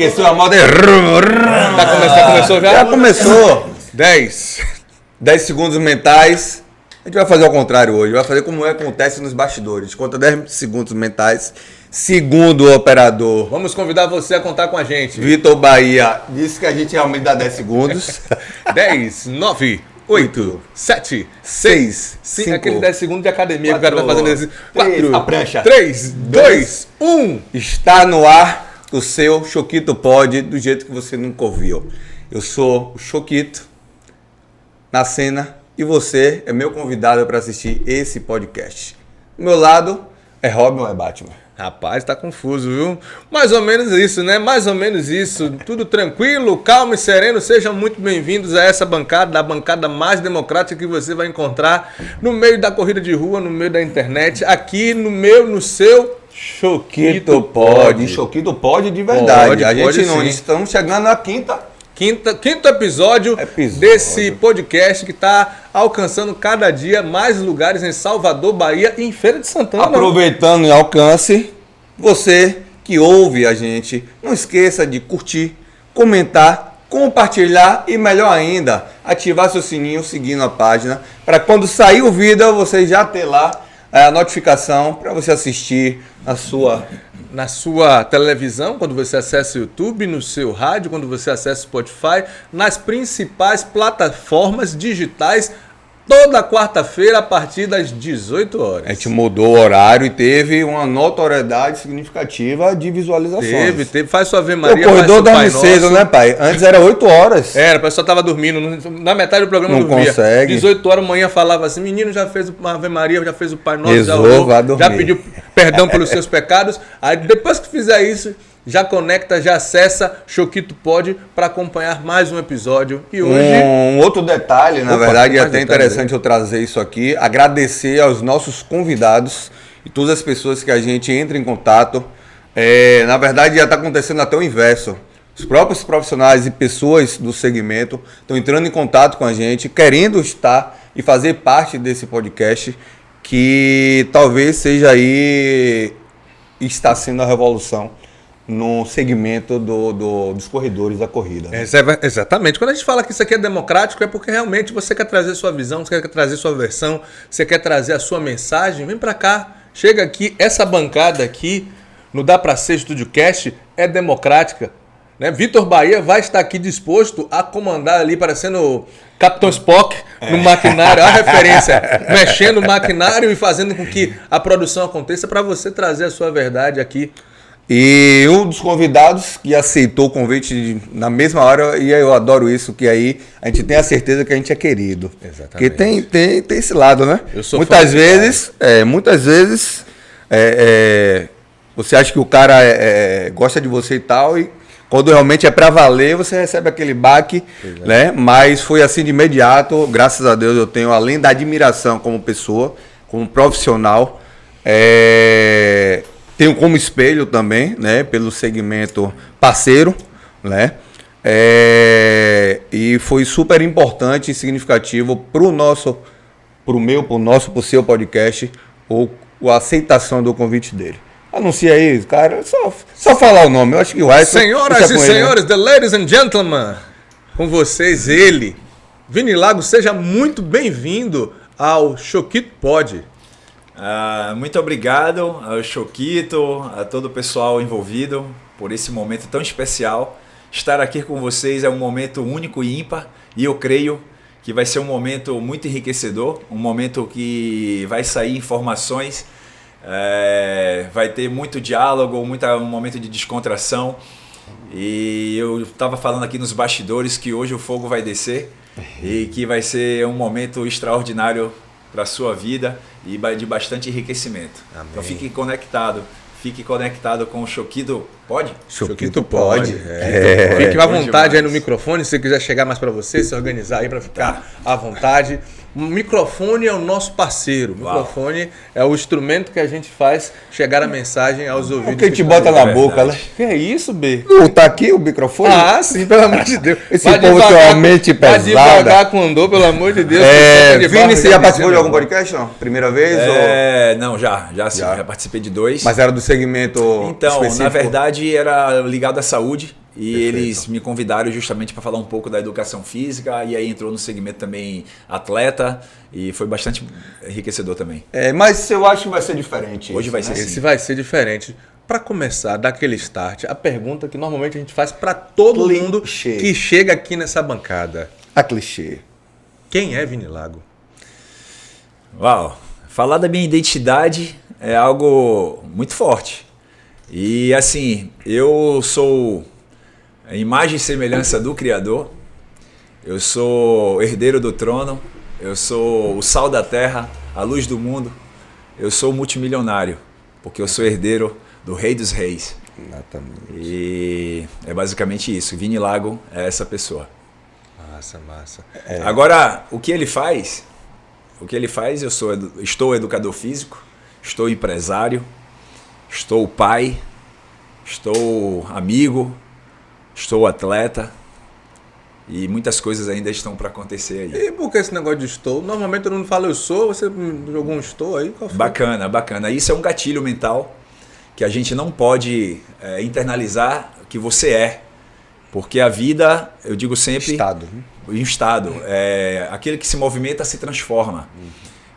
aqueceu a moda. Começou já? Já começou. 10 segundos mentais. A gente vai fazer ao contrário hoje. Vai fazer como acontece nos bastidores. Conta 10 segundos mentais. Segundo o operador. Vamos convidar você a contar com a gente. Vitor Bahia disse que a gente realmente dá 10 segundos. 10, 9, 8, 7, 6, 5. Aquele 10 segundos de academia 4, que o cara vai fazendo assim. 4, a prancha. 3, 2, 1. Está no ar o seu Choquito Pod, do jeito que você nunca ouviu. Eu sou o Choquito, na cena, e você é meu convidado para assistir esse podcast. Do meu lado é Robin ou é Batman? Rapaz, tá confuso, viu? Mais ou menos isso, né? Mais ou menos isso. Tudo tranquilo, calmo e sereno. Sejam muito bem-vindos a essa bancada, a bancada mais democrática que você vai encontrar no meio da corrida de rua, no meio da internet, aqui no seu Choquito Pod. Choquito Pod de verdade. A gente não, estamos chegando na quinto episódio desse podcast que está alcançando cada dia mais lugares em Salvador, Bahia e em Feira de Santana. Aproveitando e alcance, você que ouve a gente, não esqueça de curtir, comentar, compartilhar e, melhor ainda, ativar seu sininho seguindo a página, para quando sair o vídeo você já ter lá a notificação para você assistir na sua televisão, quando você acessa o YouTube, no seu rádio, quando você acessa o Spotify, nas principais plataformas digitais, toda quarta-feira a partir das 18 horas. A gente mudou o horário e teve uma notoriedade significativa de visualizações. Teve. Faz sua Ave Maria, o corredor dorme cedo, né, pai? Antes era 8 horas. Era, o pessoal tava dormindo. Na metade do programa não dormia. Consegue. 18 horas da manhã falava assim, menino já fez uma Ave Maria, já fez o Pai Nosso, já pediu perdão pelos seus pecados. Aí depois que fizer isso, já conecta, já acessa Choquito Pod para acompanhar mais um episódio. E hoje... Um outro detalhe, na verdade, é até interessante eu trazer isso aqui, agradecer aos nossos convidados e todas as pessoas que a gente entra em contato. Na verdade, já está acontecendo até o inverso. Os próprios profissionais e pessoas do segmento estão entrando em contato com a gente, querendo estar e fazer parte desse podcast, que talvez seja aí, está sendo a revolução no segmento dos corredores da corrida. Né? Exatamente. Quando a gente fala que isso aqui é democrático, é porque realmente você quer trazer sua visão, você quer trazer sua versão, você quer trazer a sua mensagem, vem pra cá, chega aqui. Essa bancada aqui, no Dá Pra Ser StudioCast, é democrática. Né? Vitor Bahia vai estar aqui disposto a comandar ali, parecendo Capitão Spock no maquinário, a referência, mexendo no maquinário e fazendo com que a produção aconteça para você trazer a sua verdade aqui. E um dos convidados que aceitou o convite na mesma hora, e eu adoro isso, que aí a gente tem a certeza que a gente é querido. Exatamente. Porque tem esse lado, né? Eu sou muitas vezes você acha que o cara gosta de você e tal, e quando realmente é para valer, você recebe aquele baque, né? Mas foi assim de imediato, graças a Deus eu tenho, além da admiração como pessoa, como profissional, tenho como espelho também, né, pelo segmento parceiro, né, e foi super importante e significativo pro seu podcast, a aceitação do convite dele. Anuncia aí, cara, só falar o nome, eu acho que o resto... Senhoras e senhores, the ladies and gentlemen, com vocês ele, Vini Lago, seja muito bem-vindo ao Choquito Pod. Muito obrigado ao Choquito, a todo o pessoal envolvido por esse momento tão especial. Estar aqui com vocês é um momento único e ímpar e eu creio que vai ser um momento muito enriquecedor, um momento que vai sair informações, vai ter muito diálogo, um momento de descontração. E eu estava falando aqui nos bastidores que hoje o fogo vai descer e que vai ser um momento extraordinário para a sua vida e de bastante enriquecimento. Amém. Então fique conectado com o Choquito Pod. Choquito Pod. Fique à vontade aí no microfone, se você quiser chegar mais para você, se organizar aí para ficar à vontade. O microfone é o nosso parceiro. O microfone é o instrumento que a gente faz chegar a mensagem aos ouvidos. O que a gente bota na boca, né? Que é isso, B? Tá aqui o microfone? Ah, sim, pelo amor de Deus. Esse povo tem uma mente pesada. Vai devagar com andor, pelo amor de Deus. Vini, você já participou de algum podcast, não? Primeira vez? Não, já participei de 2. Mas era do segmento Então, específico? na verdade, era ligado à saúde. e eles me convidaram justamente para falar um pouco da educação física, e aí entrou no segmento também atleta, e foi bastante enriquecedor também. Mas eu acho que vai ser diferente. Hoje vai ser Esse assim. vai ser diferente. Para começar, dar aquele start, a pergunta que normalmente a gente faz para todo mundo que chega aqui nessa bancada. A clichê. Quem é Vini Lago? Uau, falar da minha identidade é algo muito forte. E assim, eu sou a imagem e semelhança do Criador, eu sou herdeiro do trono, eu sou o sal da terra, a luz do mundo, eu sou multimilionário, porque eu sou herdeiro do Rei dos Reis. Exatamente. E é basicamente isso, Vini Lago é essa pessoa. Massa. Agora, o que ele faz? Eu estou educador físico, estou empresário, estou pai, estou amigo, estou atleta e muitas coisas ainda estão para acontecer aí. E por que esse negócio de estou? Normalmente todo mundo fala eu sou, você jogou um estou aí? Qual foi? Bacana. Isso é um gatilho mental que a gente não pode internalizar que você é. Porque a vida, eu digo sempre... Estado. Aquele que se movimenta se transforma.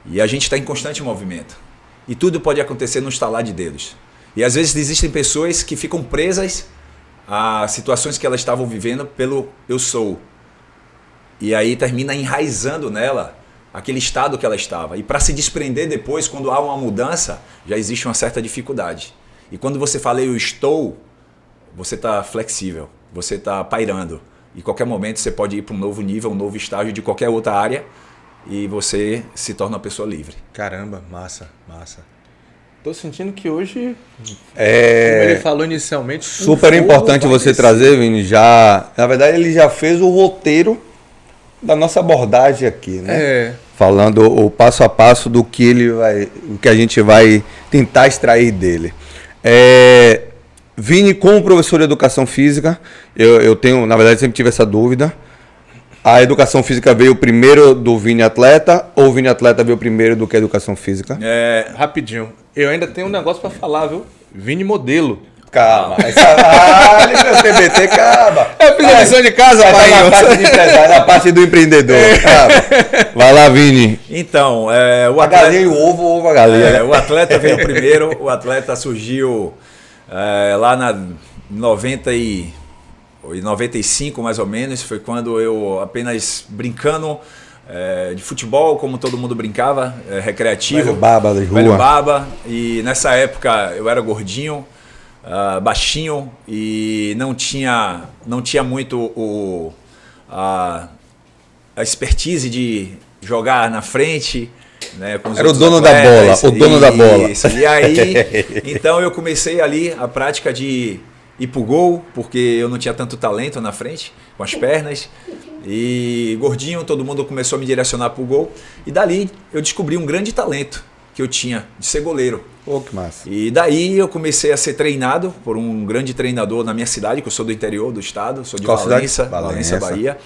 E a gente está em constante movimento. E tudo pode acontecer no estalar de dedos. E às vezes existem pessoas que ficam presas a situações que elas estavam vivendo pelo eu sou. E aí termina enraizando nela aquele estado que ela estava. E para se desprender depois, quando há uma mudança, já existe uma certa dificuldade. E quando você fala eu estou, você está flexível, você está pairando. E qualquer momento você pode ir para um novo nível, um novo estágio de qualquer outra área e você se torna uma pessoa livre. Caramba, massa. Tô sentindo que hoje, como ele falou inicialmente... Super importante você trazer, Vini, na verdade ele já fez o roteiro da nossa abordagem aqui, né? Falando o passo a passo do que o que a gente vai tentar extrair dele. Vini, como professor de educação física, eu tenho, na verdade, sempre tive essa dúvida. A educação física veio primeiro do Vini atleta ou o Vini atleta veio primeiro do que a educação física? Rapidinho, eu ainda tenho um negócio para falar, viu? Vini modelo. Calma. Meu TBT, calma. Eu fiz a lição de casa, pai. Na parte de empresário, na parte do empreendedor. Calma. Vai lá, Vini. Então, o atleta... A galinha e o ovo a galinha. O atleta veio primeiro, o atleta surgiu lá na 95 mais ou menos, foi quando eu apenas brincando de futebol, como todo mundo brincava, recreativo. Velho baba de rua. Velho baba, e nessa época eu era gordinho, baixinho e não tinha muito a expertise de jogar na frente. Né, era o dono atletas, da bola, o dono da bola. E aí, então eu comecei ali a prática de ir pro gol, porque eu não tinha tanto talento na frente, com as pernas. E gordinho, todo mundo começou a me direcionar pro gol. E dali eu descobri um grande talento que eu tinha de ser goleiro. Oh, que massa. E daí eu comecei a ser treinado por um grande treinador na minha cidade, que eu sou do interior do estado, sou de Valença, Bahia.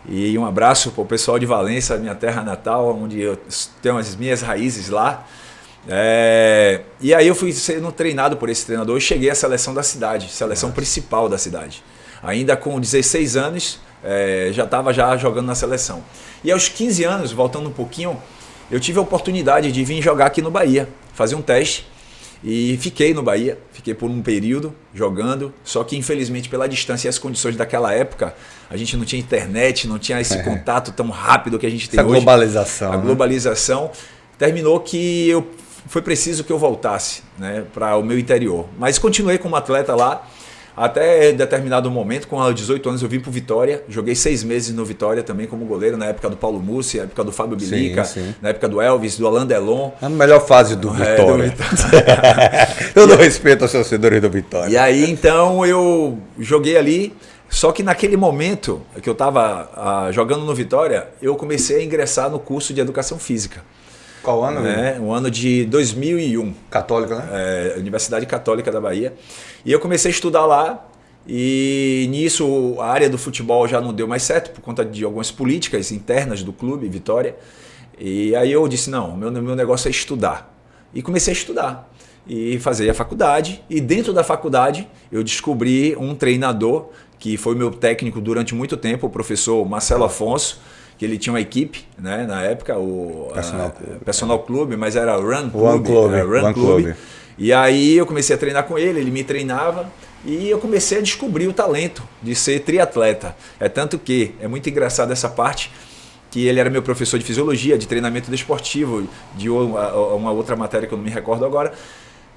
E um abraço para o pessoal de Valença, minha terra natal, onde eu tenho as minhas raízes lá. E aí eu fui sendo treinado por esse treinador e cheguei à seleção da cidade, seleção principal da cidade. Ainda com 16 anos, já estava jogando na seleção. E aos 15 anos, voltando um pouquinho, eu tive a oportunidade de vir jogar aqui no Bahia, fazer um teste. E fiquei no Bahia, fiquei por um período jogando, só que infelizmente pela distância e as condições daquela época, a gente não tinha internet, não tinha esse contato tão rápido que a gente tem hoje. Globalização. A globalização terminou que foi preciso que eu voltasse, né, para o meu interior. Mas continuei como atleta lá, até determinado momento, com 18 anos eu vim para o Vitória, joguei 6 meses no Vitória também como goleiro, na época do Paulo Mussi, na época do Fábio Bilica, na época do Elvis, do Alain Delon. A melhor fase do Vitória. Eu dou respeito aos torcedores do Vitória. E aí então eu joguei ali, só que naquele momento que eu estava jogando no Vitória, eu comecei a ingressar no curso de Educação Física. Qual ano? O ano de 2001. Católica, né? Universidade Católica da Bahia. E eu comecei a estudar lá e nisso a área do futebol já não deu mais certo por conta de algumas políticas internas do clube, Vitória. E aí eu disse, não, meu negócio é estudar. E comecei a estudar. e fazer a faculdade. E dentro da faculdade eu descobri um treinador que foi meu técnico durante muito tempo, o professor Marcelo Afonso, que ele tinha uma equipe, né, na época, o Personal Club, mas era Run Club. E aí eu comecei a treinar com ele, ele me treinava e eu comecei a descobrir o talento de ser triatleta. É tanto que é muito engraçado essa parte, que ele era meu professor de fisiologia, de treinamento desportivo, de uma outra matéria que eu não me recordo agora.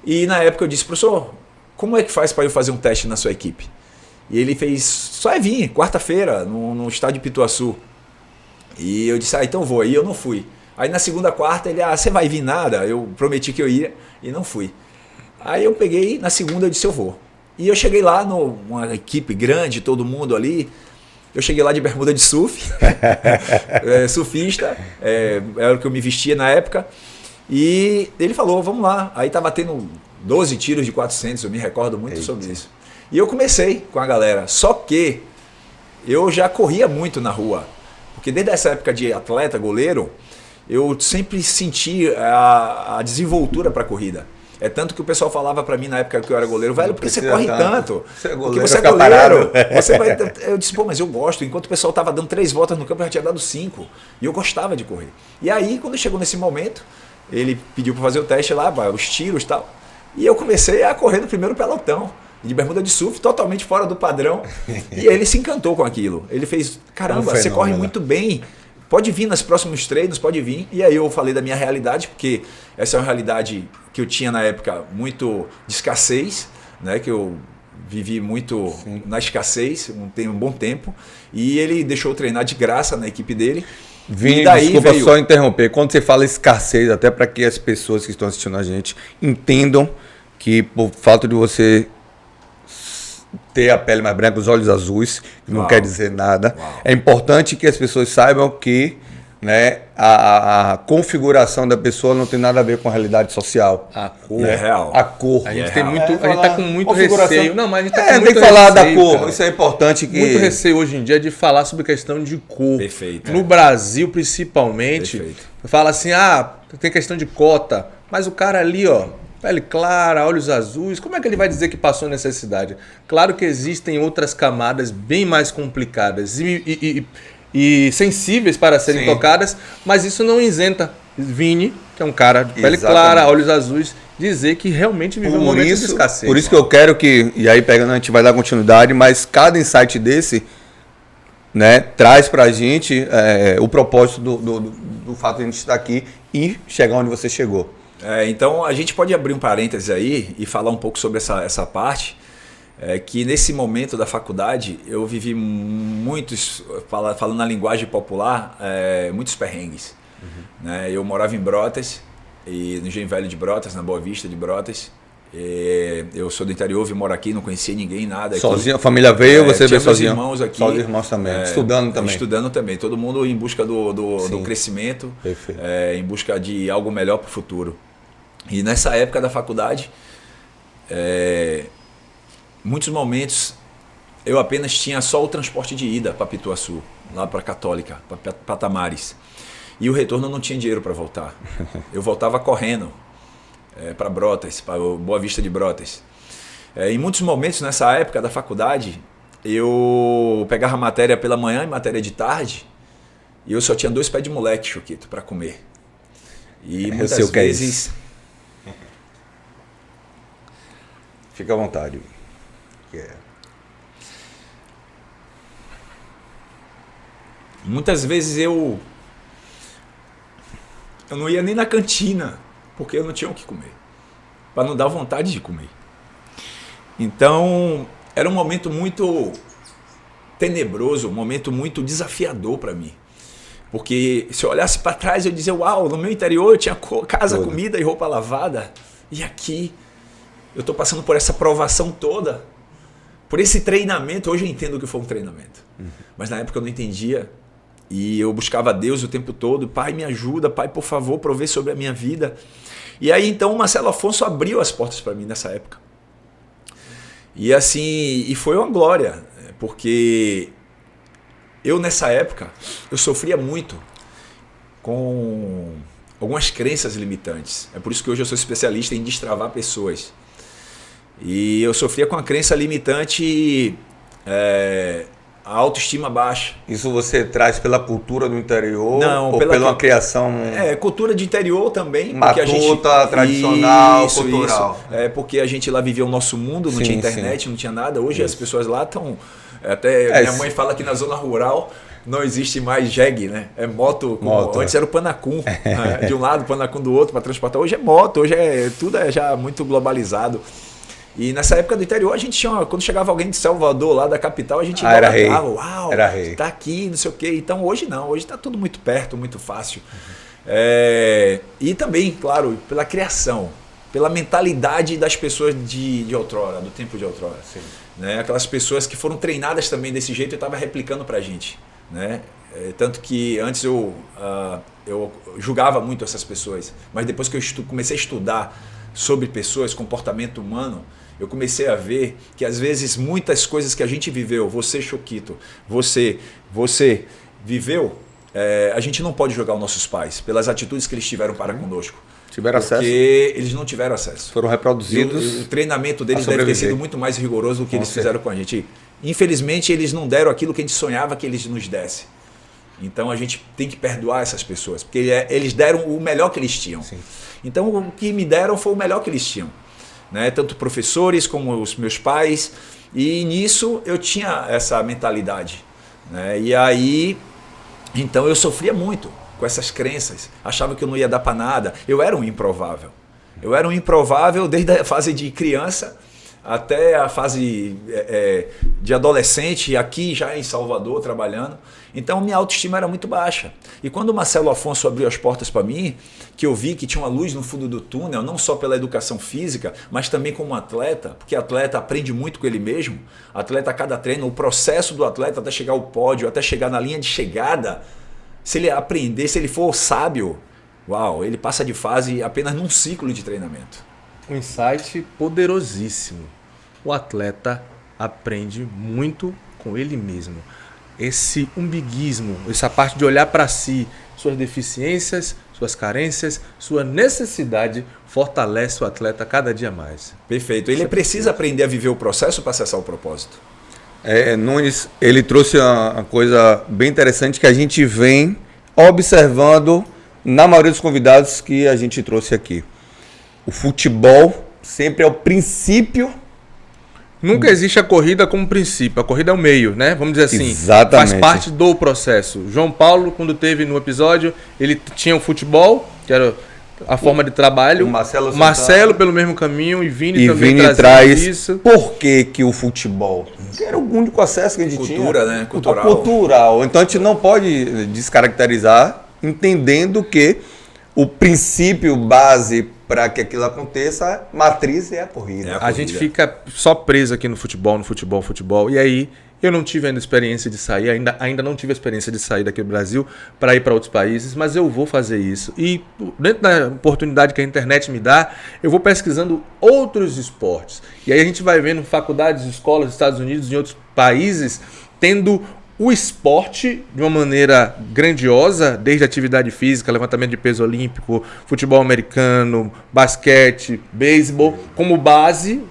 E na época eu disse, professor, como é que faz para eu fazer um teste na sua equipe? E ele fez, só é vir, quarta-feira, no estádio de Pituaçu. E eu disse, então vou. E eu não fui. Aí na segunda, quarta, ele, você vai vir nada? Eu prometi que eu ia e não fui. Aí eu peguei, na segunda eu disse, eu vou. E eu cheguei lá, numa equipe grande, todo mundo ali. Eu cheguei lá de bermuda de surf, surfista, era o que eu me vestia na época. E ele falou, vamos lá. Aí tava tendo 12 tiros de 400, eu me recordo muito sobre isso. E eu comecei com a galera, só que eu já corria muito na rua. Porque desde essa época de atleta, goleiro, eu sempre senti a desenvoltura para a corrida. É tanto que o pessoal falava para mim na época que eu era goleiro, velho, por que você corre tanto? Porque você é goleiro. Você vai... Eu disse, mas eu gosto. Enquanto o pessoal estava dando 3 voltas no campo, eu já tinha dado 5. E eu gostava de correr. E aí, quando chegou nesse momento, ele pediu para fazer o teste lá, os tiros e tal. E eu comecei a correr no primeiro pelotão, de bermuda de surf, totalmente fora do padrão. E ele se encantou com aquilo. Ele fez, caramba, você corre muito bem. Pode vir nos próximos treinos, pode vir. E aí eu falei da minha realidade, porque essa é uma realidade que eu tinha na época muito de escassez, né? Que eu vivi muito na escassez, tem um bom tempo. E ele deixou eu treinar de graça na equipe dele. Vini, desculpa só interromper. Quando você fala escassez, até para que as pessoas que estão assistindo a gente entendam que por fato de você ter a pele mais branca, os olhos azuis, não quer dizer nada. É importante que as pessoas saibam que, né, a configuração da pessoa não tem nada a ver com a realidade social. A cor. É real. A cor. A gente tem muito, a gente tá com muito receio. Não, mas a gente tá com tem muito que falar da receio, cor. cara. Isso é importante que... Muito receio hoje em dia de falar sobre questão de cor. Perfeito. No Brasil, principalmente, fala assim, tem questão de cota, mas o cara ali, ó, pele clara, olhos azuis, como é que ele vai dizer que passou necessidade? Claro que existem outras camadas bem mais complicadas e sensíveis para serem tocadas, mas isso não isenta Vini, que é um cara de pele clara, olhos azuis, dizer que realmente viveu um momento de escassez. Por isso que eu quero que, e aí pegando, a gente vai dar continuidade, mas cada insight desse, né, traz pra gente o propósito do fato de a gente estar aqui e chegar onde você chegou. Então a gente pode abrir um parênteses aí e falar um pouco sobre essa parte, que nesse momento da faculdade eu vivi muitos, falando na linguagem popular, muitos perrengues. Né? Eu morava em Brotas, e no Engenho Velho de Brotas, na Boa Vista de Brotas. Eu sou do interior, vim morar aqui, não conhecia ninguém, nada. Sozinho, a família veio, você veio sozinho? Irmãos aqui. Só os irmãos também, estudando também. Estudando também, todo mundo em busca do crescimento, em busca de algo melhor para o futuro. E nessa época da faculdade, muitos momentos eu apenas tinha só o transporte de ida para Pituaçu, lá para a Católica, para Patamares. E o retorno eu não tinha dinheiro para voltar. Eu voltava correndo para Brotas, para Boa Vista de Brotas. Em muitos momentos nessa época da faculdade, eu pegava matéria pela manhã e matéria de tarde, e eu só tinha 2 pés de moleque, Choquito, para comer. E muitas vezes... Fica à vontade. Muitas vezes eu não ia nem na cantina, porque eu não tinha o que comer, para não dar vontade de comer. Então, era um momento muito tenebroso, um momento muito desafiador para mim. Porque se eu olhasse para trás, eu dizia, uau, no meu interior eu tinha casa, comida e roupa lavada. E aqui eu estou passando por essa provação toda, por esse treinamento. Hoje eu entendo o que foi um treinamento. Mas na época eu não entendia. E eu buscava Deus o tempo todo. Pai, me ajuda. Pai, por favor, provê sobre a minha vida. E aí então o Marcelo Afonso abriu as portas para mim nessa época. E assim, e foi uma glória. Porque eu nessa época, eu sofria muito com algumas crenças limitantes. É por isso que hoje eu sou especialista em destravar pessoas. E eu sofria com a crença limitante, a autoestima baixa. Isso você traz pela cultura do interior? Não, ou pela uma criação... cultura de interior também. Matuta, tradicional, cultural. Isso. Porque a gente lá vivia o nosso mundo, não tinha internet, não tinha nada. Hoje as pessoas lá estão... Até minha mãe fala que na zona rural não existe mais jegue, né? É moto. Antes era o panacum. De um lado, o panacum do outro para transportar. Hoje é moto, hoje tudo é já muito globalizado. E nessa época do interior, a gente tinha... Quando chegava alguém de Salvador, lá da capital, a gente era rei. Uau, era rei. Tá aqui, não sei o quê. Então hoje não, hoje está tudo muito perto, muito fácil. E também, claro, pela criação, pela mentalidade das pessoas de outrora, do tempo de outrora. Sim. Né? Aquelas pessoas que foram treinadas também desse jeito e estavam replicando pra gente. Né? Tanto que antes eu julgava muito essas pessoas, mas depois que eu comecei a estudar sobre pessoas, comportamento humano, eu comecei a ver que às vezes muitas coisas que a gente viveu, você, Choquito, você viveu, a gente não pode julgar os nossos pais pelas atitudes que eles tiveram para conosco. Tiveram acesso? Porque eles não tiveram acesso. Foram reproduzidos. O treinamento deles deve ter sido muito mais rigoroso do que eles fizeram com a gente. Infelizmente, eles não deram aquilo que a gente sonhava que eles nos dessem. Então, a gente tem que perdoar essas pessoas, porque eles deram o melhor que eles tinham. Sim. Então, o que me deram foi o melhor que eles tinham. Né? Tanto professores como os meus pais. E nisso, eu tinha essa mentalidade. Né? E aí, então, eu sofria muito com essas crenças, achava que eu não ia dar para nada. Eu era um improvável. Eu era um improvável desde a fase de criança até a fase de adolescente, aqui já em Salvador, trabalhando. Então, minha autoestima era muito baixa. E quando o Marcelo Afonso abriu as portas para mim, que eu vi que tinha uma luz no fundo do túnel, não só pela educação física, mas também como atleta, porque atleta aprende muito com ele mesmo. Atleta, a cada treino, o processo do atleta até chegar ao pódio, até chegar na linha de chegada, se ele aprender, se ele for sábio, uau, ele passa de fase apenas num ciclo de treinamento. Um insight poderosíssimo. O atleta aprende muito com ele mesmo. Esse umbiguismo, essa parte de olhar para si, suas deficiências, suas carências, sua necessidade, fortalece o atleta cada dia mais. Perfeito. Ele precisa aprender a viver o processo para acessar o propósito. Nunes, ele trouxe uma coisa bem interessante que a gente vem observando na maioria dos convidados que a gente trouxe aqui. O futebol sempre é o princípio. Nunca existe a corrida como princípio, a corrida é o meio, né? Vamos dizer assim. Exatamente. Faz parte do processo. João Paulo, quando teve no episódio, ele tinha o futebol, que era a forma de trabalho. O Marcelo pelo mesmo caminho e Vini também Vini traz isso. Por que o futebol? Era o único acesso que a gente tinha. Cultura, né? Cultural. Então a gente não pode descaracterizar entendendo que o princípio base para que aquilo aconteça, a matriz é a corrida. A gente fica só preso aqui no futebol. E aí eu não tive ainda experiência de sair, ainda não tive a experiência de sair daqui do Brasil para ir para outros países, mas eu vou fazer isso. E dentro da oportunidade que a internet me dá, eu vou pesquisando outros esportes. E aí a gente vai vendo faculdades, escolas dos Estados Unidos, em outros países, tendo o esporte de uma maneira grandiosa, desde atividade física, levantamento de peso olímpico, futebol americano, basquete, beisebol, como base.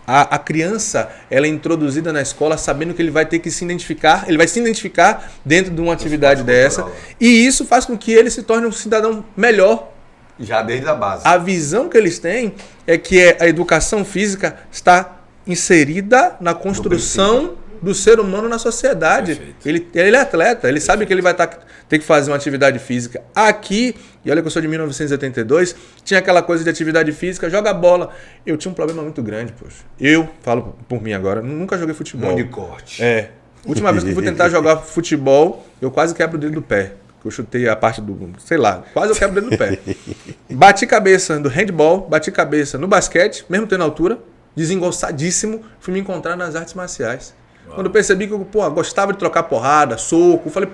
A criança, ela é introduzida na escola sabendo que ele vai ter que se identificar, ele vai se identificar dentro de uma atividade dessa, e isso faz com que ele se torne um cidadão melhor. Já desde a base. A visão que eles têm é que a educação física está inserida na construção do ser humano na sociedade. Ele é atleta, ele sabe que ele vai ter que fazer uma atividade física. Aqui, e olha que eu sou de 1982, tinha aquela coisa de atividade física, joga bola. Eu tinha um problema muito grande, poxa. Eu, falo por mim agora, nunca joguei futebol. Mão de corte. Última vez que eu fui tentar jogar futebol, eu quase quebro o dedo do pé. Eu chutei a parte do, sei lá, quase eu quebro o dedo do pé. Bati cabeça do handball, bati cabeça no basquete, mesmo tendo altura, desengonçadíssimo, fui me encontrar nas artes marciais. Quando eu percebi que eu gostava de trocar porrada, soco, eu falei,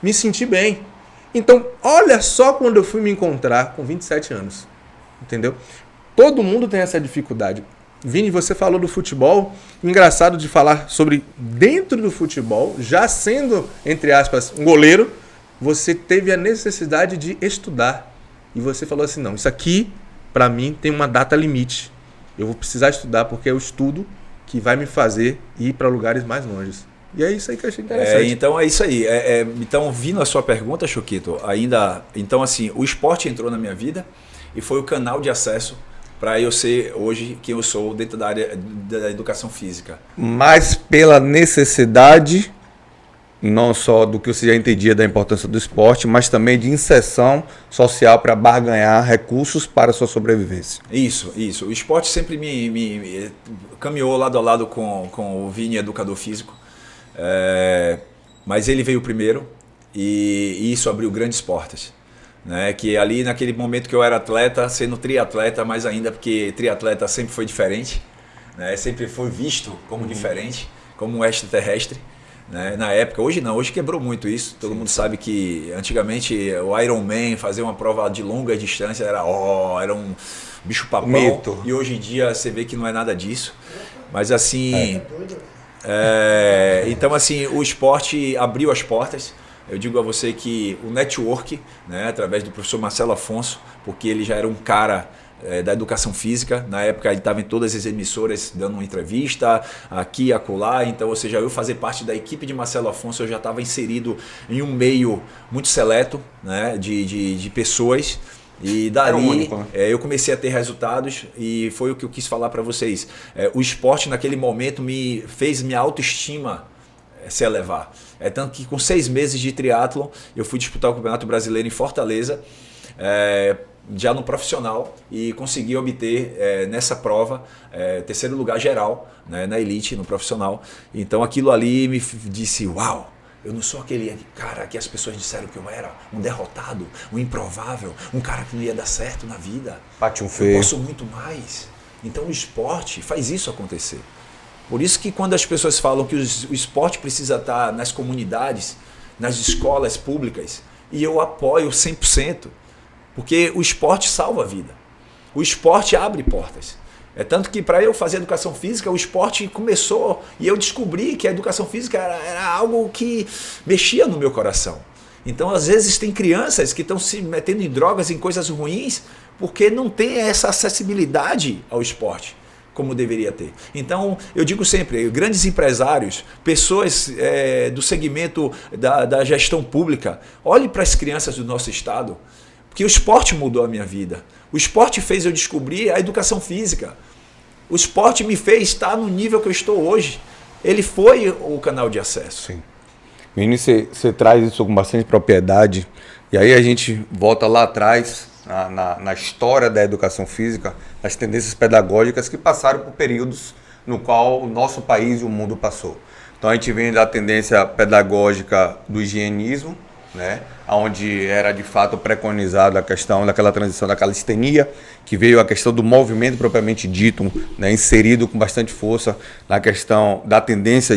me senti bem. Então, olha só quando eu fui me encontrar com 27 anos. Entendeu? Todo mundo tem essa dificuldade. Vini, você falou do futebol. Engraçado de falar sobre dentro do futebol, já sendo, entre aspas, um goleiro, você teve a necessidade de estudar. e você falou assim, não, isso aqui, para mim, tem uma data limite. Eu vou precisar estudar, porque é o estudo que vai me fazer ir para lugares mais longes. E é isso aí que eu achei interessante. Então é isso aí. Então, vindo a sua pergunta, Choquito, então assim, o esporte entrou na minha vida e foi o canal de acesso para eu ser hoje quem eu sou dentro da área da educação física. Mas pela necessidade, não só do que você já entendia da importância do esporte, mas também de inserção social para barganhar recursos para a sua sobrevivência. Isso. O esporte sempre me caminhou lado a lado com o Vini, educador físico. Mas ele veio primeiro e isso abriu grandes portas. Né? Que ali naquele momento que eu era atleta, sendo triatleta, mais ainda porque triatleta sempre foi diferente, né? Sempre foi visto como diferente, como um extraterrestre. Né? Na época, hoje não, hoje quebrou muito isso. Todo mundo sabe que antigamente o Ironman, fazer uma prova de longa distância era um bicho-papão. Mito. E hoje em dia você vê que não é nada disso. Mas assim, então assim, o esporte abriu as portas. Eu digo a você que o network, né, através do professor Marcelo Afonso, porque ele já era um cara da educação física, na época ele estava em todas as emissoras dando uma entrevista, aqui e acolá, então, ou seja, eu fazer parte da equipe de Marcelo Afonso, eu já estava inserido em um meio muito seleto, né, de pessoas, e dali eu comecei a ter resultados e foi o que eu quis falar para vocês. O esporte naquele momento me fez minha autoestima se elevar. Tanto que com 6 meses de triatlon eu fui disputar o Campeonato Brasileiro em Fortaleza, já no profissional, e consegui obter nessa prova 3º lugar geral, né, na elite, no profissional. Então aquilo ali me disse, uau, eu não sou aquele cara que as pessoas disseram que eu era, um derrotado, um improvável, um cara que não ia dar certo na vida. Eu posso muito mais. Então o esporte faz isso acontecer. Por isso que quando as pessoas falam que o esporte precisa estar nas comunidades, nas escolas públicas, e eu apoio 100%, porque o esporte salva a vida. O esporte abre portas. Tanto que para eu fazer educação física, o esporte começou e eu descobri que a educação física era algo que mexia no meu coração. Então, às vezes, tem crianças que estão se metendo em drogas, em coisas ruins, porque não tem essa acessibilidade ao esporte como deveria ter. Então, eu digo sempre, grandes empresários, pessoas do segmento da gestão pública, olhem para as crianças do nosso estado, porque o esporte mudou a minha vida. O esporte fez eu descobrir a educação física. O esporte me fez estar no nível que eu estou hoje. Ele foi o canal de acesso. Sim. Vini, você traz isso com bastante propriedade. E aí a gente volta lá atrás, na história da educação física, as tendências pedagógicas que passaram por períodos no qual o nosso país e o mundo passou. Então a gente vem da tendência pedagógica do higienismo, né, onde era de fato preconizada a questão daquela transição da calistenia, que veio a questão do movimento propriamente dito, né, inserido com bastante força na questão da tendência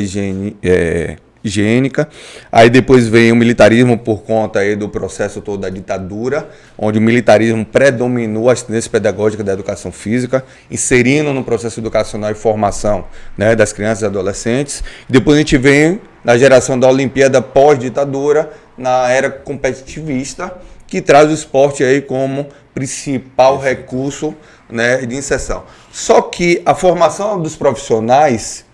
higiênica. Aí depois vem o militarismo por conta aí do processo todo da ditadura, onde o militarismo predominou as tendências pedagógicas da educação física, inserindo no processo educacional e formação, né, das crianças e adolescentes. Depois a gente vem na geração da Olimpíada pós-ditadura, na era competitivista, que traz o esporte aí como principal recurso, né, de inserção. Só que a formação dos profissionais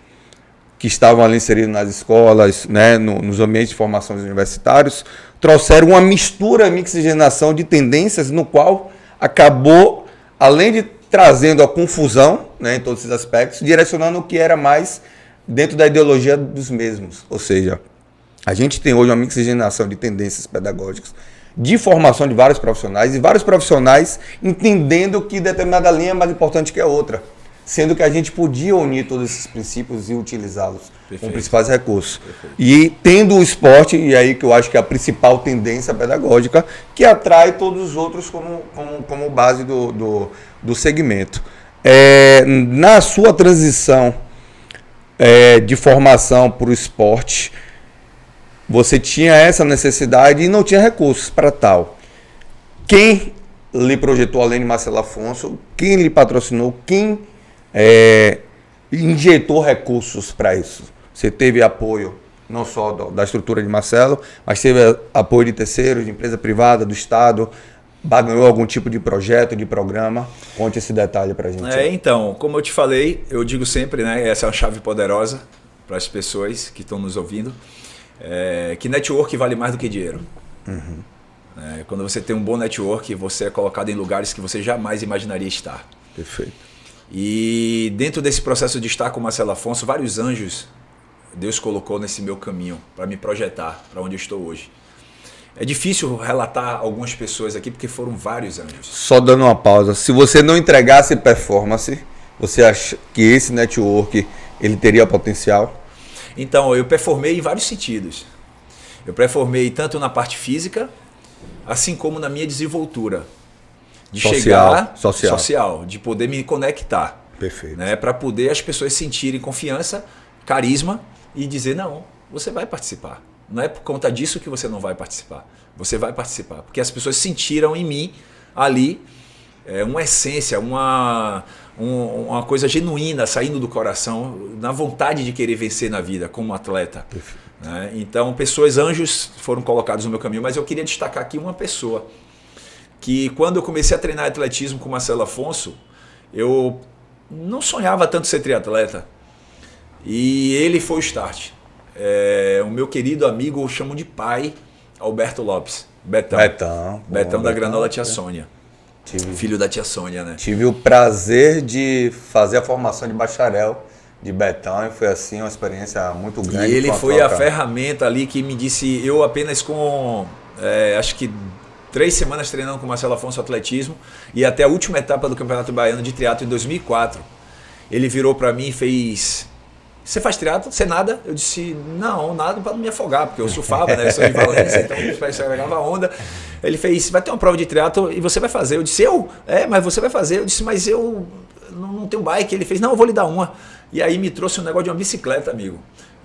que estavam ali inseridos nas escolas, né, nos ambientes de formação universitários, trouxeram uma mistura, mixigenação de tendências, no qual acabou, além de trazendo a confusão, né, em todos esses aspectos, direcionando o que era mais dentro da ideologia dos mesmos. Ou seja, a gente tem hoje uma mixigenação de tendências pedagógicas, de formação de vários profissionais, e vários profissionais entendendo que determinada linha é mais importante que a outra, sendo que a gente podia unir todos esses princípios e utilizá-los como principais recursos. Perfeito. E tendo o esporte, e aí que eu acho que é a principal tendência pedagógica, que atrai todos os outros como base do segmento. Na sua transição de formação para o esporte, você tinha essa necessidade e não tinha recursos para tal. Quem lhe projetou, além de Marcelo Afonso, quem lhe patrocinou, quem injetou recursos para isso? Você teve apoio não só da estrutura de Marcelo, mas teve apoio de terceiros, de empresa privada, do Estado. Bagou algum tipo de projeto, de programa? Conte esse detalhe pra gente. Então, como eu te falei, eu digo sempre, né? Essa é uma chave poderosa para as pessoas que estão nos ouvindo. Que network vale mais do que dinheiro. Uhum. Quando você tem um bom network, você é colocado em lugares que você jamais imaginaria estar. Perfeito. E dentro desse processo de estar com o Marcelo Afonso, vários anjos Deus colocou nesse meu caminho para me projetar para onde eu estou hoje. É difícil relatar algumas pessoas aqui porque foram vários anjos. Só dando uma pausa. Se você não entregasse performance, você acha que esse network ele teria potencial? Então, eu performei em vários sentidos. Eu performei tanto na parte física, assim como na minha desenvoltura. De chegar social, de poder me conectar. Perfeito. Né, para poder as pessoas sentirem confiança, carisma e dizer, não, você vai participar. Não é por conta disso que você não vai participar. Você vai participar. Porque as pessoas sentiram em mim, ali, uma essência, uma coisa genuína saindo do coração, na vontade de querer vencer na vida como atleta. Né? Então, anjos foram colocados no meu caminho, mas eu queria destacar aqui uma pessoa que quando eu comecei a treinar atletismo com o Marcelo Afonso, eu não sonhava tanto ser triatleta. E ele foi o start. O meu querido amigo, eu chamo de pai, Alberto Lopes. Betão da Granola Tia Sônia. Filho da Tia Sônia, né? Tive o prazer de fazer a formação de bacharel de Betão e foi assim uma experiência muito grande. E ele foi a ferramenta ali que me disse, eu apenas com, acho que 3 semanas treinando com o Marcelo Afonso atletismo e até a última etapa do Campeonato Baiano de triatlo em 2004, ele virou para mim e fez... Você faz triatlo? Você nada? Eu disse, não, nada para não me afogar, porque eu surfava, né? Eu sou de Valência, então eu pegava onda. Ele fez, vai ter uma prova de triatlo e você vai fazer. Eu disse, mas você vai fazer. Eu disse, mas eu não tenho bike. Ele fez, não, eu vou lhe dar uma. E aí me trouxe um negócio de uma bicicleta, amigo.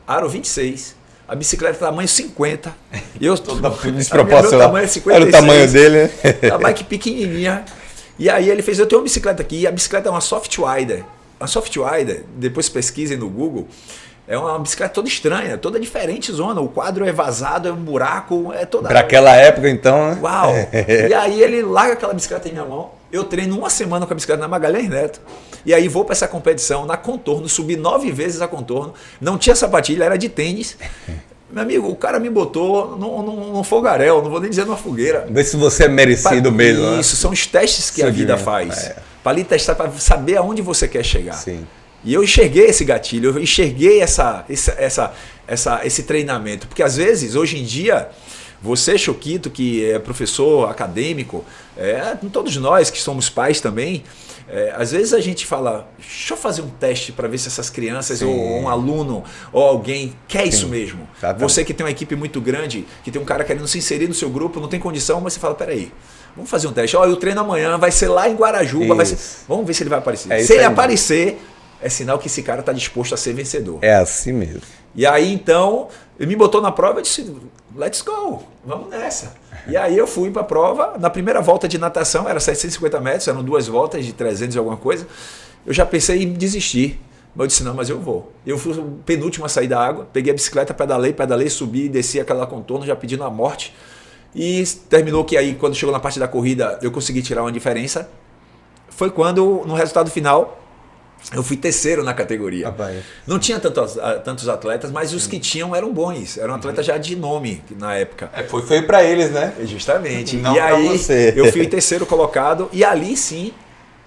Aro 26, a bicicleta tamanho 50. E eu estou desproporcional. Tamanho 56, era o tamanho dele, né? A bike pequenininha. E aí ele fez, eu tenho uma bicicleta aqui, e a bicicleta é uma Soft Rider. A Soft Rider, depois pesquisem no Google, é uma bicicleta toda estranha, toda diferente, zona. O quadro é vazado, é um buraco, é toda... Para aquela época, então, né? Uau! E aí ele larga aquela bicicleta em minha mão, eu treino uma semana com a bicicleta na Magalhães Neto, e aí vou para essa competição na Contorno, subi 9 vezes a Contorno, não tinha sapatilha, era de tênis. Meu amigo, o cara me botou num fogaréu, não vou nem dizer numa fogueira. Vê se você é merecido mesmo. Isso, são os testes que a vida faz. Para lhe testar, para saber aonde você quer chegar. Sim. E eu enxerguei esse gatilho, eu enxerguei esse treinamento. Porque às vezes, hoje em dia, você, Choquito, que é professor acadêmico, todos nós que somos pais também, às vezes a gente fala, deixa eu fazer um teste para ver se essas crianças, ou um aluno, ou alguém quer isso mesmo. Você que tem uma equipe muito grande, que tem um cara querendo se inserir no seu grupo, não tem condição, mas você fala, peraí, vamos fazer um teste. Eu treino amanhã, vai ser lá em Guarajuba, vamos ver se ele vai aparecer. Se ele aparecer, é sinal que esse cara está disposto a ser vencedor. É assim mesmo. E aí, então, ele me botou na prova e disse, let's go, vamos nessa. E aí eu fui para a prova, na primeira volta de natação, era 750 metros, eram 2 voltas de 300 e alguma coisa, eu já pensei em desistir. Mas eu disse, não, mas eu vou. Eu fui o penúltimo a sair da água, peguei a bicicleta, pedalei, subi, desci aquela contorno, já pedindo a morte. E terminou que aí, quando chegou na parte da corrida, eu consegui tirar uma diferença. Foi quando, no resultado final, eu fui terceiro na categoria. Rapaz. Não tinha tantos atletas, mas os que tinham eram bons. Eram atletas já de nome na época. Foi para eles, né? Justamente. Não e aí você. Eu fui terceiro colocado e ali sim,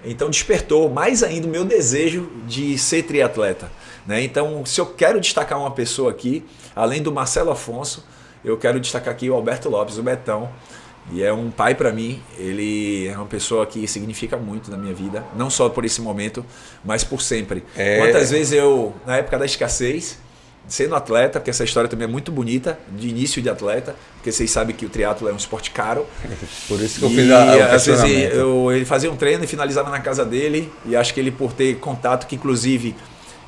então despertou mais ainda o meu desejo de ser triatleta. Né? Então, se eu quero destacar uma pessoa aqui, além do Marcelo Afonso, eu quero destacar aqui o Alberto Lopes, o Betão. E é um pai para mim, ele é uma pessoa que significa muito na minha vida, não só por esse momento, mas por sempre. Quantas vezes eu, na época da escassez, sendo atleta, porque essa história também é muito bonita, de início de atleta, porque vocês sabem que o triatlo é um esporte caro. Por isso que eu fiz o às vezes ele fazia um treino e finalizava na casa dele, e acho que ele por ter contato, que inclusive...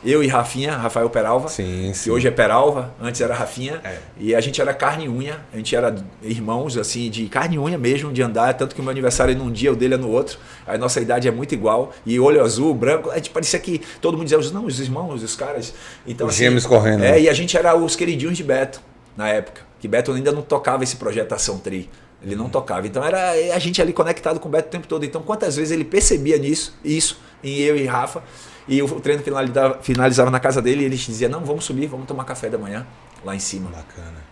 Eu e Rafinha, Rafael Peralva, que hoje é Peralva, antes era Rafinha, e a gente era carne e unha, a gente era irmãos, assim, de carne e unha mesmo, de andar, tanto que o meu aniversário é num dia, o dele é no outro, a nossa idade é muito igual, e olho azul, branco, a gente parecia que todo mundo dizia, não, os irmãos, os caras, então os assim, gêmeos correndo. E a gente era os queridinhos de Beto, na época, que Beto ainda não tocava esse projeto Ação Tri, Ele não tocava. Então era a gente ali conectado com o Beto o tempo todo. Então quantas vezes ele percebia isso em eu e Rafa, e o treino finalizava na casa dele e ele dizia, não, vamos subir, vamos tomar café da manhã lá em cima.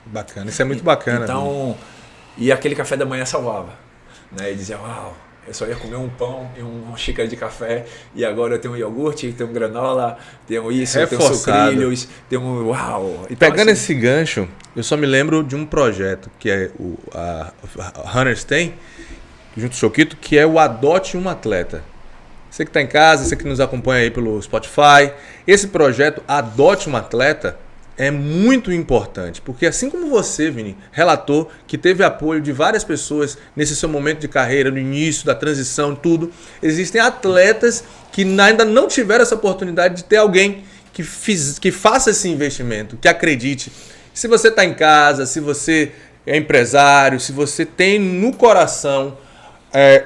Bacana. Isso é muito bacana. Então, e aquele café da manhã salvava. Né? Ele dizia, uau, eu só ia comer um pão e uma xícara de café, e agora eu tenho um iogurte, tenho granola, tenho isso, eu tenho sucrilhos, tenho um uau. Então, pegando assim, esse gancho, eu só me lembro de um projeto que é a Runners tem, junto ao Choquito, que é o Adote um Atleta. Você que está em casa, você que nos acompanha aí pelo Spotify, esse projeto Adote um Atleta é muito importante, porque assim como você, Vini, relatou que teve apoio de várias pessoas nesse seu momento de carreira, no início da transição, tudo, existem atletas que ainda não tiveram essa oportunidade de ter alguém que faça esse investimento, que acredite. Se você está em casa, se você é empresário, se você tem no coração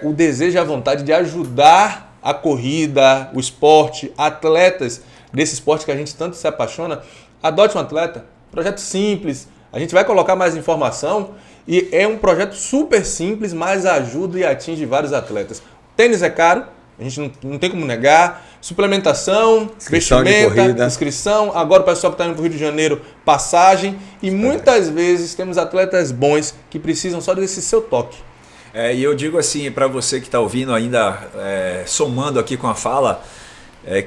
o desejo e a vontade de ajudar a corrida, o esporte, atletas desse esporte que a gente tanto se apaixona, Adote um Atleta, projeto simples, a gente vai colocar mais informação e é um projeto super simples, mas ajuda e atinge vários atletas. Tênis é caro, a gente não tem como negar, suplementação, vestimenta, inscrição, agora o pessoal que está indo para o Rio de Janeiro, passagem e muitas vezes temos atletas bons que precisam só desse seu toque. E eu digo assim, para você que está ouvindo ainda, somando aqui com a fala,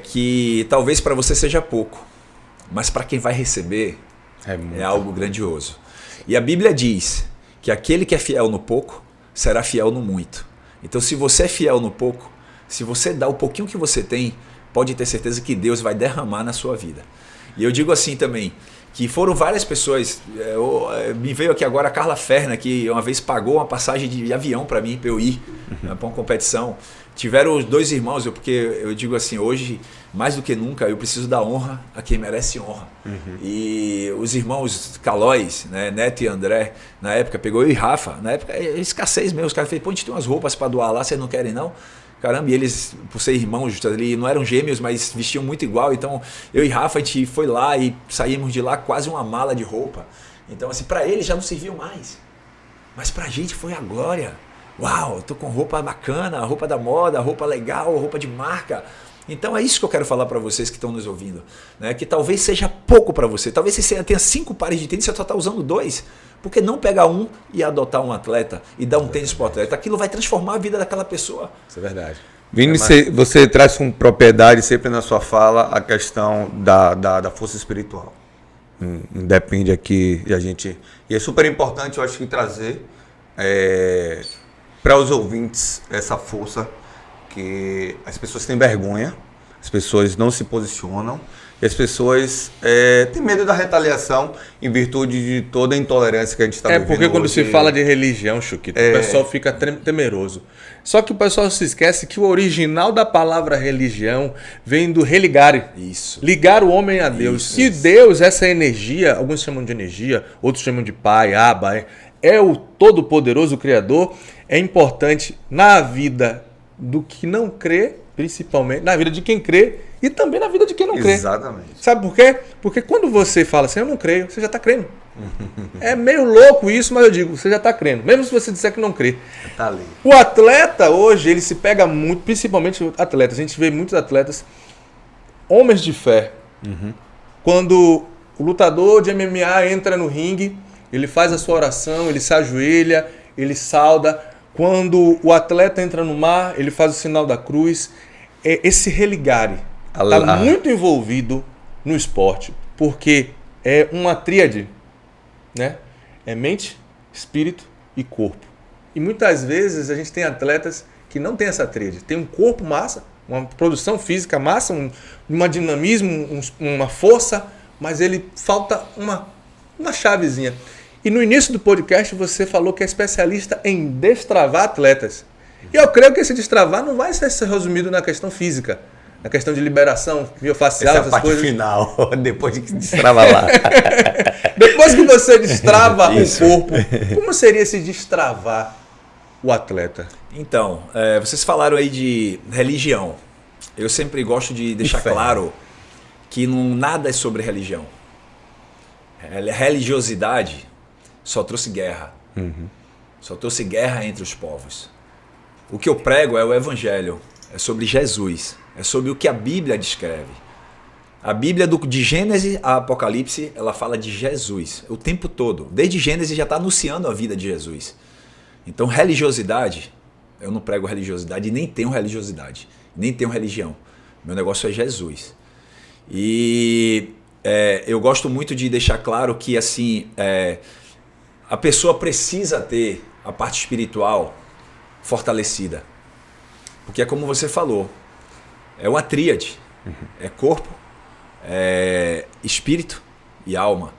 que talvez para você seja pouco. Mas para quem vai receber é algo grandioso. E a Bíblia diz que aquele que é fiel no pouco será fiel no muito. Então se você é fiel no pouco, se você dá o pouquinho que você tem, pode ter certeza que Deus vai derramar na sua vida. E eu digo assim também, que foram várias pessoas, me veio aqui agora a Carla Ferna, que uma vez pagou uma passagem de avião para mim, para eu ir para uma competição. Tiveram os dois irmãos, porque eu digo assim, hoje, mais do que nunca, eu preciso dar honra a quem merece honra. E os irmãos Calóis, né, Neto e André, na época, pegou eu e Rafa, na época, escassez mesmo, os caras falaram, pô, a gente tem umas roupas para doar lá, vocês não querem não? Caramba, e eles, por ser irmãos ali, não eram gêmeos, mas vestiam muito igual, então eu e Rafa, a gente foi lá e saímos de lá quase uma mala de roupa. Então assim, para eles já não serviu mais, mas pra gente foi a glória. Uau, eu tô com roupa bacana, roupa da moda, roupa legal, roupa de marca. Então é isso que eu quero falar para vocês que estão nos ouvindo, né? Que talvez seja pouco para você, talvez você tenha 5 pares de tênis e você só está usando 2. Por que não pegar um e adotar um atleta e dar um tênis para o atleta? Aquilo vai transformar a vida daquela pessoa. Isso é verdade. Vini, você traz com propriedade sempre na sua fala a questão da força espiritual. Depende aqui de a gente... E é super importante, eu acho que trazer para os ouvintes essa força que as pessoas têm vergonha, as pessoas não se posicionam e as pessoas têm medo da retaliação em virtude de toda a intolerância que a gente está vivendo. Porque quando se fala de religião, Choquito, o pessoal fica temeroso. Só que o pessoal se esquece que o original da palavra religião vem do religare. Isso. Ligar o homem a Deus. E Deus, essa energia, alguns chamam de energia, outros chamam de Pai, Abba, é o Todo-Poderoso Criador. É importante na vida do que não crê, principalmente na vida de quem crê e também na vida de quem não crê. Exatamente. Sabe por quê? Porque quando você fala assim, eu não creio, você já está crendo. É meio louco isso, mas eu digo, você já está crendo. Mesmo se você disser que não crê. Tá ali. O atleta hoje, ele se pega muito, principalmente atletas. A gente vê muitos atletas, homens de fé. Quando o lutador de MMA entra no ringue, ele faz a sua oração, ele se ajoelha, ele sauda. Quando o atleta entra no mar, ele faz o sinal da cruz. Esse religare está muito envolvido no esporte, porque é uma tríade, né? É mente, espírito e corpo. E muitas vezes a gente tem atletas que não tem essa tríade. Tem um corpo massa, uma produção física massa, um dinamismo, uma força, mas ele falta uma chavezinha. E no início do podcast você falou que é especialista em destravar atletas. E eu creio que esse destravar não vai ser resumido na questão física, na questão de liberação miofacial, essas coisas. Essa parte final, depois de que destrava lá. Depois que você destrava o corpo, como seria esse destravar o atleta? Então, vocês falaram aí de religião. Eu sempre gosto de deixar claro que nada é sobre religião. Religiosidade só trouxe guerra. Só trouxe guerra entre os povos. O que eu prego é o Evangelho, é sobre Jesus, é sobre o que a Bíblia descreve. A Bíblia de Gênesis a Apocalipse, ela fala de Jesus o tempo todo. Desde Gênesis já está anunciando a vida de Jesus. Então religiosidade, eu não prego religiosidade e nem tenho religiosidade, nem tenho religião. Meu negócio é Jesus. E eu gosto muito de deixar claro que assim, a pessoa precisa ter a parte espiritual fortalecida. Porque é como você falou, é uma tríade. É corpo, espírito e alma.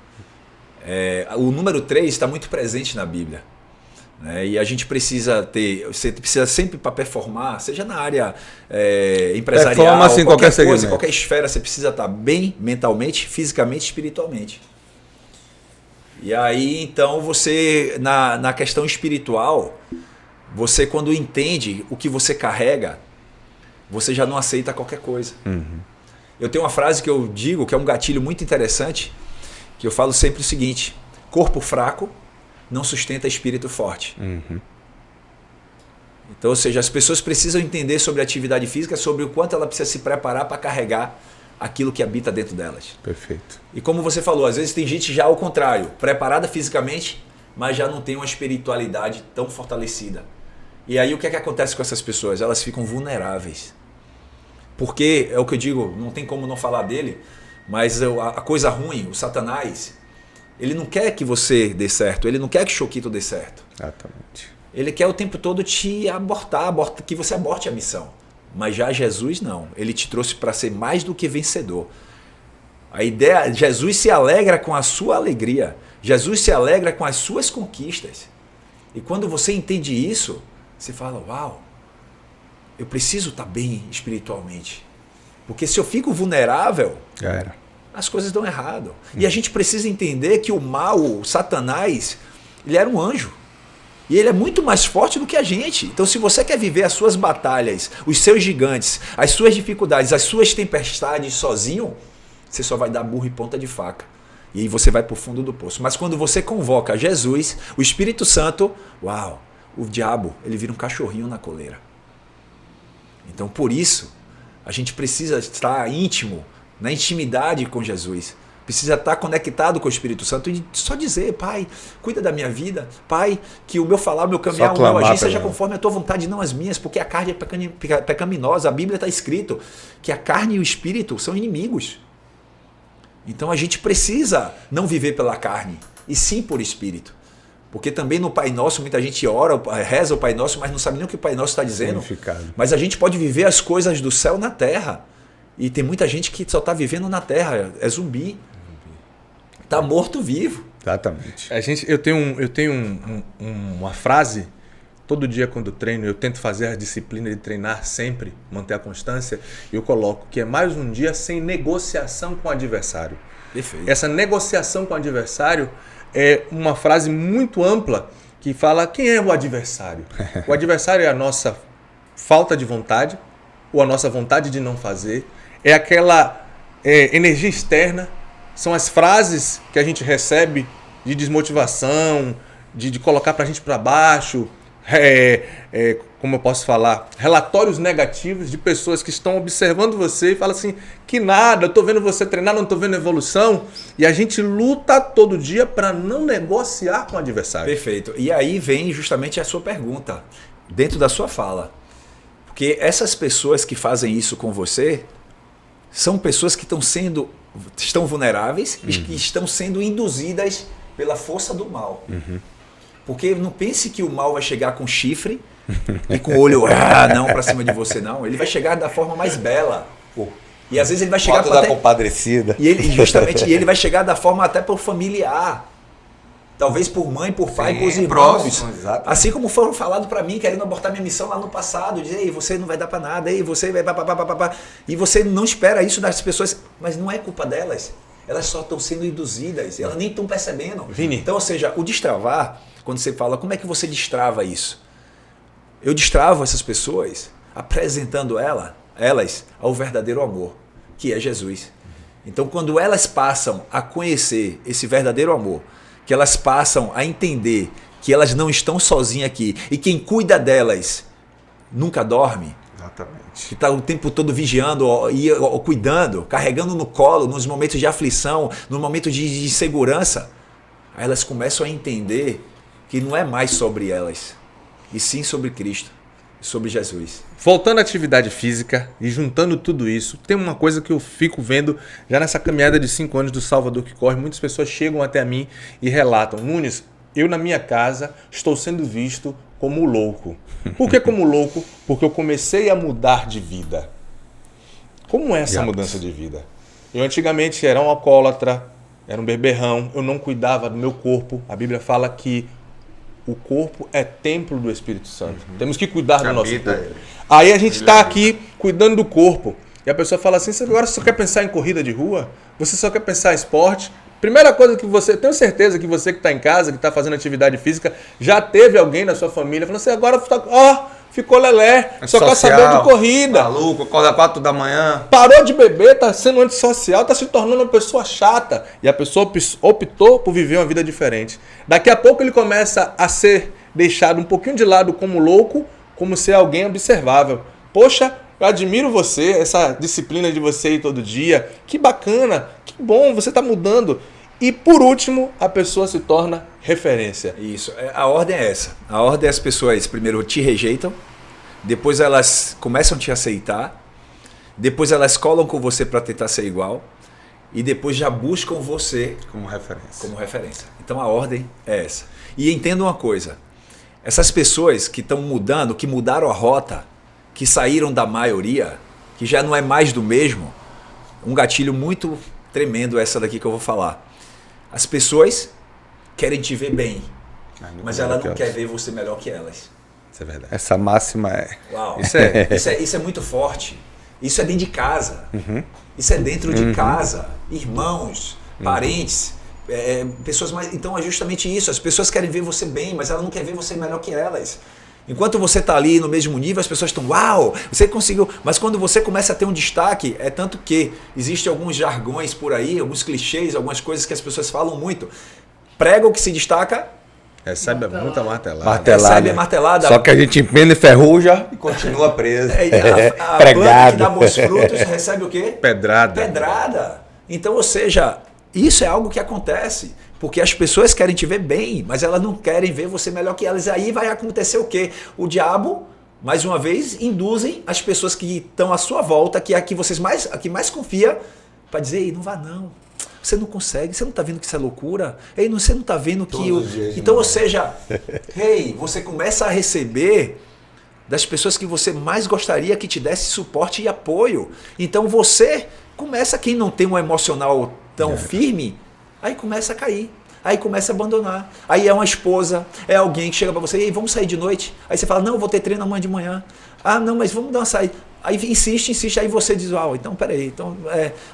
O número 3 está muito presente na Bíblia. Né? E a gente precisa ter, você precisa sempre para performar, seja na área empresarial, assim, qualquer coisa, qualquer esfera, você precisa estar bem mentalmente, fisicamente, espiritualmente. E aí, então, você, na questão espiritual, você quando entende o que você carrega, você já não aceita qualquer coisa. Uhum. Eu tenho uma frase que eu digo, que é um gatilho muito interessante, que eu falo sempre o seguinte: corpo fraco não sustenta espírito forte. Uhum. Então, ou seja, as pessoas precisam entender sobre a atividade física, sobre o quanto ela precisa se preparar para carregar aquilo que habita dentro delas. Perfeito. E como você falou, às vezes tem gente já ao contrário, preparada fisicamente, mas já não tem uma espiritualidade tão fortalecida. E aí o que é que acontece com essas pessoas? Elas ficam vulneráveis. Porque, é o que eu digo, não tem como não falar dele, mas a coisa ruim, o Satanás, ele não quer que você dê certo, ele não quer que Choquito dê certo. Exatamente. Ele quer o tempo todo te abortar, que você aborte a missão. Mas já Jesus não, ele te trouxe para ser mais do que vencedor. A ideia, Jesus se alegra com a sua alegria, Jesus se alegra com as suas conquistas. E quando você entende isso, você fala, uau, eu preciso estar bem espiritualmente. Porque se eu fico vulnerável, as coisas dão errado. E a gente precisa entender que o mal, o Satanás, ele era um anjo. E ele é muito mais forte do que a gente. Então, se você quer viver as suas batalhas, os seus gigantes, as suas dificuldades, as suas tempestades sozinho, você só vai dar burro e ponta de faca. E aí você vai para o fundo do poço. Mas quando você convoca Jesus, o Espírito Santo, uau, o diabo, ele vira um cachorrinho na coleira. Então, por isso, a gente precisa estar íntimo, na intimidade com Jesus. Precisa estar conectado com o Espírito Santo e só dizer, Pai, cuida da minha vida. Pai, que o meu falar, o meu caminhar, o meu agir seja conforme a tua vontade, não as minhas, porque a carne é pecaminosa. A Bíblia está escrito que a carne e o Espírito são inimigos. Então a gente precisa não viver pela carne, e sim por Espírito. Porque também no Pai Nosso, muita gente ora, reza o Pai Nosso, mas não sabe nem o que o Pai Nosso está dizendo. Mas a gente pode viver as coisas do céu na terra. E tem muita gente que só está vivendo na terra, é zumbi. Está morto-vivo. Exatamente. Eu tenho uma frase, todo dia quando treino, eu tento fazer a disciplina de treinar sempre, manter a constância, e eu coloco que é mais um dia sem negociação com o adversário. Perfeito. Essa negociação com o adversário é uma frase muito ampla que fala quem é o adversário. O adversário é a nossa falta de vontade, ou a nossa vontade de não fazer, é aquela energia externa, são as frases que a gente recebe de desmotivação, de colocar pra gente para baixo, como eu posso falar, relatórios negativos de pessoas que estão observando você e falam assim, que nada, eu tô vendo você treinar, não tô vendo evolução, e a gente luta todo dia para não negociar com o adversário. Perfeito. E aí vem justamente a sua pergunta, dentro da sua fala. Porque essas pessoas que fazem isso com você são pessoas que estão vulneráveis e que estão sendo induzidas pela força do mal. Porque não pense que o mal vai chegar com chifre e com o olho não para cima de você, não. Ele vai chegar da forma mais bela. E às vezes ele vai chegar da compadrecida. E ele vai chegar da forma até por familiar. Talvez por mãe, por pai, por os irmãos. Próximo, assim como foram falado para mim, querendo abortar minha missão lá no passado. Dizer, ei, você não vai dar para nada, ei, você vai... E você não espera isso das pessoas, mas não é culpa delas. Elas só estão sendo induzidas, elas nem estão percebendo. Vini. Então, ou seja, o destravar, quando você fala, como é que você destrava isso? Eu destravo essas pessoas apresentando elas ao verdadeiro amor, que é Jesus. Então, quando elas passam a conhecer esse verdadeiro amor, que elas passam a entender que elas não estão sozinhas aqui. E quem cuida delas nunca dorme. Exatamente. Que está o tempo todo vigiando e cuidando, carregando no colo, nos momentos de aflição, no momento de insegurança. Aí elas começam a entender que não é mais sobre elas, e sim sobre Cristo, sobre Jesus. Voltando à atividade física e juntando tudo isso, tem uma coisa que eu fico vendo já nessa caminhada de 5 anos do Salvador que corre. Muitas pessoas chegam até mim e relatam: Nunes, eu na minha casa estou sendo visto como louco. Por que como louco? Porque eu comecei a mudar de vida. Como é essa mudança de vida? Eu antigamente era um alcoólatra, era um beberrão, eu não cuidava do meu corpo. A Bíblia fala que o corpo é templo do Espírito Santo. Temos que cuidar do nosso corpo. Aí a gente está aqui cuidando do corpo. E a pessoa fala assim: agora você só quer pensar em corrida de rua? Você só quer pensar em esporte? Primeira coisa que você... Tenho certeza que você que está em casa, que está fazendo atividade física, já teve alguém na sua família falando assim: agora ficou lelé, só quer saber de corrida. Maluco, acorda 4 da manhã. Parou de beber, está sendo antissocial, está se tornando uma pessoa chata. E a pessoa optou por viver uma vida diferente. Daqui a pouco ele começa a ser deixado um pouquinho de lado como louco, como ser alguém observável. Poxa, eu admiro você, essa disciplina de você ir todo dia. Que bacana, que bom, você está mudando. E por último, a pessoa se torna referência. Isso, a ordem é essa. A ordem é as pessoas primeiro te rejeitam, depois elas começam a te aceitar, depois elas colam com você para tentar ser igual e depois já buscam você Como referência. como referência. Então a ordem é essa. E entenda uma coisa, essas pessoas que estão mudando, que mudaram a rota, que saíram da maioria, que já não é mais do mesmo, um gatilho muito tremendo essa daqui que eu vou falar. As pessoas querem te ver bem, mas ela não quer ver você melhor que elas. Isso é verdade. Essa máxima é... Uau. Isso é muito forte. Isso é dentro de casa. Isso é dentro de casa. Irmãos, parentes, pessoas mais... Então é justamente isso. As pessoas querem ver você bem, mas ela não quer ver você melhor que elas. Enquanto você está ali no mesmo nível, as pessoas estão: uau, você conseguiu. Mas quando você começa a ter um destaque, é tanto que existem alguns jargões por aí, alguns clichês, algumas coisas que as pessoas falam muito. Prega o que se destaca, recebe muita martelada. recebe a martelada. Só que a gente empena e ferruja e continua preso. A planta que dá bons frutos recebe o quê? Pedrada. Pedrada. Então, ou seja, isso é algo que acontece. Porque as pessoas querem te ver bem, mas elas não querem ver você melhor que elas. Aí vai acontecer o quê? O diabo, mais uma vez, induzem as pessoas que estão à sua volta, que é a que mais confia, para dizer: ei, não vá não. Você não consegue, você não está vendo que isso é loucura? Ei, você não está vendo que... Então, ou seja, você começa a receber das pessoas que você mais gostaria que te desse suporte e apoio. Então você começa, quem não tem um emocional tão firme, aí começa a cair, aí começa a abandonar. Aí é uma esposa, é alguém que chega para você: ei, vamos sair de noite? Aí você fala: não, vou ter treino amanhã de manhã. Ah, não, mas vamos dar uma saída. Aí insiste, aí você diz: então peraí. Então,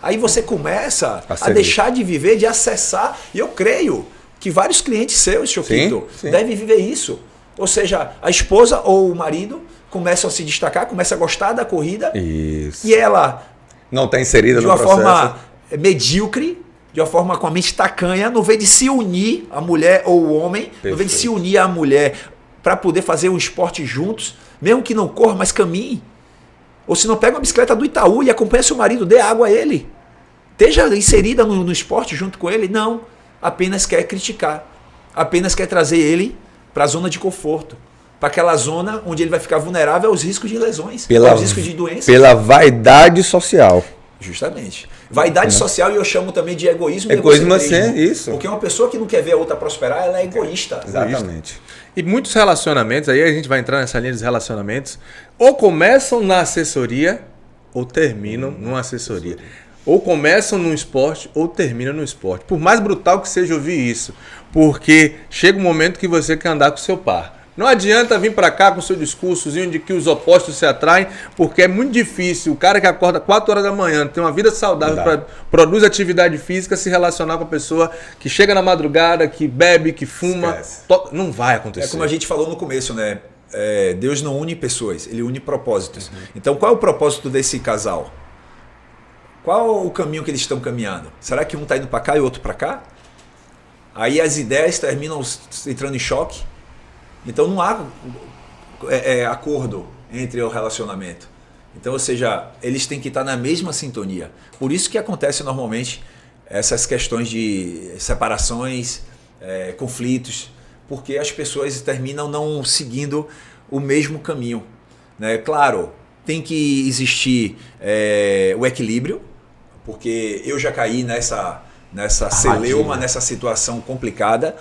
aí você começa a deixar de viver, de acessar, e eu creio que vários clientes seus, Choquito, devem viver isso. Ou seja, a esposa ou o marido começam a se destacar, começam a gostar da corrida, Isso. e ela não está inserida de no uma processo. forma medíocre, de uma forma com a mente tacanha, não vem de se unir, a mulher ou o homem, não vem de se unir à mulher para poder fazer um esporte juntos, mesmo que não corra, mas caminhe. Ou se não, pega uma bicicleta do Itaú e acompanha seu marido, dê água a ele. Esteja inserida no esporte junto com ele. Não, apenas quer criticar. Apenas quer trazer ele para a zona de conforto. Para aquela zona onde ele vai ficar vulnerável aos riscos de lesões, aos riscos de doenças. Pela vaidade social. Justamente. Vaidade social, e eu chamo também de egoísmo. Egoísmo é isso. Porque uma pessoa que não quer ver a outra prosperar, ela é egoísta. Exatamente. E muitos relacionamentos, aí a gente vai entrar nessa linha dos relacionamentos, ou começam na assessoria, ou terminam numa assessoria. Ou começam no esporte, ou terminam no esporte. Por mais brutal que seja ouvir isso. Porque chega um momento que você quer andar com o seu par. Não adianta vir para cá com o seu discursozinho de que os opostos se atraem, porque é muito difícil o cara que acorda 4 horas da manhã, tem uma vida saudável, produz atividade física, se relacionar com a pessoa que chega na madrugada, que bebe, que fuma. Não vai acontecer. É como a gente falou no começo, né? Deus não une pessoas, ele une propósitos. Então qual é o propósito desse casal? Qual o caminho que eles estão caminhando? Será que um está indo para cá e o outro para cá? Aí as ideias terminam entrando em choque. Então não há acordo entre o relacionamento. Então, ou seja, eles têm que estar na mesma sintonia. Por isso que acontece normalmente essas questões de separações, conflitos, porque as pessoas terminam não seguindo o mesmo caminho, né? Claro, tem que existir o equilíbrio, porque eu já caí nessa celeuma, nessa situação complicada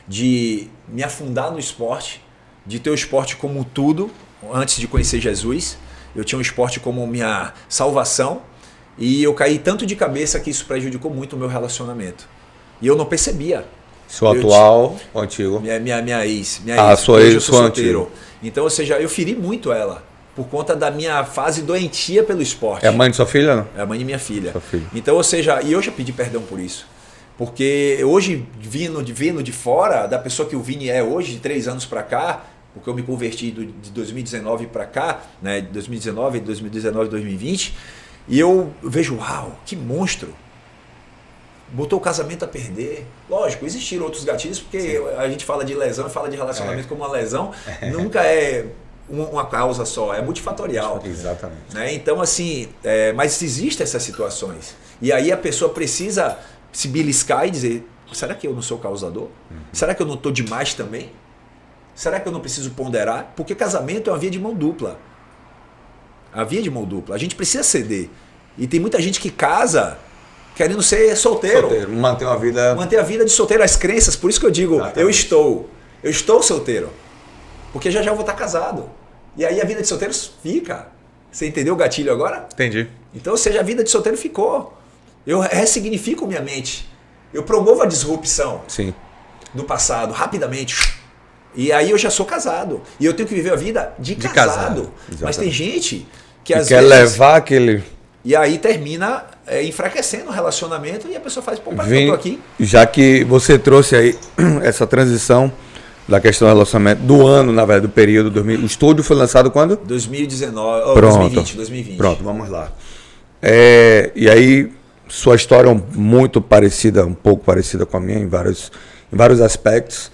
de me afundar no esporte, de ter o esporte como tudo antes de conhecer Jesus. Eu tinha o esporte como minha salvação e eu caí tanto de cabeça que isso prejudicou muito o meu relacionamento. E eu não percebia. Seu atual ou antigo? Minha ex. Sua ex, eu sou solteiro. Então, ou seja, eu feri muito ela por conta da minha fase doentia pelo esporte. É a mãe de sua filha, não? É a mãe de minha filha. Sua filha. Então, ou seja, e eu já pedi perdão por isso. Porque hoje, vindo de fora, da pessoa que o Vini é hoje, de 3 anos para cá, porque eu me converti de 2019 para cá, né, 2019, 2020, e eu vejo, uau, que monstro. Botou o casamento a perder. Lógico, existiram outros gatilhos, porque a gente fala de lesão e fala de relacionamento como uma lesão. Nunca é uma causa só, é multifatorial. Exatamente. Né? Então, assim, mas existem essas situações. E aí a pessoa precisa se beliscar e dizer, será que eu não sou causador? Será que eu não estou demais também? Será que eu não preciso ponderar? Porque casamento é uma via de mão dupla. A via de mão dupla. A gente precisa ceder. E tem muita gente que casa querendo ser solteiro. Manter uma vida... Manter a vida de solteiro, as crenças. Por isso que eu digo, eu estou solteiro. Porque já vou estar casado. E aí a vida de solteiro fica. Você entendeu o gatilho agora? Entendi. Então, ou seja, a vida de solteiro ficou. Eu ressignifico minha mente. Eu promovo a disrupção do passado rapidamente. E aí eu já sou casado. E eu tenho que viver a vida de casado. Mas tem gente que às vezes... quer levar aquele... E aí termina enfraquecendo o relacionamento e a pessoa faz, pô, eu tô aqui. Já que você trouxe aí essa transição da questão do relacionamento, do ano, na verdade, do período, o estúdio foi lançado quando? 2019, Pronto. 2020. Pronto, vamos lá. E aí, sua história é muito parecida, um pouco parecida com a minha em vários aspectos.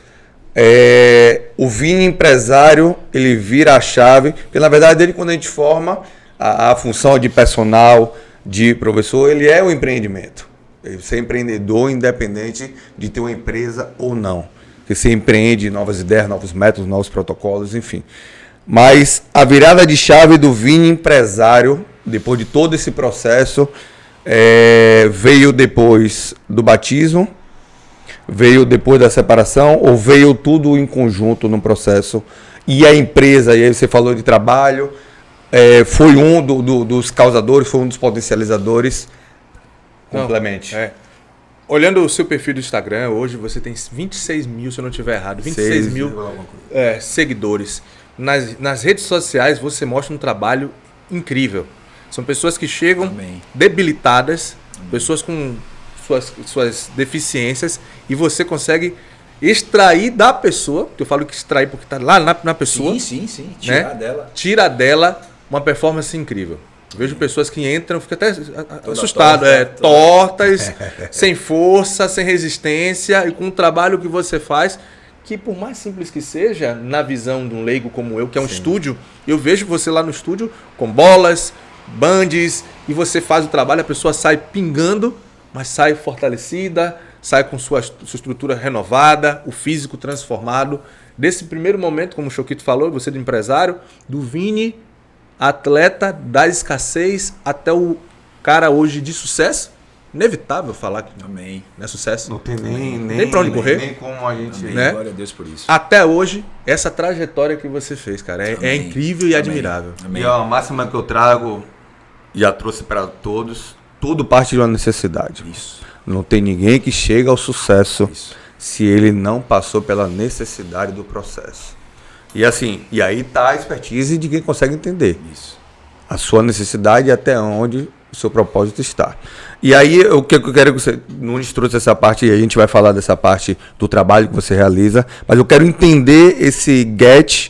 O Vini empresário, ele vira a chave, porque na verdade ele, quando a gente forma a função de personal, de professor, ele é o empreendimento. Você é empreendedor independente de ter uma empresa ou não. Você empreende novas ideias, novos métodos, novos protocolos, enfim. Mas a virada de chave do Vini empresário, depois de todo esse processo, veio depois do batismo, veio depois da separação, ou veio tudo em conjunto no processo? E a empresa, e aí você falou de trabalho, foi um dos causadores, foi um dos potencializadores? Complemente. Olhando o seu perfil do Instagram, hoje você tem 26 mil, se eu não estiver errado, 26 mil seguidores. Nas redes sociais você mostra um trabalho incrível. São pessoas que chegam debilitadas, pessoas com suas deficiências, e você consegue extrair da pessoa, que eu falo que extrair porque está lá na pessoa. Sim. Tira dela uma performance incrível. Vejo pessoas que entram, ficam até assustadas, tortas, sem força, sem resistência, e com o trabalho que você faz, que por mais simples que seja, na visão de um leigo como eu, que é um estúdio, eu vejo você lá no estúdio com bolas, bandes, e você faz o trabalho, a pessoa sai pingando, mas sai fortalecida, sai com sua estrutura renovada, o físico transformado. Desse primeiro momento, como o Choquito falou, você do empresário, do Vini, atleta da escassez até o cara hoje de sucesso. Inevitável falar que não é sucesso. Não tem nem pra onde correr. Nem como a gente... Né? Glória a Deus por isso. Até hoje, essa trajetória que você fez, cara, é incrível e admirável. E a máxima que eu trago, já trouxe para todos, tudo parte de uma necessidade. Isso. Não tem ninguém que chega ao sucesso se ele não passou pela necessidade do processo. E assim, e aí tá a expertise de quem consegue entender a sua necessidade e até onde o seu propósito está. E aí o que eu quero que você, Nunes trouxe essa parte, e a gente vai falar dessa parte do trabalho que você realiza, mas eu quero entender esse get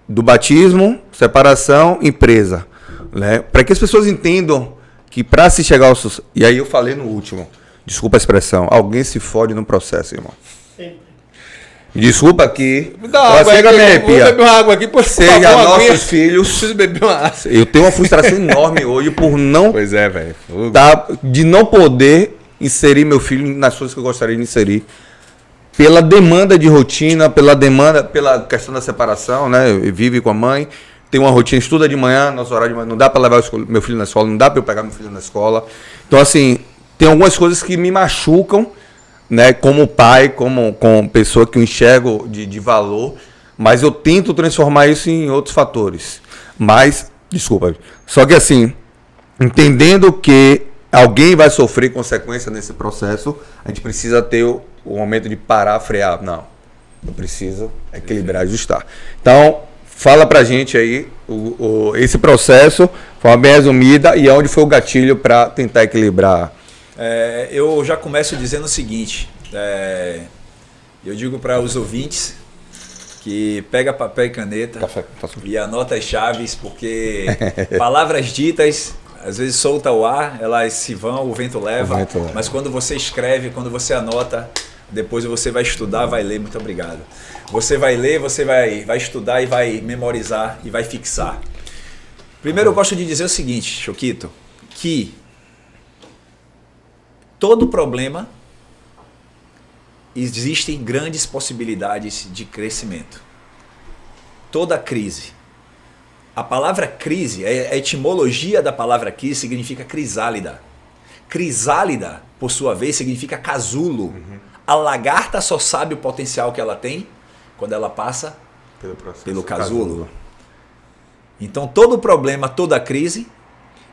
do batismo, separação, empresa, né? Para que as pessoas entendam que para se chegar ao sucesso, e aí eu falei no último, desculpa a expressão, alguém se fode no processo, irmão. Desculpa aqui. Me dá uma água aí, Chega, me vou arrepia. beber uma água aqui, por Seja favor, uma aguinha. nossos filhos. Preciso beber uma água. Eu tenho uma frustração enorme hoje por não Pois é, velho. de não poder inserir meu filho nas coisas que eu gostaria de inserir. Pela demanda de rotina, pela questão da separação, né? Vive com a mãe, tem uma rotina, estuda de manhã, nosso horário de manhã, não dá para levar meu filho na escola, não dá para eu pegar meu filho na escola. Então, assim, tem algumas coisas que me machucam, né? Como pai, como pessoa que eu enxergo de valor, mas eu tento transformar isso em outros fatores. Mas, desculpa, só que assim, entendendo que alguém vai sofrer consequência nesse processo, a gente precisa ter o momento de parar, frear. Não, eu preciso equilibrar, ajustar. Então, fala pra gente aí esse processo, de forma bem resumida, e onde foi o gatilho para tentar equilibrar. Eu já começo dizendo o seguinte, eu digo para os ouvintes que pega papel e caneta e anota as chaves, porque palavras ditas às vezes solta o ar, elas se vão, o vento leva, mas quando você escreve, quando você anota, depois você vai estudar, vai ler. Muito obrigado. Você vai ler, você vai estudar e vai memorizar e vai fixar. Primeiro eu gosto de dizer o seguinte, Choquito, que todo problema existem grandes possibilidades de crescimento. Toda crise. A palavra crise, a etimologia da palavra crise significa crisálida. Crisálida, por sua vez, significa casulo. A lagarta só sabe o potencial que ela tem quando ela passa pelo casulo. Então todo problema, toda crise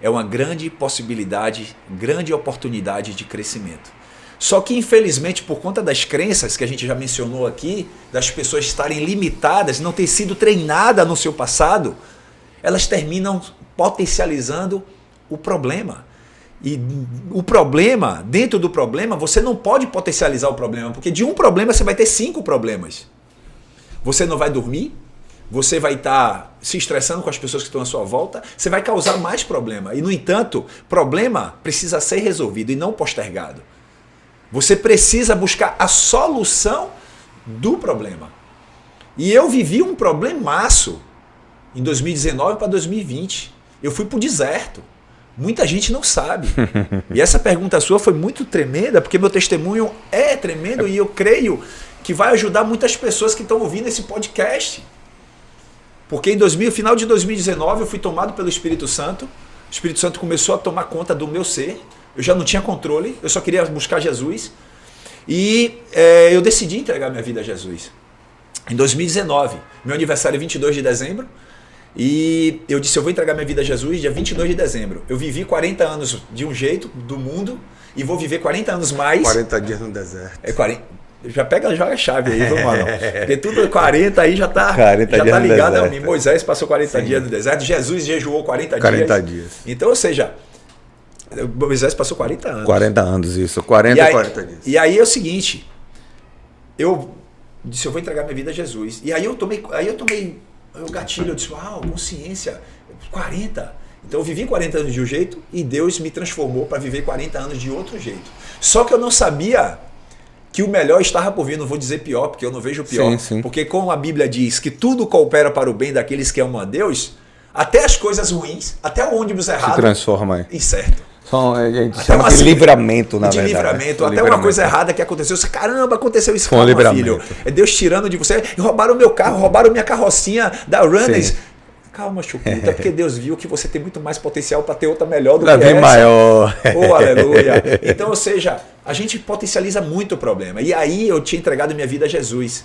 é uma grande possibilidade, grande oportunidade de crescimento. Só que infelizmente por conta das crenças que a gente já mencionou aqui, das pessoas estarem limitadas, não ter sido treinada no seu passado, elas terminam potencializando o problema. E o problema, dentro do problema, você não pode potencializar o problema, porque de um problema você vai ter 5 problemas. Você não vai dormir, você vai estar se estressando com as pessoas que estão à sua volta, você vai causar mais problema. E, no entanto, problema precisa ser resolvido e não postergado. Você precisa buscar a solução do problema. E eu vivi um problemaço em 2019 para 2020. Eu fui para o deserto. Muita gente não sabe. E essa pergunta sua foi muito tremenda, porque meu testemunho é tremendo e eu creio que vai ajudar muitas pessoas que estão ouvindo esse podcast. Porque final de 2019 eu fui tomado pelo Espírito Santo. O Espírito Santo começou a tomar conta do meu ser. Eu já não tinha controle, eu só queria buscar Jesus. E eu decidi entregar minha vida a Jesus. Em 2019, meu aniversário é 22 de dezembro. E eu disse, eu vou entregar minha vida a Jesus dia 22 de dezembro. Eu vivi 40 anos de um jeito, do mundo, e vou viver 40 anos mais. 40 dias no deserto. Já joga a chave aí, vamos lá. Não. Porque tudo 40 aí já tá ligado a mim. Moisés passou 40 dias no deserto, Jesus jejuou 40 dias. Então, ou seja, Moisés passou 40 anos. 40 anos, isso. 40 dias. E aí é o seguinte, eu disse, eu vou entregar minha vida a Jesus. E aí eu tomei o gatilho, eu disse, uau, consciência, 40. Então eu vivi 40 anos de um jeito e Deus me transformou para viver 40 anos de outro jeito. Só que eu não sabia que o melhor estava por vir, não vou dizer pior, porque eu não vejo pior. Sim. Porque como a Bíblia diz que tudo coopera para o bem daqueles que amam a Deus, até as coisas ruins, até o ônibus errado, se transforma em certo. A gente chama de livramento, na verdade. Livramento, até uma coisa errada que aconteceu. Você, caramba, aconteceu isso, calma, filho. É Deus tirando de você. Roubaram o meu carro, roubaram minha carrocinha da Runners. Sim. Calma, Choquito, é porque Deus viu que você tem muito mais potencial para ter outra melhor do que essa. Maior. Oh, aleluia. Então, ou seja, a gente potencializa muito o problema. E aí eu tinha entregado minha vida a Jesus.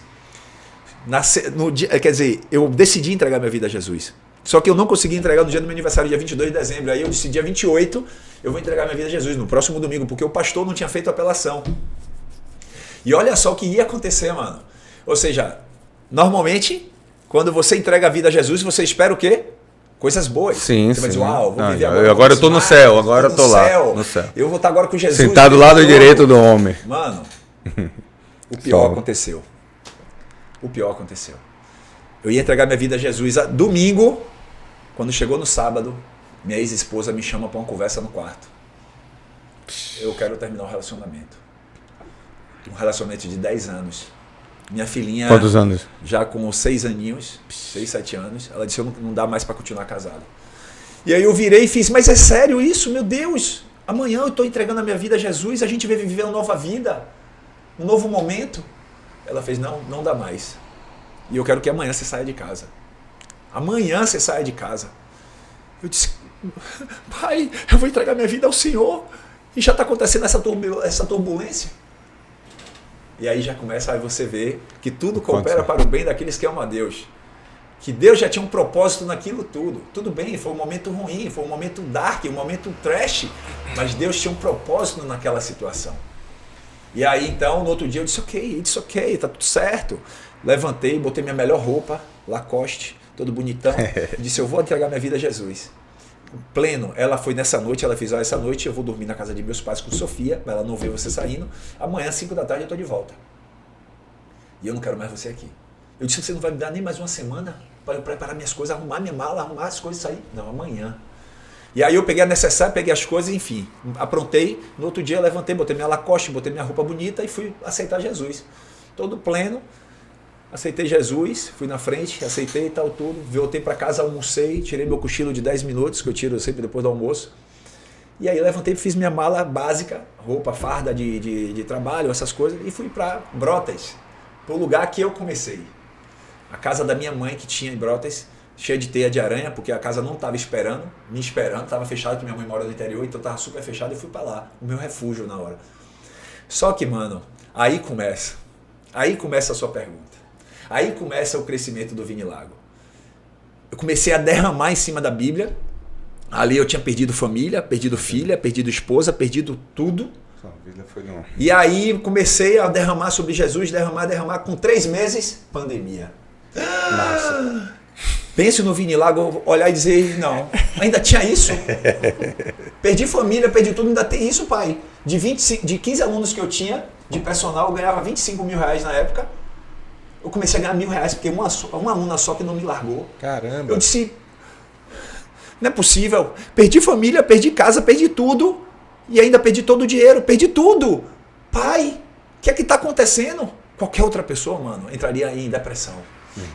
Quer dizer, eu decidi entregar minha vida a Jesus. Só que eu não consegui entregar no dia do meu aniversário, dia 22 de dezembro. Aí eu disse, dia 28, eu vou entregar minha vida a Jesus, no próximo domingo, porque o pastor não tinha feito apelação. E olha só o que ia acontecer, mano. Ou seja, normalmente, quando você entrega a vida a Jesus, você espera o quê? Coisas boas. Sim, você vai dizer, uau, vou viver agora eu tô no céu, agora eu tô lá. No céu. Eu vou estar agora com Jesus. Sentado do lado direito do homem. Mano, o pior aconteceu. O pior aconteceu. Eu ia entregar minha vida a Jesus domingo. Quando chegou no sábado, minha ex-esposa me chama para uma conversa no quarto. Eu quero terminar um relacionamento. Um relacionamento de 10 anos. Minha filhinha, Quantos anos? já com 6 aninhos, 6, 7 anos, ela disse, não dá mais para continuar casada. E aí eu virei e fiz, mas é sério isso? Meu Deus, amanhã eu estou entregando a minha vida a Jesus, a gente vai viver uma nova vida, um novo momento. Ela fez, não dá mais. E eu quero que amanhã você saia de casa. Amanhã você saia de casa. Eu disse, pai, eu vou entregar minha vida ao Senhor. E já está acontecendo essa turbulência. E aí já começa a você ver que tudo coopera para o bem daqueles que amam a Deus. Que Deus já tinha um propósito naquilo tudo. Tudo bem, foi um momento ruim, foi um momento dark, um momento trash, mas Deus tinha um propósito naquela situação. E aí então, no outro dia eu disse, ok, tá tudo certo. Levantei, botei minha melhor roupa, Lacoste, todo bonitão. Disse, eu vou entregar minha vida a Jesus. Pleno, ela foi nessa noite, ela fez, essa noite eu vou dormir na casa de meus pais com Sofia, pra ela não ver você saindo. Amanhã, 5 da tarde, eu tô de volta. E eu não quero mais você aqui. Eu disse, você não vai me dar nem mais uma semana para eu preparar minhas coisas, arrumar minha mala, arrumar as coisas e sair? Não, amanhã. E aí eu peguei a necessária, peguei as coisas, enfim, aprontei. No outro dia eu levantei, botei minha Lacoste, botei minha roupa bonita e fui aceitar Jesus. Todo pleno, aceitei Jesus, fui na frente, aceitei e tal tudo. Voltei para casa, almocei, tirei meu cochilo de 10 minutos, que eu tiro sempre depois do almoço. E aí levantei, fiz minha mala básica, roupa, farda de trabalho, essas coisas, e fui para Brotas, para o lugar que eu comecei. A casa da minha mãe, que tinha em Brotas, cheia de teia de aranha, porque a casa não estava me esperando, estava fechada, porque minha mãe mora no interior, então estava super fechado e fui para lá, o meu refúgio na hora. Só que, mano, aí começa a sua pergunta. Aí começa o crescimento do Vinilago. Eu comecei a derramar em cima da Bíblia. Ali eu tinha perdido família, perdido filha, perdido esposa, perdido tudo. E aí comecei a derramar sobre Jesus, derramar. Com 3 meses, pandemia. Nossa. Pense no Vinilago, olhar e dizer, não, ainda tinha isso? Perdi família, perdi tudo, ainda tem isso, pai. De 15 alunos que eu tinha de personal, eu ganhava 25 mil reais na época. Eu comecei a ganhar R$1.000, porque uma aluna só que não me largou. Caramba. Eu disse, não é possível. Perdi família, perdi casa, perdi tudo. E ainda perdi todo o dinheiro, perdi tudo. Pai, o que é que está acontecendo? Qualquer outra pessoa, mano, entraria em depressão.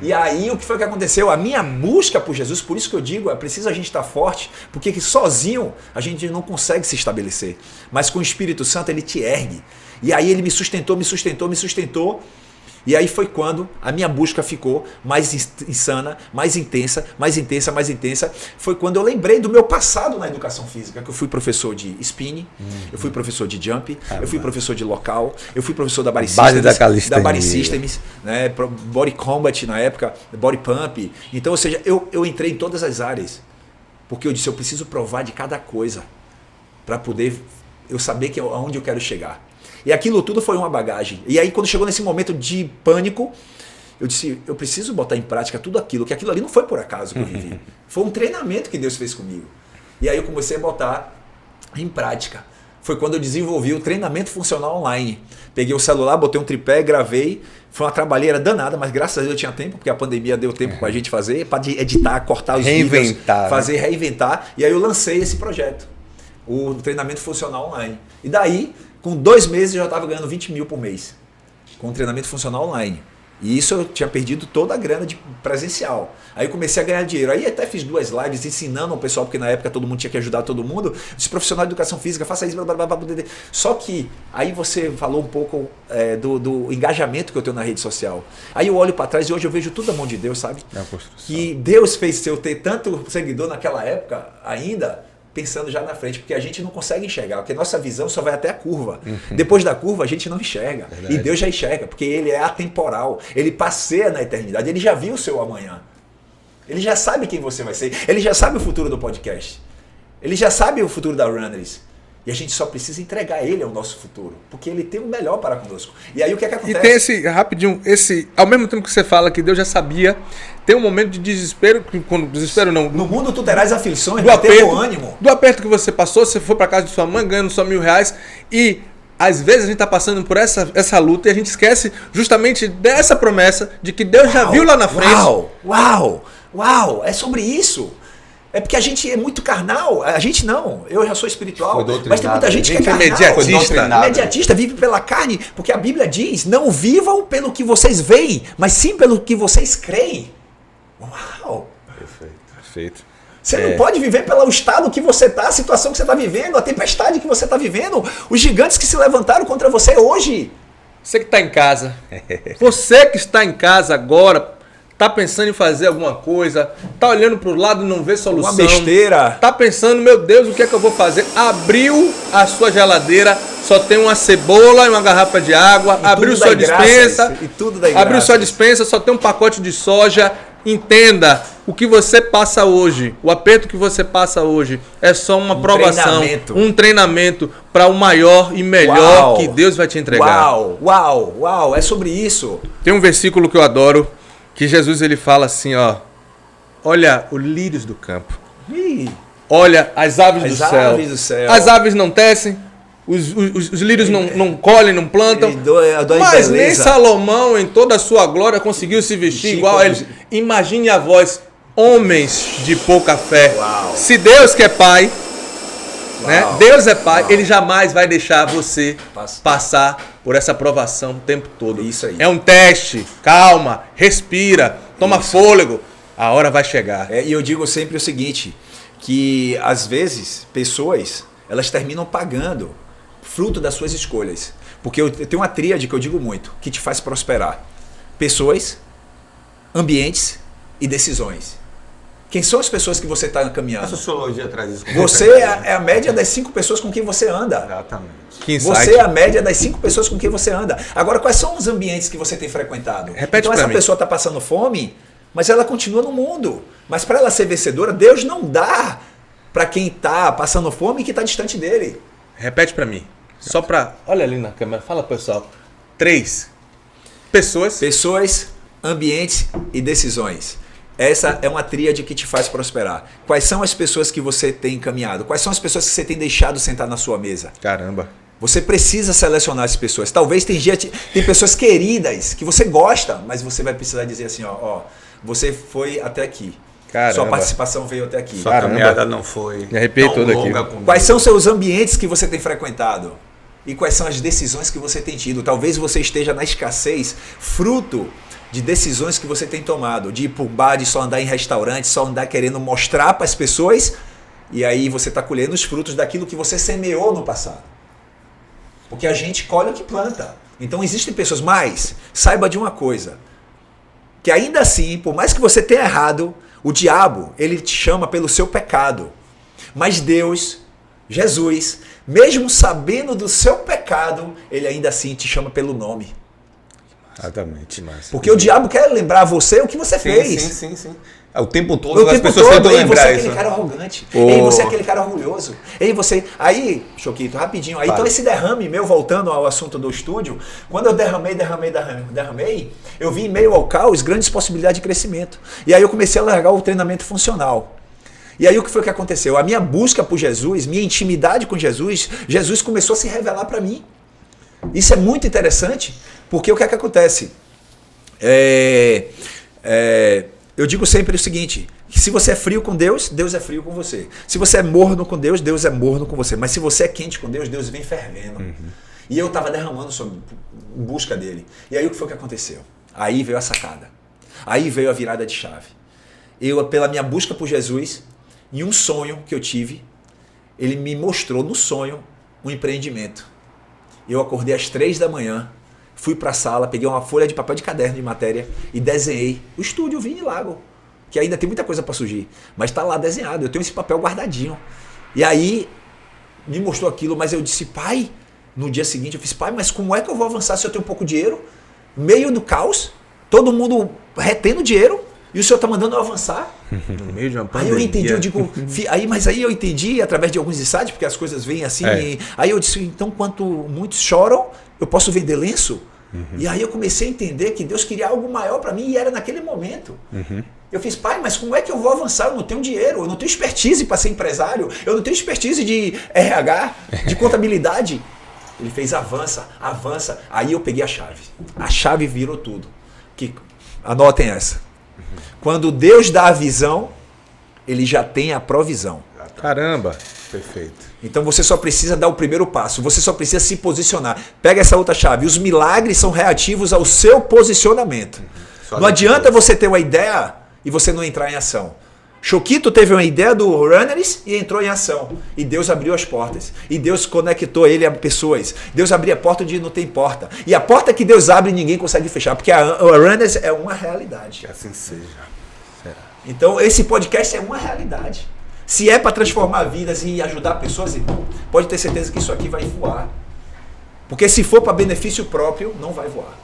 E aí, o que foi que aconteceu? A minha busca por Jesus, por isso que eu digo, é preciso a gente estar forte, porque que sozinho a gente não consegue se estabelecer. Mas com o Espírito Santo, ele te ergue. E aí ele me sustentou. E aí foi quando a minha busca ficou mais insana, mais intensa. Foi quando eu lembrei do meu passado na educação física, que eu fui professor de spinning, eu fui professor de jump, eu fui professor de local, eu fui professor da Body Systems, né, Body Combat na época, Body Pump. Então, ou seja, eu entrei em todas as áreas, porque eu disse, eu preciso provar de cada coisa para poder eu saber aonde eu quero chegar. E aquilo tudo foi uma bagagem. E aí, quando chegou nesse momento de pânico, eu disse, eu preciso botar em prática tudo aquilo, que aquilo ali não foi por acaso que eu vivi. Foi um treinamento que Deus fez comigo. E aí eu comecei a botar em prática. Foi quando eu desenvolvi o treinamento funcional online. Peguei o celular, botei um tripé, gravei. Foi uma trabalheira danada, mas graças a Deus eu tinha tempo, porque a pandemia deu tempo pra gente fazer, para editar, cortar os vídeos, reinventar. E aí eu lancei esse projeto, o treinamento funcional online. E daí, com 2 meses eu já estava ganhando 20 mil por mês, com o treinamento funcional online. E isso eu tinha perdido toda a grana de presencial. Aí eu comecei a ganhar dinheiro. Aí até fiz 2 lives ensinando ao pessoal, porque na época todo mundo tinha que ajudar todo mundo. Disse, profissional de educação física, faça isso, blá, blá, blá, blá. Só que aí você falou um pouco do engajamento que eu tenho na rede social. Aí eu olho para trás e hoje eu vejo tudo da mão de Deus, sabe? Que Deus fez eu ter tanto seguidor naquela época ainda, pensando já na frente, porque a gente não consegue enxergar, porque nossa visão só vai até a curva. Depois da curva a gente não enxerga. Verdade. E Deus já enxerga, porque ele é atemporal, ele passeia na eternidade, ele já viu o seu amanhã. Ele já sabe quem você vai ser, ele já sabe o futuro do podcast. Ele já sabe o futuro da Runners. E a gente só precisa entregar a ele ao nosso futuro, porque ele tem o melhor para conosco. E aí o que é que acontece? E tem ao mesmo tempo que você fala que Deus já sabia, tem um momento de desespero, No mundo tu terás aflições, do aperto, ânimo. Do aperto que você passou, você foi para casa de sua mãe ganhando só R$1.000 e às vezes a gente está passando por essa luta e a gente esquece justamente dessa promessa de que Deus já viu lá na frente. Uau! É sobre isso. É porque a gente é muito carnal. A gente não. Eu já sou espiritual. Foi doutrinado. Mas tem muita gente que é Gente carnal. imediatista. Imediatista, vive pela carne. Porque a Bíblia diz, não vivam pelo que vocês veem, mas sim pelo que vocês creem. Uau! Perfeito. Você não pode viver pelo estado que você está, a situação que você está vivendo, a tempestade que você está vivendo, os gigantes que se levantaram contra você hoje. Você que está em casa, você que está em casa agora, está pensando em fazer alguma coisa, está olhando para o lado e não vê solução. Uma besteira. Está pensando, meu Deus, o que é que eu vou fazer? Abriu a sua geladeira, só tem uma cebola e uma garrafa de água. Abriu sua dispensa, abriu sua dispensa, só tem um pacote de soja. Entenda, o que você passa hoje, o aperto que você passa hoje é só uma provação, um treinamento para o maior e melhor que Deus vai te entregar. Uau, é sobre isso. Tem um versículo que eu adoro, que Jesus ele fala assim, ó, olha os lírios do campo, olha as aves do céu. As aves não tecem, os lírios não colhem, não plantam, mas nem Salomão em toda a sua glória conseguiu se vestir igual a eles. Imagine a vós, homens de pouca fé. Se Deus que é Pai, né? Deus é Pai, Ele jamais vai deixar você passar por essa provação o tempo todo. Isso aí. É um teste, calma, respira, toma fôlego, a hora vai chegar. E eu digo sempre o seguinte, que às vezes pessoas, elas terminam pagando fruto das suas escolhas. Porque eu tenho uma tríade que eu digo muito, que te faz prosperar. Pessoas, ambientes e decisões. Quem são as pessoas que você está caminhando? A sociologia traz isso. Você é a média das 5 pessoas com quem você anda. Exatamente. Você é a média das 5 pessoas com quem você anda. Agora, quais são os ambientes que você tem frequentado? Repete então, essa pessoa está passando fome, mas ela continua no mundo. Mas para ela ser vencedora, Deus não dá para quem está passando fome e que está distante dele. Repete para mim. Só para... Olha ali na câmera. Fala, pessoal. 3. Pessoas, ambientes e decisões. Essa é uma tríade que te faz prosperar. Quais são as pessoas que você tem encaminhado? Quais são as pessoas que você tem deixado sentar na sua mesa? Caramba. Você precisa selecionar as pessoas. Talvez tem pessoas queridas que você gosta, mas você vai precisar dizer assim, ó, você foi até aqui. Caramba. Sua participação veio até aqui. Sua caminhada não foi Me arrepiei todo aqui. Quais são seus ambientes que você tem frequentado? E quais são as decisões que você tem tido? Talvez você esteja na escassez, fruto de decisões que você tem tomado. De ir para o bar, de só andar em restaurante, só andar querendo mostrar para as pessoas. E aí você está colhendo os frutos daquilo que você semeou no passado. Porque a gente colhe o que planta. Então existem pessoas, mas saiba de uma coisa. Que ainda assim, por mais que você tenha errado, o diabo, ele te chama pelo seu pecado. Mas Deus, Jesus, mesmo sabendo do seu pecado, ele ainda assim te chama pelo nome. Exatamente. Porque o diabo quer lembrar você o que você fez. Sim. O tempo todo as pessoas tentam lembrar você é isso. aquele cara arrogante. Ei, você é aquele cara orgulhoso. Ei, você... Aí, Choquito, rapidinho. Aí, então esse derrame meu, voltando ao assunto do estúdio, quando eu derramei, eu vi em meio ao caos grandes possibilidades de crescimento. E aí eu comecei a largar o treinamento funcional. E aí o que foi que aconteceu? A minha busca por Jesus, minha intimidade com Jesus, Jesus começou a se revelar para mim. Isso é muito interessante, porque o que é que acontece? Eu digo sempre o seguinte, que se você é frio com Deus, Deus é frio com você. Se você é morno com Deus, Deus é morno com você. Mas se você é quente com Deus, Deus vem fervendo. E eu estava derramando em busca dele. E aí o que foi que aconteceu? Aí veio a sacada. Aí veio a virada de chave. Eu, pela minha busca por Jesus, em um sonho que eu tive, ele me mostrou no sonho um empreendimento. Eu acordei às 3 da manhã, fui para a sala, peguei uma folha de papel de caderno de matéria e desenhei o estúdio Vini Lago, que ainda tem muita coisa para surgir, mas está lá desenhado, eu tenho esse papel guardadinho. E aí me mostrou aquilo, mas eu disse, pai, no dia seguinte eu fiz, pai, mas como é que eu vou avançar se eu tenho pouco dinheiro? Meio do caos, todo mundo retendo dinheiro e o senhor está mandando eu avançar? No meio de uma pandemia. Aí eu entendi, eu digo, mas aí eu entendi através de alguns insights, porque as coisas vêm assim. Aí eu disse, então quanto muitos choram, eu posso vender lenço? E aí eu comecei a entender que Deus queria algo maior para mim e era naquele momento. Eu fiz, pai, mas como é que eu vou avançar? Eu não tenho dinheiro, eu não tenho expertise para ser empresário, eu não tenho expertise de RH, de contabilidade. Ele fez, avança. Aí eu peguei a chave. A chave virou tudo. Anotem essa. Quando Deus dá a visão, ele já tem a provisão. Caramba, perfeito. Então você só precisa dar o primeiro passo, você só precisa se posicionar. Pega essa outra chave, os milagres são reativos ao seu posicionamento. Não adianta você ter uma ideia e você não entrar em ação. Choquito teve uma ideia do Runners e entrou em ação. E Deus abriu as portas. E Deus conectou ele a pessoas. Deus abriu a porta onde não tem porta. E a porta que Deus abre ninguém consegue fechar, porque a Runners é uma realidade. Que assim seja. Então esse podcast é uma realidade. Se é para transformar vidas e ajudar pessoas, irmão, pode ter certeza que isso aqui vai voar. Porque se for para benefício próprio, não vai voar.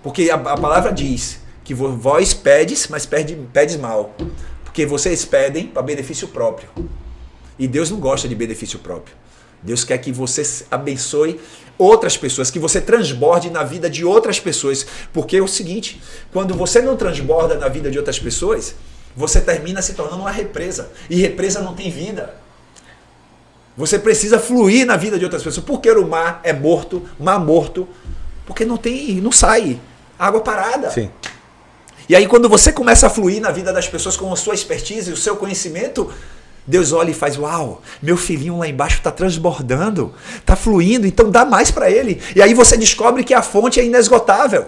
Porque a palavra diz que vós pedes, mas pedes mal. Porque vocês pedem para benefício próprio. E Deus não gosta de benefício próprio. Deus quer que você abençoe outras pessoas, que você transborde na vida de outras pessoas. Porque é o seguinte, quando você não transborda na vida de outras pessoas, você termina se tornando uma represa. E represa não tem vida. Você precisa fluir na vida de outras pessoas. Porque o mar é morto, mar morto, porque não sai. Água parada. Sim. E aí quando você começa a fluir na vida das pessoas com a sua expertise e o seu conhecimento, Deus olha e faz, uau, meu filhinho lá embaixo está transbordando, está fluindo, então dá mais para ele. E aí você descobre que a fonte é inesgotável.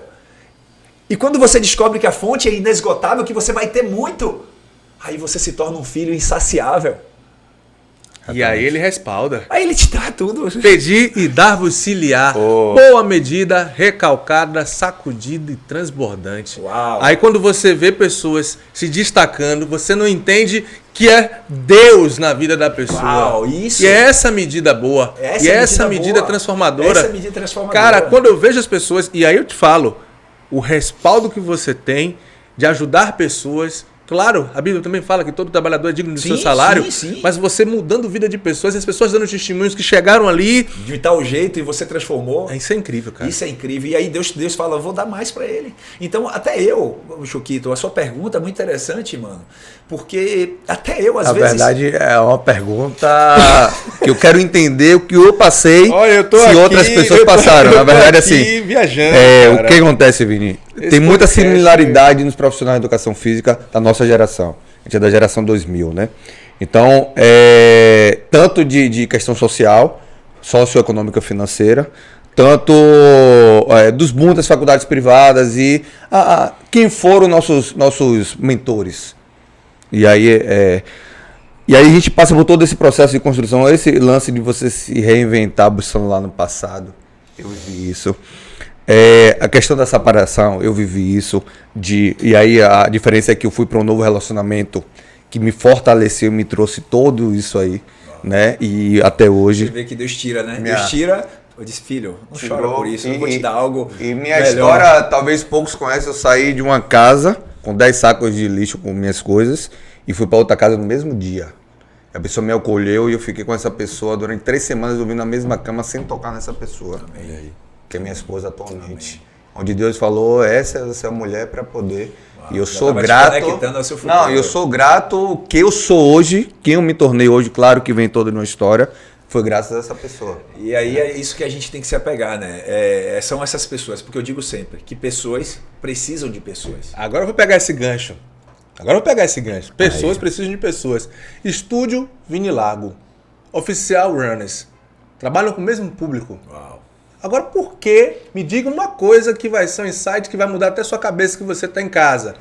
E quando você descobre que a fonte é inesgotável, que você vai ter muito, aí você se torna um filho insaciável. E aí ele respalda. Aí ele te dá tudo. Pedir e dar-vos-se-lhe-á. Boa medida, recalcada, sacudida e transbordante. Uau. Aí quando você vê pessoas se destacando, você não entende que é Deus na vida da pessoa. Uau, isso. E é essa medida boa. E é essa medida transformadora. Essa medida transformadora. Cara, quando eu vejo as pessoas, e aí eu te falo, o respaldo que você tem de ajudar pessoas. Claro, a Bíblia também fala que todo trabalhador é digno do seu salário, sim. Mas você mudando a vida de pessoas, e as pessoas dando testemunhos que chegaram ali. De tal jeito e você transformou. Isso é incrível, cara. Isso é incrível. E aí Deus fala, eu vou dar mais para ele. Então, até eu, Choquito, a sua pergunta é muito interessante, mano. Porque até eu, às vezes... Na verdade, é uma pergunta que eu quero entender o que eu passei, Olha, eu tô se aqui, outras pessoas passaram. Na verdade, assim, viajando, o que acontece, Vini? Tem muita similaridade nos profissionais de educação física da nossa geração. A gente é da geração 2000, né? Então, tanto de questão social, socioeconômica, financeira, tanto dos muitas faculdades privadas e quem foram nossos mentores. E aí a gente passa por todo esse processo de construção, esse lance de você se reinventar buscando lá no passado. Eu vivi isso. A questão da separação, eu vivi isso. E aí a diferença é que eu fui para um novo relacionamento que me fortaleceu, me trouxe tudo isso aí, né? E até hoje. Você vê que Deus tira, né? Deus tira. Eu disse, filho, não chora por isso, eu vou te dar algo. E minha melhor. história, talvez poucos conhecem, eu saí de uma casa com 10 sacos de lixo com minhas coisas e fui para outra casa no mesmo dia. A pessoa me acolheu e eu fiquei com essa pessoa durante 3 semanas dormindo na mesma cama sem tocar nessa pessoa. Amém. Que é minha esposa atualmente. Amém. Onde Deus falou, essa é a mulher para poder. E eu sou grato. Ao seu futuro. Não, eu sou grato que eu sou hoje, quem eu me tornei hoje, claro que vem toda uma história, foi graças a essa pessoa. E aí é isso que a gente tem que se apegar, né? São essas pessoas, porque eu digo sempre que pessoas precisam de pessoas. Agora eu vou pegar esse gancho. Pessoas precisam de pessoas. Estúdio Vini Lago. Oficial Runners. Trabalham com o mesmo público. Uau. Agora, por que? Me diga uma coisa que vai ser um insight que vai mudar até a sua cabeça que você está em casa.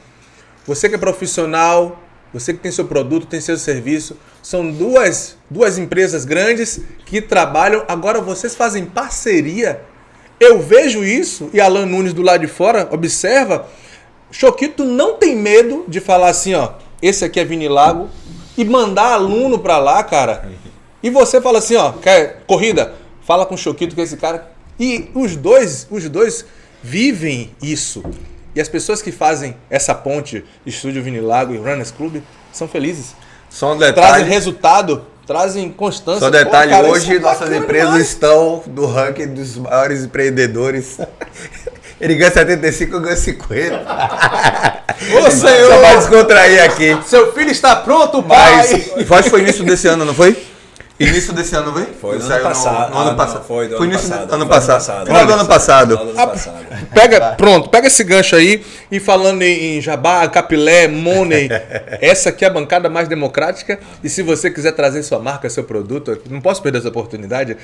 Você que é profissional, você que tem seu produto, tem seu serviço. São duas empresas grandes que trabalham. Agora vocês fazem parceria. Eu vejo isso, e Alan Nunes do lado de fora observa. Choquito não tem medo de falar assim, ó, esse aqui é Vini Lago, e mandar aluno pra lá, cara. E você fala assim, ó, quer corrida? Fala com o Choquito que é esse cara. E os dois vivem isso. E as pessoas que fazem essa ponte, Estúdio Vini Lago e Runners Club, são felizes. Só um detalhe. Trazem resultado, trazem constância. Só detalhe, cara, hoje nossas bacana empresas demais. estão no ranking dos maiores empreendedores. Ele ganha 75, eu ganho 50. Ô, Senhor! Só vai descontrair aqui. Seu filho está pronto, pai! Mas acho que foi início desse ano, não foi? Início desse ano, veio? Foi no ano passado. No ano passado. Foi do Foi ano início passado. do ano Foi ano passado. passado. Final do ano passado. Final do ano passado. Pega esse gancho aí e falando em Jabá, Capilé, Money, essa aqui é a bancada mais democrática e se você quiser trazer sua marca, seu produto, não posso perder essa oportunidade,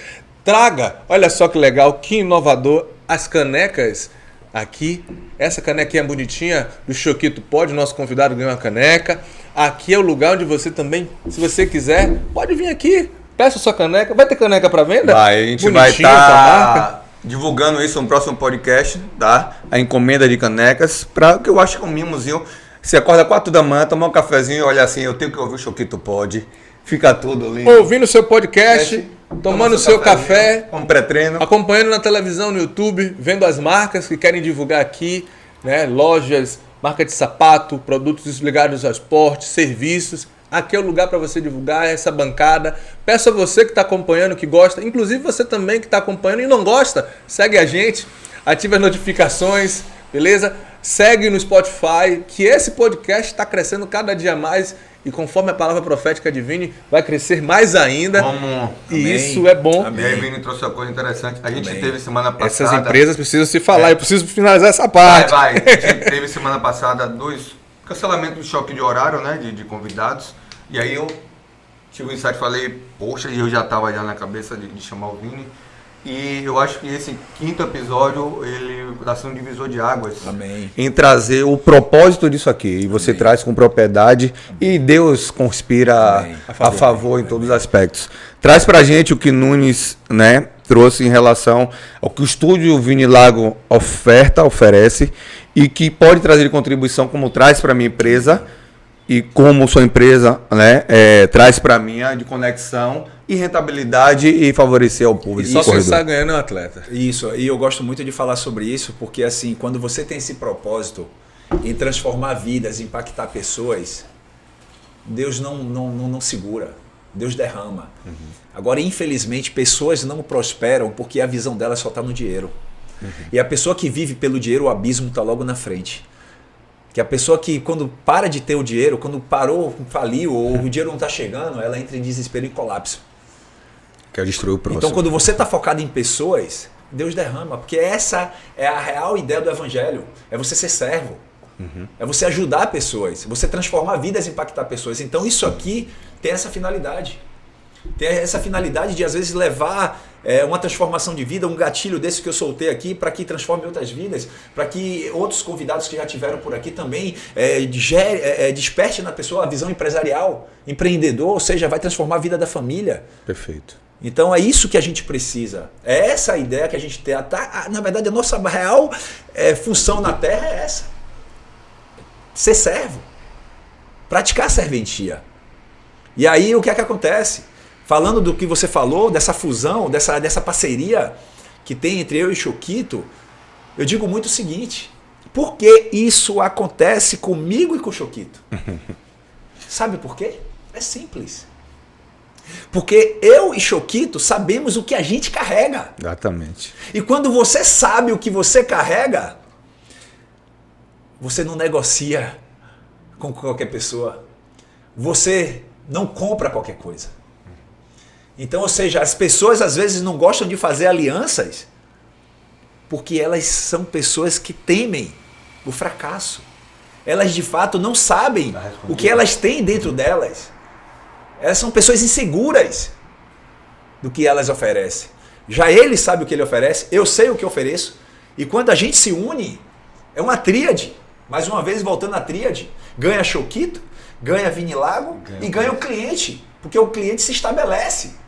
traga, olha só que legal, que inovador, as canecas aqui, essa canequinha bonitinha do Choquito Pod, nosso convidado ganhou uma caneca, aqui é o lugar onde você também, se você quiser, pode vir aqui, peça sua caneca, vai ter caneca para venda? Vai, a gente vai estar divulgando isso no próximo podcast, tá? A encomenda de canecas, para que eu acho que é um mimozinho. Você acorda 4 da manhã, toma um cafezinho, olha assim, eu tenho que ouvir o Choquito Pod, fica tudo lindo. Ouvindo o seu podcast, tomando seu café, com pré-treino, acompanhando na televisão, no YouTube, vendo as marcas que querem divulgar aqui, né? Lojas, marca de sapato, produtos ligados ao esporte, serviços. Aqui é o lugar para você divulgar essa bancada. Peço a você que está acompanhando, que gosta, inclusive você também que está acompanhando e não gosta, segue a gente, ative as notificações, beleza? Segue no Spotify, que esse podcast está crescendo cada dia mais e conforme a palavra profética de Vini, vai crescer mais ainda. Vamos. E Amém. isso é bom. E aí, Vini trouxe uma coisa interessante. A gente Amém. teve semana passada... Essas empresas precisam se falar, eu preciso finalizar essa parte. Vai. A gente teve semana passada 2 cancelamentos de choque de horário, né? De convidados. E aí eu tive um insight e falei, poxa, e eu já estava já na cabeça de chamar o Vini. E eu acho que esse 5º episódio, ele está sendo um divisor de águas. Amém. Em trazer o propósito disso aqui. E você traz com propriedade. E Deus conspira Amém. a favor em todos os aspectos. Traz pra gente o que Nunes, né, trouxe em relação ao que o estúdio Vini Lago oferece. E que pode trazer de contribuição, como traz para minha empresa. E como sua empresa, né, traz para mim de conexão e rentabilidade e favorecer ao público. E só quem está ganhando é um atleta. Isso, e eu gosto muito de falar sobre isso, porque assim, quando você tem esse propósito em transformar vidas, impactar pessoas, Deus não segura, Deus derrama. Uhum. Agora, infelizmente, pessoas não prosperam porque a visão delas só está no dinheiro. Uhum. E a pessoa que vive pelo dinheiro, o abismo está logo na frente. Que a pessoa que quando para de ter o dinheiro, quando parou, faliu, ou o dinheiro não está chegando, ela entra em desespero e colapso. Quer destruir o próximo. Então quando você está focado em pessoas, Deus derrama. Porque essa é a real ideia do evangelho. É você ser servo. Uhum. É você ajudar pessoas. Você transformar vidas e impactar pessoas. Então isso aqui tem essa finalidade. Tem essa finalidade de às vezes levar uma transformação de vida, um gatilho desse que eu soltei aqui para que transforme outras vidas, para que outros convidados que já tiveram por aqui também desperte na pessoa a visão empresarial, empreendedor, ou seja, vai transformar a vida da família. Perfeito. Então é isso que a gente precisa. É essa a ideia que a gente tem. Na verdade, a nossa real função na Terra é essa. Ser servo. Praticar a serventia. E aí o que é que acontece? Falando do que você falou, dessa fusão, dessa parceria que tem entre eu e Choquito, eu digo muito o seguinte: por que isso acontece comigo e com o Choquito? Sabe por quê? É simples. Porque eu e Choquito sabemos o que a gente carrega. Exatamente. E quando você sabe o que você carrega, você não negocia com qualquer pessoa. Você não compra qualquer coisa. Então, ou seja, as pessoas às vezes não gostam de fazer alianças porque elas são pessoas que temem o fracasso. Elas de fato não sabem o que elas têm dentro delas. Elas são pessoas inseguras do que elas oferecem. Já ele sabe o que ele oferece, eu sei o que eu ofereço. E quando a gente se une, é uma tríade. Mais uma vez, voltando à tríade, ganha Choquito, ganha Vini Lago e ganha o cliente. Porque o cliente se estabelece.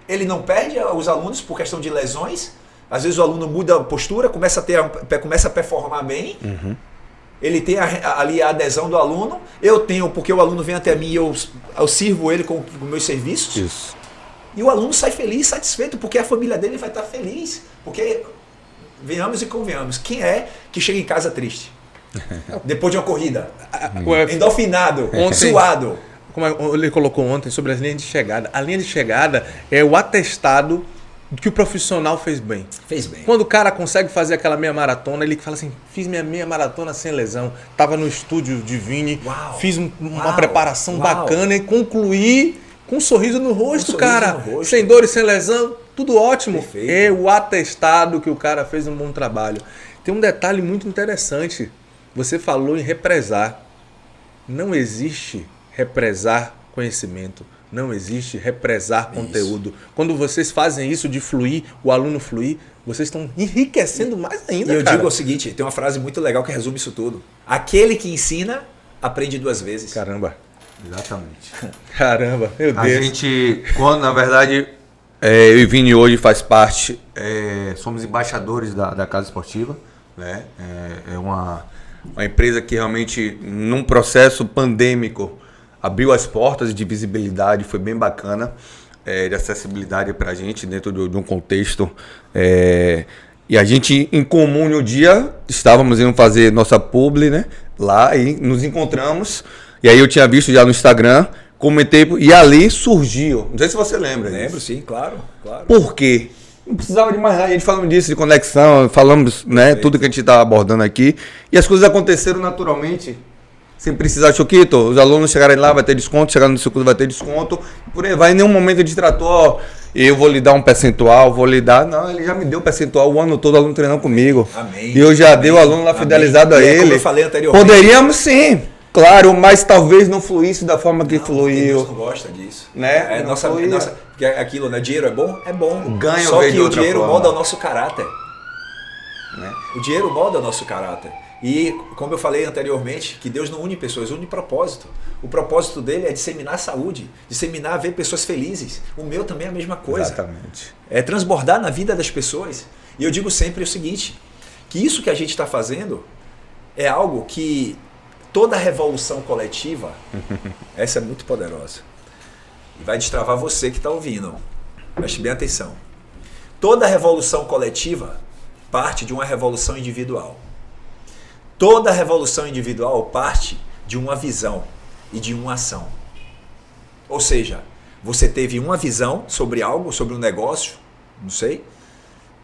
Ele não perde os alunos por questão de lesões. Às vezes o aluno muda a postura, começa a performar bem. Uhum. Ele tem ali a adesão do aluno. Eu tenho, porque o aluno vem até mim e eu sirvo ele com meus serviços. Isso. E o aluno sai feliz, satisfeito, porque a família dele vai estar feliz. Porque, venhamos e convenhamos, quem é que chega em casa triste? Depois de uma corrida. Endorfinado, suado. Como ele colocou ontem sobre as linhas de chegada. A linha de chegada é o atestado que o profissional fez bem. Fez bem. Quando o cara consegue fazer aquela meia maratona, ele fala assim, fiz minha meia maratona sem lesão. Tava no estúdio de Vini, fiz uma preparação bacana e concluí Com um sorriso no rosto, sorriso cara. no rosto. Sem dor e sem lesão, tudo ótimo. Perfeito. É o atestado que o cara fez um bom trabalho. Tem um detalhe muito interessante. Você falou em represar. Não existe represar conhecimento. Não existe represar conteúdo. Quando vocês fazem isso de fluir, o aluno fluir, vocês estão enriquecendo mais ainda, E eu cara. digo o seguinte, tem uma frase muito legal que resume isso tudo. Aquele que ensina, aprende 2 vezes. Caramba. Exatamente. Caramba, meu A Deus. gente, quando na verdade, eu e Vini hoje faz parte, somos embaixadores da Casa Esportiva, né? É uma empresa que realmente, num processo pandêmico, abriu as portas de visibilidade, foi bem bacana, de acessibilidade para a gente dentro de um contexto. E a gente, em comum, no dia, estávamos indo fazer nossa publi, né? Lá, e nos encontramos. E aí eu tinha visto já no Instagram, comentei, e ali surgiu. Não sei se você lembra. Lembro, disso. sim, claro. Por quê? Não precisava de mais nada. A gente falando disso, de conexão, falamos, né, tudo que a gente está abordando aqui. E as coisas aconteceram naturalmente. Sem precisar, Choquito, os alunos chegarem lá, vai ter desconto, chegarem no seu curso vai ter desconto. Por aí vai, em nenhum momento de tratou, ó, eu vou lhe dar um percentual, vou lhe dar. Não, ele já me deu percentual o ano todo, o aluno treinando comigo. Amém. E eu já Amém. dei o aluno lá fidelizado Amém. a E é como ele. eu falei anteriormente. Poderíamos sim, claro, mas talvez não fluísse da forma que Deus fluiu. não gosta disso. Né? Não fluía. Porque aquilo, né? Dinheiro é bom? É bom. Ganho Só veio que de o outra dinheiro forma. molda o nosso caráter. Né? O dinheiro molda o nosso caráter. E, como eu falei anteriormente, que Deus não une pessoas, une propósito. O propósito dele é disseminar saúde, disseminar, ver pessoas felizes. O meu também é a mesma coisa. Exatamente. É transbordar na vida das pessoas. E eu digo sempre o seguinte, que isso que a gente está fazendo é algo que toda revolução coletiva, essa é muito poderosa. E vai destravar você que está ouvindo. Preste bem atenção. Toda revolução coletiva parte de uma revolução individual. Toda revolução individual parte de uma visão e de uma ação. Ou seja, você teve uma visão sobre algo, sobre um negócio, não sei.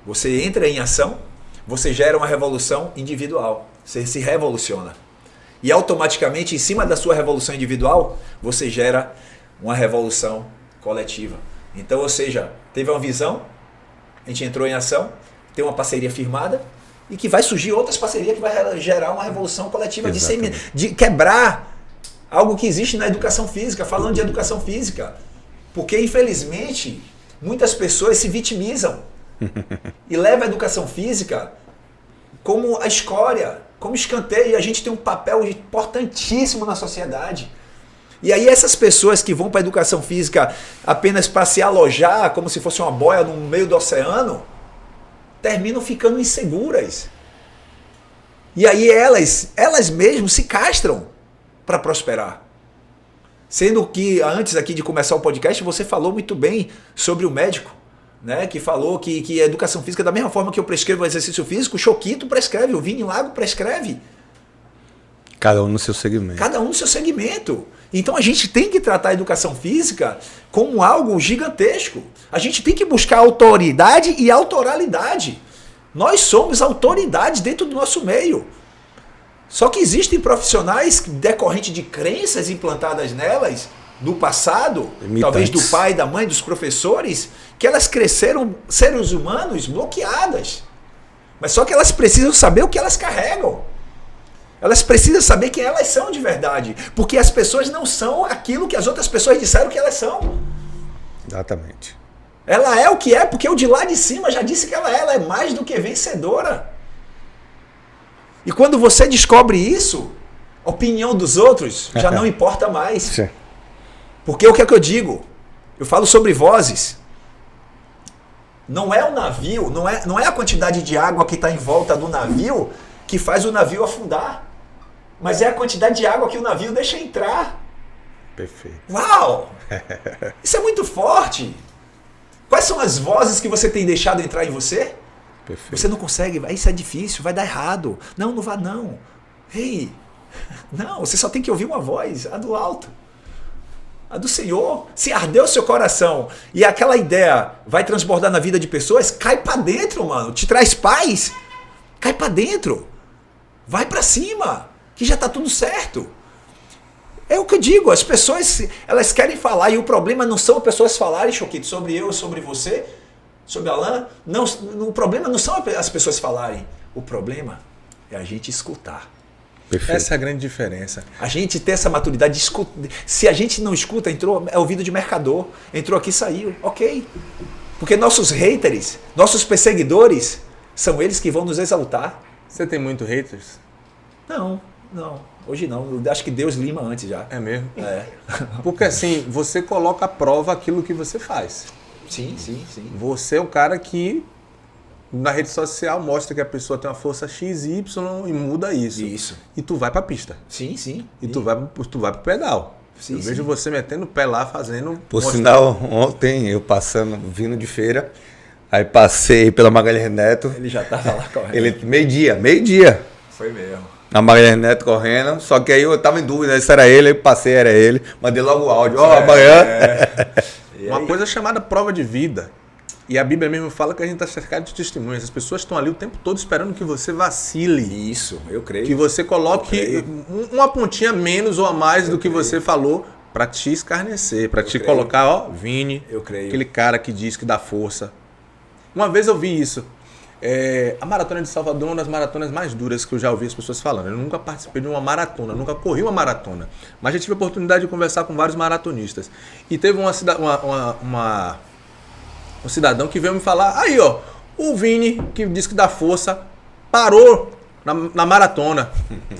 Você entra em ação, você gera uma revolução individual. Você se revoluciona. E automaticamente, em cima da sua revolução individual, você gera uma revolução coletiva. Então, ou seja, teve uma visão, a gente entrou em ação, tem uma parceria firmada, e que vai surgir outras parcerias que vai gerar uma revolução coletiva de quebrar algo que existe na educação física, falando de educação física. Porque, infelizmente, muitas pessoas se vitimizam e levam a educação física como a escória, como escanteio. E a gente tem um papel importantíssimo na sociedade. E aí essas pessoas que vão para a educação física apenas para se alojar, como se fosse uma boia no meio do oceano, terminam ficando inseguras. E aí elas mesmas se castram para prosperar. Sendo que antes aqui de começar o podcast, você falou muito bem sobre o médico, né? Que falou que a educação física, da mesma forma que eu prescrevo o exercício físico, o Choquito prescreve, o Vini Lago prescreve. Cada um no seu segmento. Cada um no seu segmento. Então a gente tem que tratar a educação física como algo gigantesco. A gente tem que buscar autoridade e autoralidade. Nós somos autoridade dentro do nosso meio. Só que existem profissionais decorrentes de crenças implantadas nelas do passado, Limitantes. talvez do pai, da mãe, dos professores, que elas cresceram seres humanos bloqueadas. Mas só que elas precisam saber o que elas carregam. Elas precisam saber quem elas são de verdade. Porque as pessoas não são aquilo que as outras pessoas disseram que elas são. Exatamente. Ela é o que é, porque o de lá de cima já disse que ela é mais do que vencedora. E quando você descobre isso, a opinião dos outros já não importa mais. Sim. Porque o que é que eu digo? Eu falo sobre vozes. Não é o navio, não é a quantidade de água que está em volta do navio que faz o navio afundar. Mas é a quantidade de água que o navio deixa entrar. Perfeito. Uau! Isso é muito forte. Quais são as vozes que você tem deixado entrar em você? Perfeito. Você não consegue, isso é difícil, vai dar errado. Não, não vá não. Ei, não, você só tem que ouvir uma voz, a do alto. A do Senhor. Se ardeu o seu coração e aquela ideia vai transbordar na vida de pessoas, cai pra dentro, mano. Te traz paz. Cai pra dentro. Vai pra cima, que já tá tudo certo. É o que eu digo, as pessoas, elas querem falar, e o problema não são as pessoas falarem, Choquito, sobre eu, sobre você, sobre Alain. Não, o problema não são as pessoas falarem. O problema é a gente escutar. Perfeito. Essa é a grande diferença. A gente ter essa maturidade de escutar. Se a gente não escuta, entrou, é ouvido de mercador. Entrou aqui e saiu. Ok. Porque nossos haters, nossos perseguidores, são eles que vão nos exaltar. Você tem muito haters? Não. Hoje não. Eu acho que Deus lima antes já. É mesmo? É. Porque assim, você coloca à prova aquilo que você faz. Sim. Você é o cara que na rede social mostra que a pessoa tem uma força X, Y e muda isso. Isso. E tu vai pra pista. Sim. E tu vai pro pedal. Eu vejo você metendo o pé lá, fazendo... Por sinal, ontem eu vindo de feira, aí passei pela Magalhães Neto. Ele já tava lá correndo. Meio-dia. Foi mesmo. Na Magalhães Neto correndo, só que aí eu tava em dúvida se era ele, aí passei, era ele, mandei logo o áudio, amanhã. Uma coisa chamada prova de vida. E a Bíblia mesmo fala que a gente está cercado de testemunhas. As pessoas estão ali o tempo todo esperando que você vacile. Isso, eu creio. Que você coloque uma pontinha menos ou a mais do que você falou para te escarnecer, para te colocar, ó, Vini, Eu creio. aquele cara que diz que dá força. Uma vez eu vi isso. A Maratona de Salvador é uma das maratonas mais duras que eu já ouvi as pessoas falando. Eu nunca participei de uma maratona, nunca corri uma maratona. Mas já tive a oportunidade de conversar com vários maratonistas. E teve um cidadão que veio me falar, aí ó, o Vini, que diz que dá força, parou na maratona.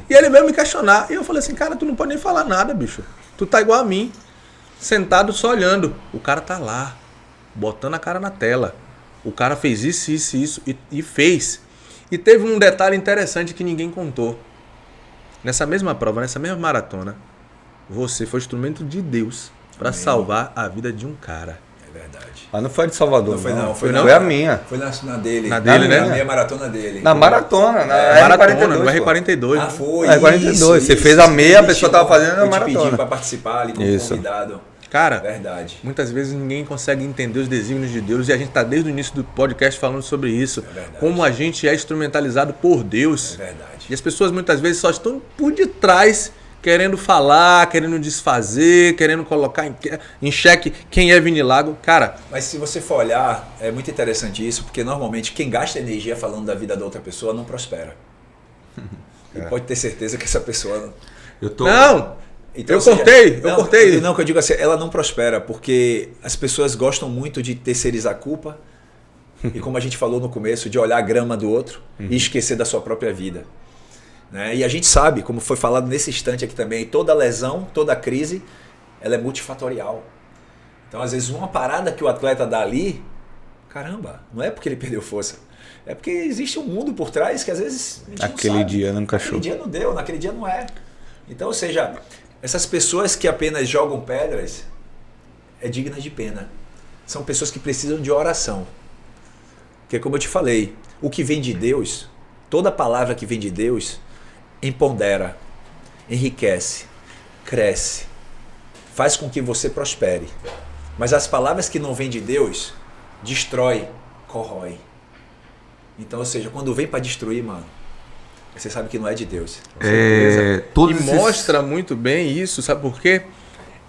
E ele veio me questionar. E eu falei assim, cara, tu não pode nem falar nada, bicho. Tu tá igual a mim, sentado só olhando. O cara tá lá, botando a cara na tela. O cara fez isso e fez. E teve um detalhe interessante que ninguém contou. Nessa mesma prova, nessa mesma maratona, você foi instrumento de Deus para salvar a vida de um cara. É verdade. Mas não foi de Salvador, Não foi não, foi a minha. Foi na dele. Na dele, né? Na minha maratona dele. Na maratona, Maratona, no R42. R42. Ah, foi. R42. Você fez a meia, a pessoa tava fazendo a Eu te pedi maratona. para participar ali como Isso. convidado. Cara, Verdade. muitas vezes ninguém consegue entender os desígnios de Deus e a gente está desde o início do podcast falando sobre isso. verdade. Como a gente é instrumentalizado por Deus. É verdade. E as pessoas muitas vezes só estão por detrás, querendo falar, querendo desfazer, querendo colocar em xeque quem é Vini Lago. Cara, Mas se você for olhar, é muito interessante isso, porque normalmente quem gasta energia falando da vida da outra pessoa não prospera. E pode ter certeza que essa pessoa... não! Então, Eu cortei. Não, que eu digo assim, ela não prospera, porque as pessoas gostam muito de terceirizar a culpa e, como a gente falou no começo, de olhar a grama do outro e esquecer da sua própria vida. Né? E a gente sabe, como foi falado nesse instante aqui também, toda lesão, toda crise, ela é multifatorial. Então, às vezes, uma parada que o atleta dá ali, caramba, não é porque ele perdeu força. É porque existe um mundo por trás que, às vezes, a gente Aquele não sabe. dia não encaixou. Naquele dia não deu, naquele dia não é. Então, ou seja, essas pessoas que apenas jogam pedras é dignas de pena. São pessoas que precisam de oração. Porque, como eu te falei, o que vem de Deus, toda palavra que vem de Deus, empodera, enriquece, cresce, faz com que você prospere. Mas as palavras que não vêm de Deus, destrói, corrói. Então, ou seja, quando vem para destruir, mano, você sabe que não é de Deus. E mostra muito bem isso, sabe por quê?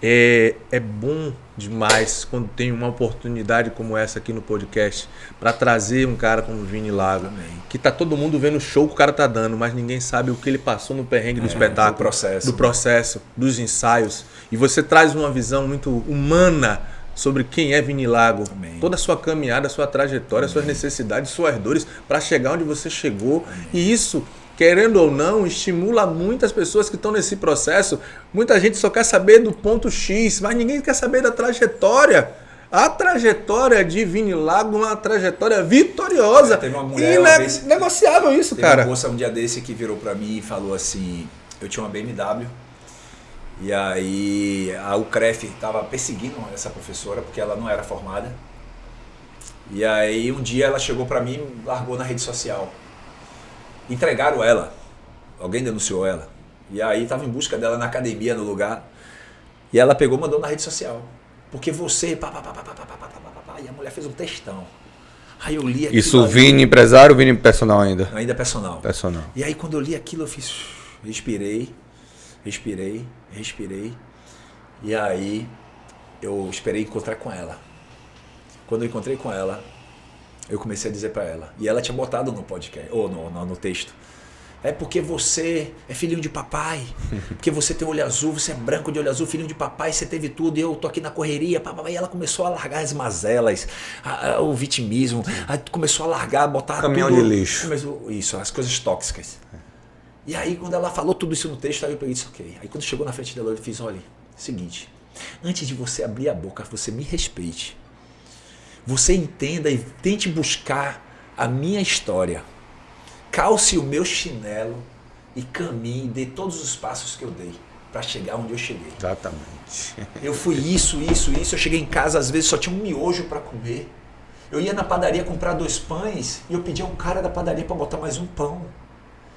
É bom demais quando tem uma oportunidade como essa aqui no podcast para trazer um cara como o Vini Lago. Amém. Que tá todo mundo vendo o show que o cara tá dando, mas ninguém sabe o que ele passou no perrengue do espetáculo, do processo, dos ensaios. E você traz uma visão muito humana sobre quem é Vini Lago. Amém. Toda a sua caminhada, a sua trajetória, suas necessidades, suas dores para chegar onde você chegou. Amém. E isso, querendo ou não, estimula muitas pessoas que estão nesse processo. Muita gente só quer saber do ponto X, mas ninguém quer saber da trajetória. A trajetória de Vini Lago é uma trajetória vitoriosa. Teve uma mulher uma vez, negociável isso, teve cara. uma moça um dia desse que virou pra mim e falou assim, eu tinha uma BMW, e aí o CREF estava perseguindo essa professora, porque ela não era formada. E aí um dia ela chegou pra mim e largou na rede social. Entregaram ela, alguém denunciou ela. E aí estava em busca dela na academia, no lugar. E ela pegou e mandou na rede social. Porque você... E a mulher fez um textão. Aí eu li aquilo. Isso, Vini empresário ou Vini personal ainda? Ainda personal. Personal. E aí quando eu li aquilo, eu fiz... Respirei respirei. E aí eu esperei encontrar com ela. Quando eu encontrei com ela, eu comecei a dizer para ela. E ela tinha botado no podcast, ou no texto. É porque você é filhinho de papai, porque você tem olho azul, você é branco de olho azul, filhinho de papai, você teve tudo, e eu tô aqui na correria, papai. E ela começou a largar as mazelas, o vitimismo, aí começou a largar, botar caminhão tudo, de lixo. Isso, as coisas tóxicas. E aí quando ela falou tudo isso no texto, aí eu peguei e disse, ok. Aí quando chegou na frente dela, eu fiz, olha, seguinte, antes de você abrir a boca, você me respeite. Você entenda e tente buscar a minha história. Calce o meu chinelo e caminhe, dê todos os passos que eu dei para chegar onde eu cheguei. Exatamente. Eu fui isso. Eu cheguei em casa, às vezes só tinha um miojo para comer. Eu ia na padaria comprar 2 pães e eu pedia ao cara da padaria para botar mais um pão.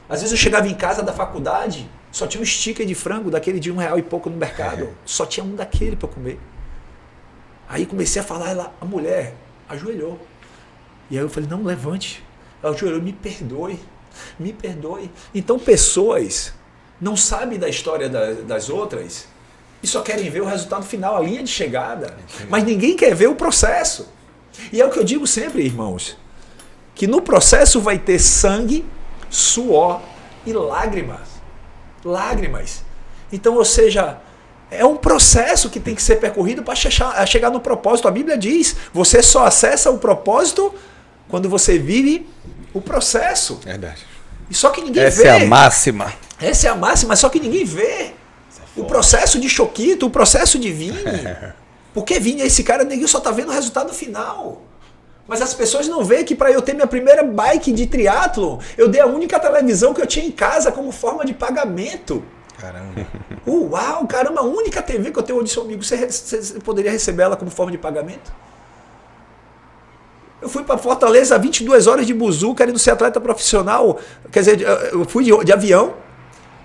Às vezes eu chegava em casa da faculdade, só tinha um sticker de frango, daquele de R$1 e pouco no mercado. Só tinha um daquele para comer. Aí comecei a falar, a mulher ajoelhou. E aí eu falei, não, levante. Ela ajoelhou, me perdoe. Então pessoas não sabem da história das outras e só querem ver o resultado final, a linha de chegada. Mas ninguém quer ver o processo. E é o que eu digo sempre, irmãos, que no processo vai ter sangue, suor e lágrimas. Então, ou seja, é um processo que tem que ser percorrido para chegar no propósito. A Bíblia diz, você só acessa o propósito quando você vive o processo. Verdade. E só que ninguém vê. Essa é a máxima. Essa é a máxima, só que ninguém vê. O processo de Choquito, o processo de Vini. Porque Vini, esse cara, ninguém só tá vendo o resultado final. Mas as pessoas não veem que para eu ter minha primeira bike de triatlo, eu dei a única televisão que eu tinha em casa como forma de pagamento. Caramba. Uau, caramba, a única TV que eu tenho hoje, seu amigo, você poderia receber ela como forma de pagamento? Eu fui para Fortaleza 22 horas de buzu, querendo ser atleta profissional. Quer dizer, eu fui de avião,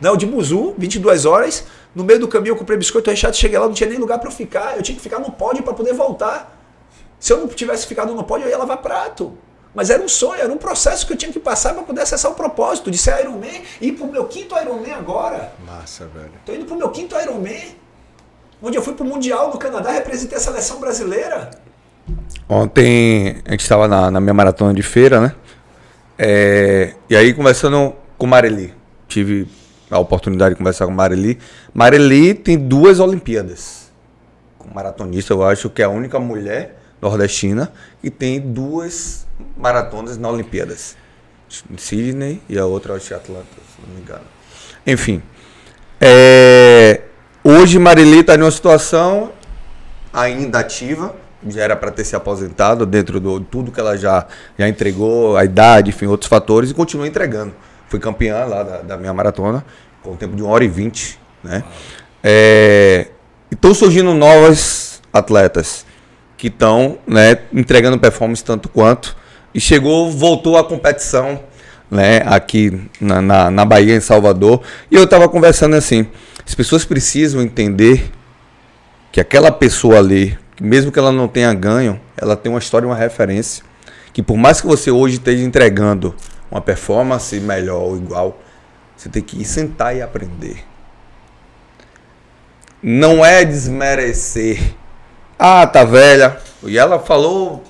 não, de buzu, 22 horas. No meio do caminho eu comprei biscoito recheado, cheguei lá, não tinha nem lugar para eu ficar. Eu tinha que ficar no pódio para poder voltar. Se eu não tivesse ficado no pódio, eu ia lavar prato. Mas era um sonho, era um processo que eu tinha que passar para poder acessar o propósito de ser Ironman e ir para o meu 5º Ironman agora. Massa, velho. Estou indo para o meu 5º Ironman, onde eu fui para o Mundial no Canadá, representei a seleção brasileira. Ontem a gente estava na minha maratona de feira, né? E aí conversando com Mareli. Tive a oportunidade de conversar com Mareli. Mareli tem 2 Olimpíadas. Como maratonista, eu acho que é a única mulher nordestina que tem 2 maratonas na Olimpíadas. Sydney e a outra, acho que é Atlanta, se não me engano. Enfim. Hoje Mareli está numa situação ainda ativa. Já era para ter se aposentado dentro de tudo que ela já entregou, a idade, enfim, outros fatores, e continua entregando. Fui campeã lá da minha maratona, com um tempo de 1h20, né? Estão surgindo novas atletas que estão, né, entregando performance tanto quanto, e voltou a competição, né, aqui na Bahia, em Salvador, e eu estava conversando assim, as pessoas precisam entender que aquela pessoa ali, mesmo que ela não tenha ganho, ela tem uma história, uma referência, que por mais que você hoje esteja entregando uma performance melhor ou igual, você tem que ir sentar e aprender. Não é desmerecer. Ah, tá velha. E ela falou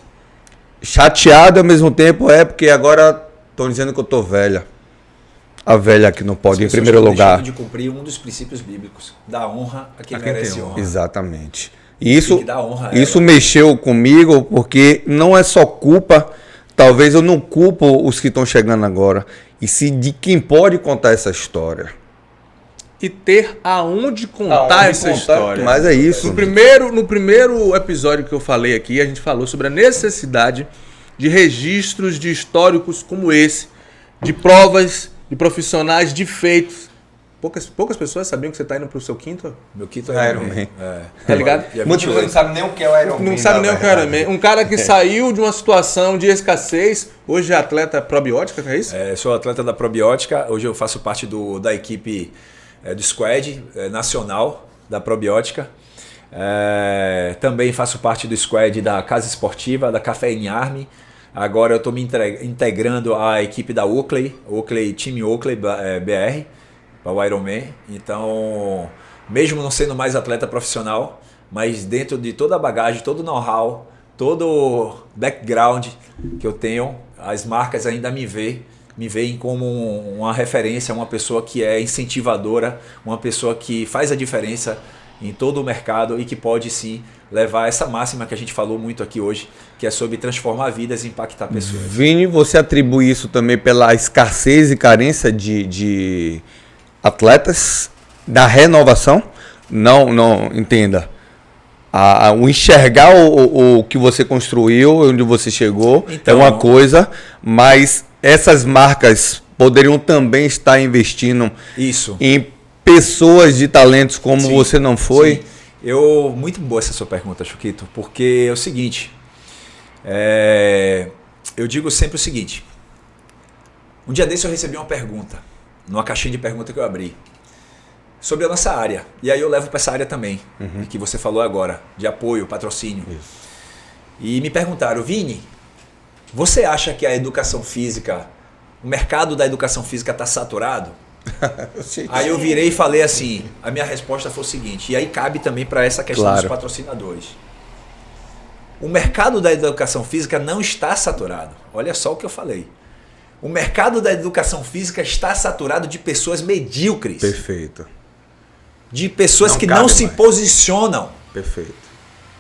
chateada ao mesmo tempo, porque agora estão dizendo que eu tô velha. A velha que não pode, em primeiro lugar. De cumprir um dos princípios bíblicos, da honra a quem merece honra. Exatamente. E isso honra mexeu comigo, porque não é só culpa, talvez eu não culpo os que estão chegando agora, e sim de quem pode contar essa história. E ter aonde contar essa história. Mas é isso. No primeiro episódio que eu falei aqui, a gente falou sobre a necessidade de registros de históricos como esse, de provas, de profissionais, de feitos. Poucas pessoas sabiam que você está indo para o seu 5º? Meu 5º Ironman. Tá ligado? Muitas pessoas não sabem nem o que é o Ironman. Não sabe nem o que é o Ironman. Um cara que saiu de uma situação de escassez, hoje é atleta probiótica, é isso? Sou atleta da probiótica, hoje eu faço parte da equipe do squad nacional da probiótica. Também faço parte do squad da Casa Esportiva, da Café Army. Agora eu estou me integrando à equipe da Oakley, time Oakley BR. para o Ironman. Então, mesmo não sendo mais atleta profissional, mas dentro de toda a bagagem, todo o know-how, todo o background que eu tenho, as marcas ainda me veem como uma referência, uma pessoa que é incentivadora, uma pessoa que faz a diferença em todo o mercado e que pode sim levar essa máxima que a gente falou muito aqui hoje, que é sobre transformar vidas e impactar pessoas. Vini, você atribui isso também pela escassez e carência de atletas da renovação? Não, entenda. O enxergar o que você construiu, onde você chegou, então, é uma coisa, mas essas marcas poderiam também estar investindo em pessoas de talentos como você não foi? Sim. Muito boa essa sua pergunta, Choquito, porque é o seguinte, eu digo sempre o seguinte, um dia desse eu recebi uma pergunta, numa caixinha de pergunta que eu abri, sobre a nossa área. E aí eu levo para essa área também, que você falou agora, de apoio, patrocínio. Isso. E me perguntaram, Vini, você acha que a educação física, o mercado da educação física está saturado? Aí eu virei e falei assim, a minha resposta foi o seguinte, e aí cabe também para essa questão dos patrocinadores. O mercado da educação física não está saturado. Olha só o que eu falei. O mercado da educação física está saturado de pessoas medíocres. Perfeito. De pessoas que não se posicionam. Perfeito.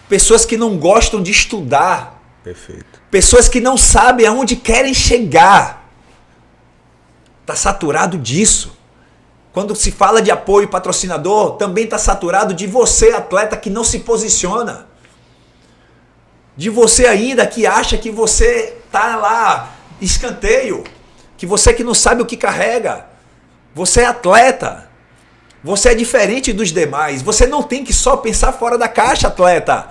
Pessoas que não gostam de estudar. Perfeito. Pessoas que não sabem aonde querem chegar. Está saturado disso. Quando se fala de apoio patrocinador, também está saturado de você, atleta, que não se posiciona. De você ainda que acha que você está lá, escanteio. Que você que não sabe o que carrega. Você é atleta. Você é diferente dos demais. Você não tem que só pensar fora da caixa, atleta.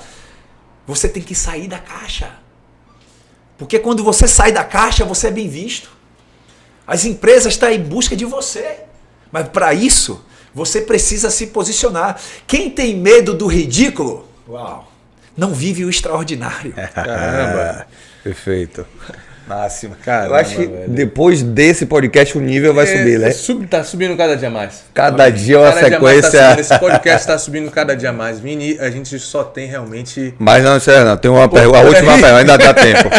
Você tem que sair da caixa. Porque quando você sai da caixa, você é bem visto. As empresas estão em busca de você. Mas para isso, você precisa se posicionar. Quem tem medo do ridículo, não vive o extraordinário. Caramba. Perfeito. Máximo. Caramba, eu acho que depois desse podcast o nível vai subir, né? Tá subindo cada dia mais. Cada dia uma sequência. Esse podcast está subindo cada dia mais. Vini, a gente só tem realmente... Mas não, tem uma pergunta. A última pergunta, ainda dá tempo.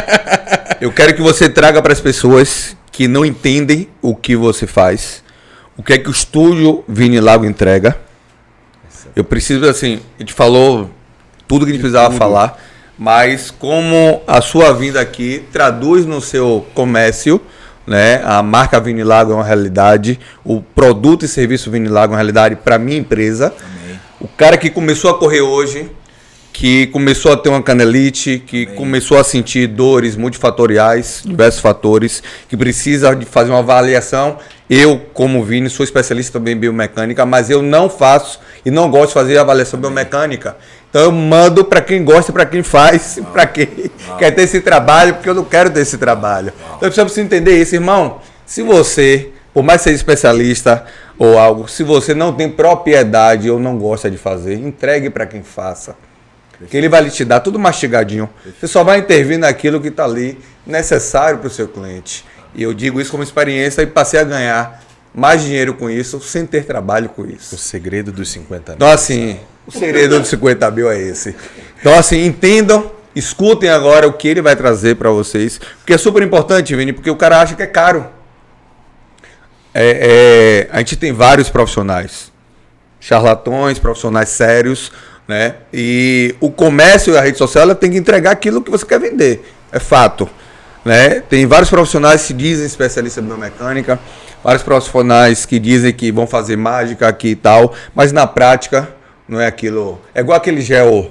Eu quero que você traga para as pessoas que não entendem o que você faz, o que é que o estúdio Vini Lago entrega. Eu preciso, assim, a gente falou tudo que a gente precisava falar, mas como a sua vinda aqui traduz no seu comércio, né? A marca Vini Lago é uma realidade, o produto e serviço Vini Lago é uma realidade para minha empresa. Amém. O cara que começou a correr hoje, que começou a ter uma canelite, que começou a sentir dores multifatoriais, diversos fatores, que precisa de fazer uma avaliação. Eu, como Vini, sou especialista também em biomecânica, mas eu não faço e não gosto de fazer avaliação biomecânica. Então eu mando para quem gosta, para quem faz, para quem quer ter esse trabalho, porque eu não quero ter esse trabalho. Então eu preciso entender isso, irmão. Se você, por mais seja especialista ou algo, se você não tem propriedade ou não gosta de fazer, entregue para quem faça. Que ele vai lhe te dar tudo mastigadinho. Você só vai intervir naquilo que está ali necessário para o seu cliente. E eu digo isso como experiência e passei a ganhar mais dinheiro com isso sem ter trabalho com isso. O segredo dos 50 mil. Então assim, o segredo dos 50 mil é esse. Então assim, entendam, escutem agora o que ele vai trazer para vocês. Porque é super importante, Vini, porque o cara acha que é caro. A gente tem vários profissionais. Charlatões, profissionais sérios, né? E o comércio e a rede social ela tem que entregar aquilo que você quer vender. É fato. Né? Tem vários profissionais que dizem especialistas em biomecânica, vários profissionais que dizem que vão fazer mágica aqui e tal, mas na prática não é aquilo. É igual aquele gel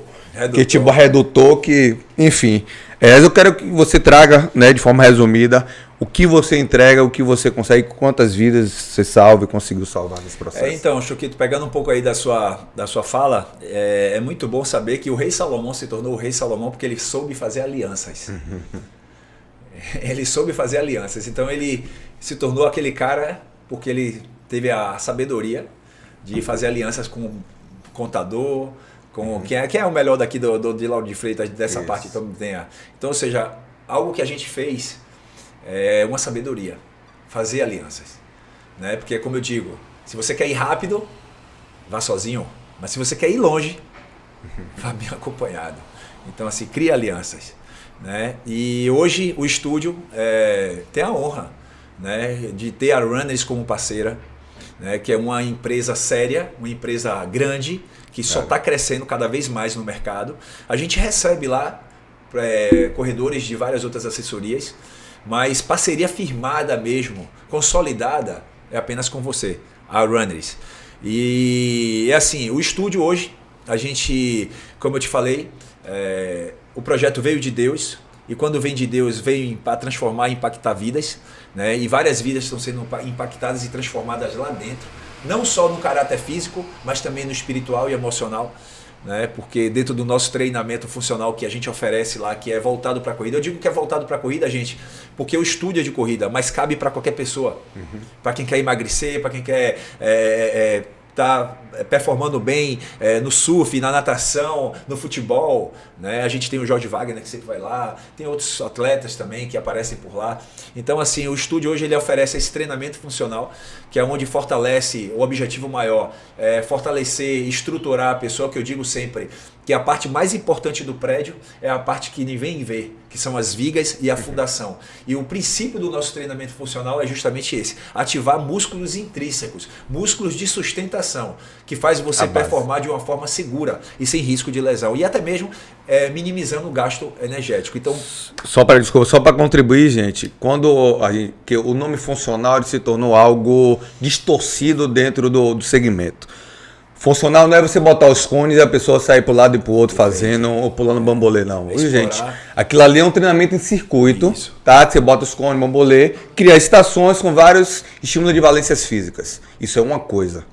que tipo redutor que, enfim. Eu quero que você traga, né, de forma resumida, o que você entrega, o que você consegue, quantas vidas você salva e conseguiu salvar nesse processo. Então, Choquito, pegando um pouco aí da sua fala, é muito bom saber que o rei Salomão se tornou o rei Salomão porque ele soube fazer alianças. Ele soube fazer alianças. Então ele se tornou aquele cara porque ele teve a sabedoria de fazer alianças com o contador, com quem é o melhor daqui de Lauro de Freitas, dessa Isso. parte. Então, ou seja, algo que a gente fez é uma sabedoria, fazer alianças. Né? Porque, como eu digo, Se você quer ir rápido, vá sozinho. Mas se você quer ir longe, vá bem acompanhado. Então, assim, cria alianças. Né? E hoje o estúdio tem a honra, né, de ter a Runners como parceira, né, que é uma empresa séria, uma empresa grande, que só está crescendo cada vez mais no mercado. A gente recebe lá corredores de várias outras assessorias, mas parceria firmada mesmo, consolidada, é apenas com você, a Runners. E é assim, o estúdio hoje, a gente, como eu te falei, o projeto veio de Deus, e quando vem de Deus, veio para transformar e impactar vidas, né? E várias vidas estão sendo impactadas e transformadas lá dentro, não só no caráter físico, mas também no espiritual e emocional, né? Porque dentro do nosso treinamento funcional que a gente oferece lá, que é voltado para a corrida, eu digo que é voltado para a corrida, gente, porque o estúdio é de corrida, mas cabe para qualquer pessoa, para quem quer emagrecer, para quem quer tá performando bem no surf, na natação, no futebol, né? A gente tem o Jorge Wagner que sempre vai lá, tem outros atletas também que aparecem por lá. Então, assim, o estúdio hoje ele oferece esse treinamento funcional, que é onde fortalece o objetivo maior, fortalecer, estruturar a pessoa, que eu digo sempre que a parte mais importante do prédio é a parte que ninguém vê, que são as vigas e a fundação. E o princípio do nosso treinamento funcional é justamente esse: ativar músculos intrínsecos, músculos de sustentação, que faz você performar de uma forma segura e sem risco de lesão. E até mesmo minimizando o gasto energético. Então, só para contribuir, gente, que o nome funcional ele se tornou algo distorcido dentro do segmento. Funcional não é você botar os cones e a pessoa sair para um lado e para o outro fazendo ou pulando bambolê, não. Gente, aquilo ali é um treinamento em circuito, tá? Você bota os cones, bambolê, cria estações com vários estímulos de valências físicas. Isso é uma coisa.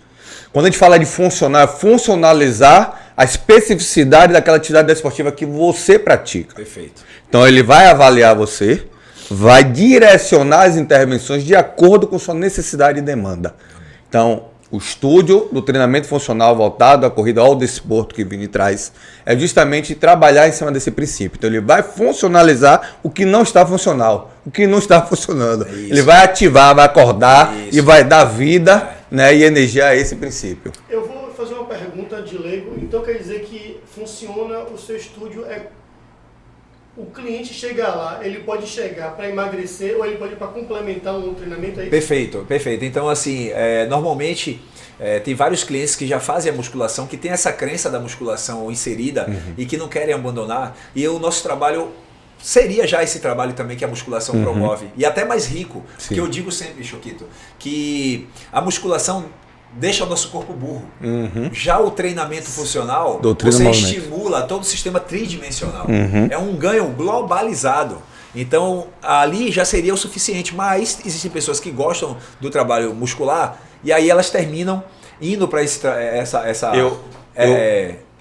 Quando a gente fala de funcionar, funcionalizar a especificidade daquela atividade desportiva que você pratica. Perfeito. Então ele vai avaliar você, vai direcionar as intervenções de acordo com sua necessidade e demanda. Então, o estúdio do treinamento funcional voltado à corrida ao desporto que o Vini traz é justamente trabalhar em cima desse princípio. Então ele vai funcionalizar o que não está funcional, o que não está funcionando. Ele vai ativar, vai acordar e vai dar vida, né, e energia a esse princípio. Eu vou fazer uma pergunta de leigo. Então quer dizer que funciona o seu estúdio, o cliente chegar lá, ele pode chegar para emagrecer ou ele pode ir para complementar um treinamento aí? Perfeito, perfeito. Então, assim, normalmente tem vários clientes que já fazem a musculação, que tem essa crença da musculação inserida e que não querem abandonar. E o nosso trabalho seria já esse trabalho também que a musculação promove. E até mais rico. Sim. Porque eu digo sempre, Choquito, que a musculação deixa o nosso corpo burro. Já o treinamento funcional, você estimula todo o sistema tridimensional. É um ganho globalizado. Então, ali já seria o suficiente. Mas existem pessoas que gostam do trabalho muscular e aí elas terminam indo para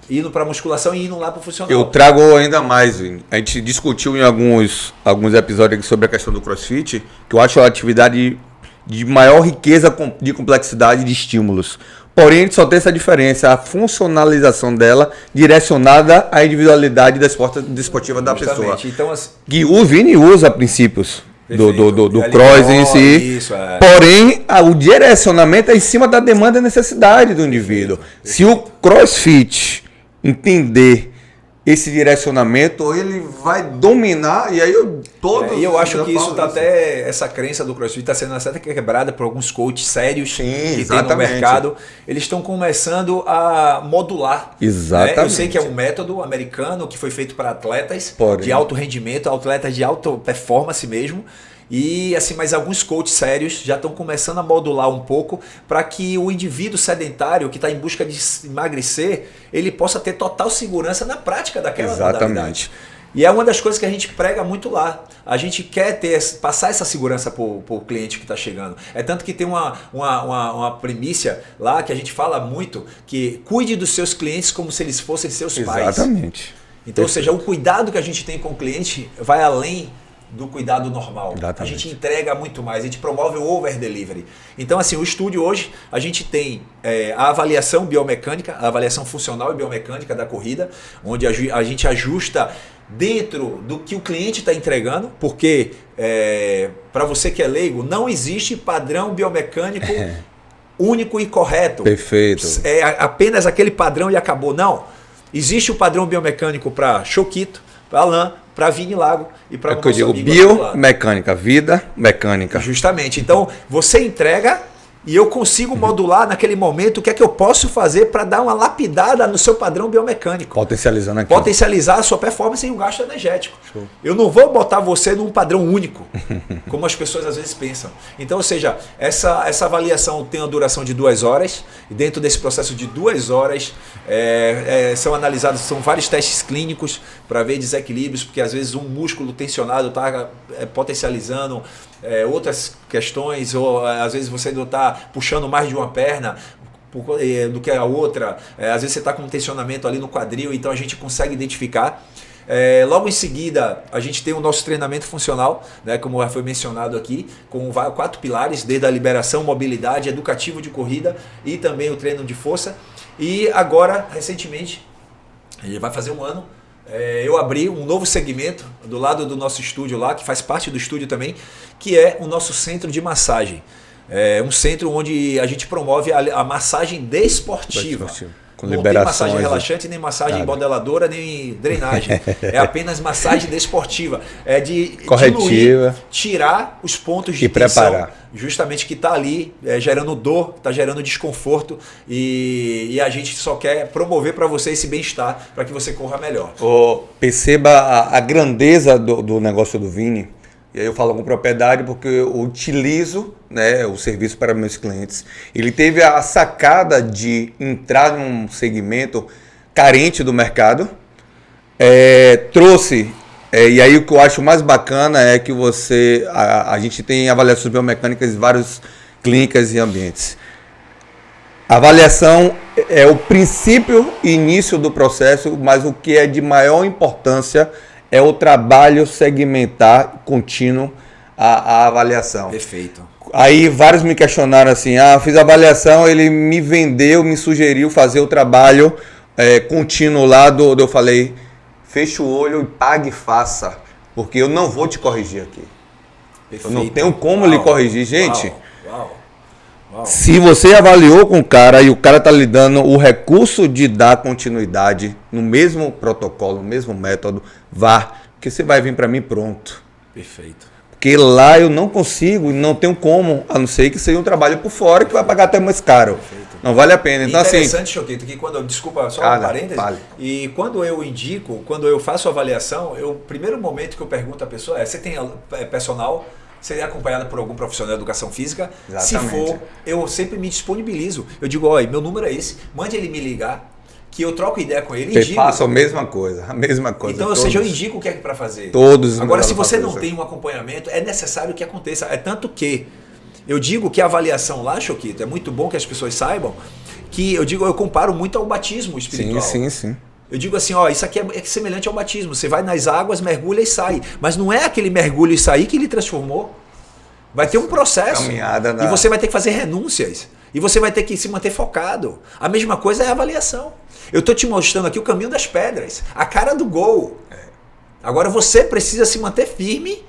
indo para musculação e indo lá para o funcional. Eu trago ainda mais, Vini. A gente discutiu em alguns episódios aqui sobre a questão do CrossFit, que eu acho a atividade de maior riqueza de complexidade de estímulos. Porém, a gente só tem essa diferença, a funcionalização dela direcionada à individualidade desportiva da pessoa. Então, que o Vini usa princípios do cross em si, porém o direcionamento é em cima da demanda e necessidade do indivíduo. Se o CrossFit entender esse direcionamento, ele vai dominar, e aí e eu acho que isso tá até, essa crença do CrossFit está sendo até quebrada por alguns coaches sérios que tem no mercado. Eles estão começando a modular. Exatamente. Né? Eu sei que é um método americano que foi feito para atletas de alto rendimento, atletas de alta performance mesmo. E assim, mas alguns coaches sérios já estão começando a modular um pouco para que o indivíduo sedentário que está em busca de emagrecer, ele possa ter total segurança na prática daquela modalidade. E é uma das coisas que a gente prega muito lá. A gente quer passar essa segurança para o cliente que está chegando. É tanto que tem uma primícia lá que a gente fala muito, que cuide dos seus clientes como se eles fossem seus pais. Exatamente. Então, ou seja, o cuidado que a gente tem com o cliente vai além do cuidado normal. Exatamente. A gente entrega muito mais, a gente promove o over delivery. Então, assim, o estúdio hoje, a gente tem a avaliação biomecânica, a avaliação funcional e biomecânica da corrida, onde a gente ajusta dentro do que o cliente está entregando, porque para você que é leigo, não existe padrão biomecânico único e correto. Perfeito. É apenas aquele padrão e acabou. Não. Existe o padrão biomecânico para Choquito, para Alain, para Vini Lago e para o que eu digo, biomecânica, vida mecânica. Justamente. Então, você entrega e eu consigo modular naquele momento o que é que eu posso fazer para dar uma lapidada no seu padrão biomecânico. Potencializando aqui. Potencializar a sua performance em um gasto energético. Show. Eu não vou botar você num padrão único, como as pessoas às vezes pensam. Então, ou seja, essa avaliação tem uma duração de 2 horas, e dentro desse processo de 2 horas são analisados, são vários testes clínicos para ver desequilíbrios, porque às vezes um músculo tensionado está potencializando outras questões, ou às vezes você não está puxando mais de uma perna do que a outra, às vezes você está com um tensionamento ali no quadril, então a gente consegue identificar. Logo em seguida, a gente tem o nosso treinamento funcional, né, como já foi mencionado aqui, com 4 pilares, desde a liberação, mobilidade, educativo de corrida e também o treino de força. E agora, recentemente, ele vai fazer 1 ano, eu abri um novo segmento do lado do nosso estúdio lá, que faz parte do estúdio também, que é o nosso centro de massagem. É um centro onde a gente promove a massagem desportiva. Com não tem massagem relaxante, nem massagem modeladora, nem drenagem. É apenas massagem desportiva. É de diluir, tirar os pontos de tensão, preparar. Justamente que está ali gerando dor, está gerando desconforto, e a gente só quer promover para você esse bem-estar, para que você corra melhor. Perceba a grandeza do negócio do Vini. E aí eu falo com propriedade porque eu utilizo, né, o serviço para meus clientes. Ele teve a sacada de entrar num segmento carente do mercado, trouxe, e aí o que eu acho mais bacana é que a gente tem avaliações biomecânicas em várias clínicas e ambientes. A avaliação é o princípio e início do processo, mas o que é de maior importância é o trabalho segmentar contínuo a avaliação. Perfeito. Aí vários me questionaram assim, fiz a avaliação, ele me vendeu, me sugeriu fazer o trabalho contínuo lá eu falei, fecha o olho e pague e faça, porque eu não vou te corrigir aqui. Perfeito. Eu não tenho como lhe corrigir, gente. Uau. Se você avaliou com o cara e o cara está lhe dando o recurso de dar continuidade no mesmo protocolo, no mesmo método, vá, porque você vai vir para mim pronto. Perfeito. Porque lá eu não consigo, não tenho como, a não ser que seja um trabalho por fora que vai pagar até mais caro. Perfeito. Não vale a pena. Então, interessante, Choquito, que desculpa, só um parênteses, e quando eu indico, quando eu faço a avaliação, o primeiro momento que eu pergunto à pessoa você tem personal? Seria acompanhado por algum profissional de educação física? Exatamente. Se for, eu sempre me disponibilizo. Eu digo, olha, meu número é esse, mande ele me ligar, que eu troco ideia com ele e indico. Faço a mesma coisa. Então, ou seja, eu indico o que é para fazer. Todos. Agora, se você não tem um acompanhamento, é necessário que aconteça. É tanto que eu digo que a avaliação lá, Choquito, é muito bom que as pessoas saibam, que eu comparo muito ao batismo espiritual. Sim. Eu digo assim, isso aqui é semelhante ao batismo. Você vai nas águas, mergulha e sai. Mas não é aquele mergulho e sair que lhe transformou. Vai ter um processo. E você vai ter que fazer renúncias. E você vai ter que se manter focado. A mesma coisa é a avaliação. Eu estou te mostrando aqui o caminho das pedras. A cara do gol. Agora você precisa se manter firme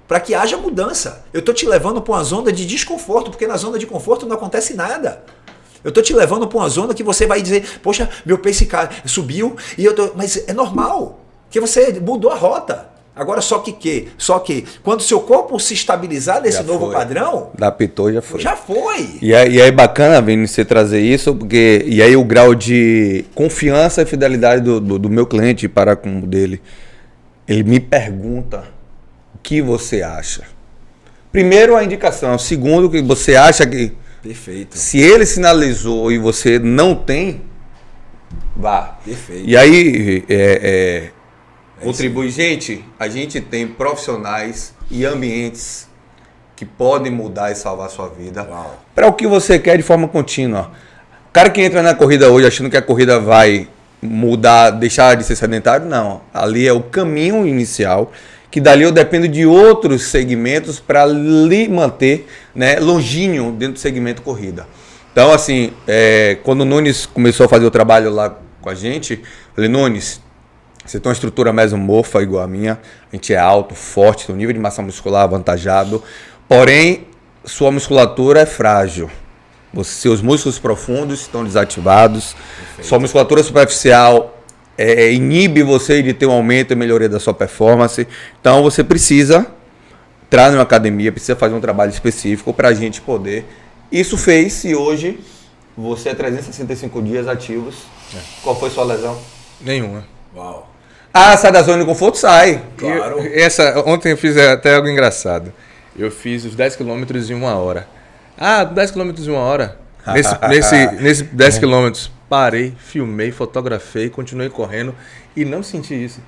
para que haja mudança. Eu estou te levando para uma zona de desconforto, porque na zona de conforto não acontece nada. Eu estou te levando para uma zona que você vai dizer, poxa, meu pace subiu, mas é normal, que você mudou a rota. Agora só que quando seu corpo se estabilizar nesse novo padrão, adaptou, já foi. Já foi. E aí bacana, Vini, você trazer isso, porque e aí o grau de confiança e fidelidade do meu cliente para com o dele, ele me pergunta o que você acha. Primeiro a indicação, segundo que você acha que perfeito. Se ele sinalizou e você não tem, vá. Perfeito. E aí, contribui. Gente, a gente tem profissionais e ambientes que podem mudar e salvar a sua vida para o que você quer de forma contínua. O cara que entra na corrida hoje achando que a corrida vai mudar, deixar de ser sedentário, não. Ali é o caminho inicial, que dali eu dependo de outros segmentos para lhe manter, né, longínquo dentro do segmento corrida. Então, assim, quando o Nunes começou a fazer o trabalho lá com a gente, eu falei, Nunes, você tem uma estrutura mesomorfa igual a minha, a gente é alto, forte, tem um nível de massa muscular avantajado, porém, sua musculatura é frágil. Seus músculos profundos estão desativados. Sua musculatura superficial inibe você de ter um aumento e melhoria da sua performance. Então você precisa entrar numa academia, precisa fazer um trabalho específico para a gente poder. Isso fez se hoje você é 365 dias ativos. Qual foi sua lesão? Nenhuma. Uau. Sai da zona de conforto, sai. Claro. Ontem eu fiz até algo engraçado. Eu fiz os 10 km em 1 hora. 10 km em 1 hora. Nesse 10 km, parei, filmei, fotografei, continuei correndo e não senti isso.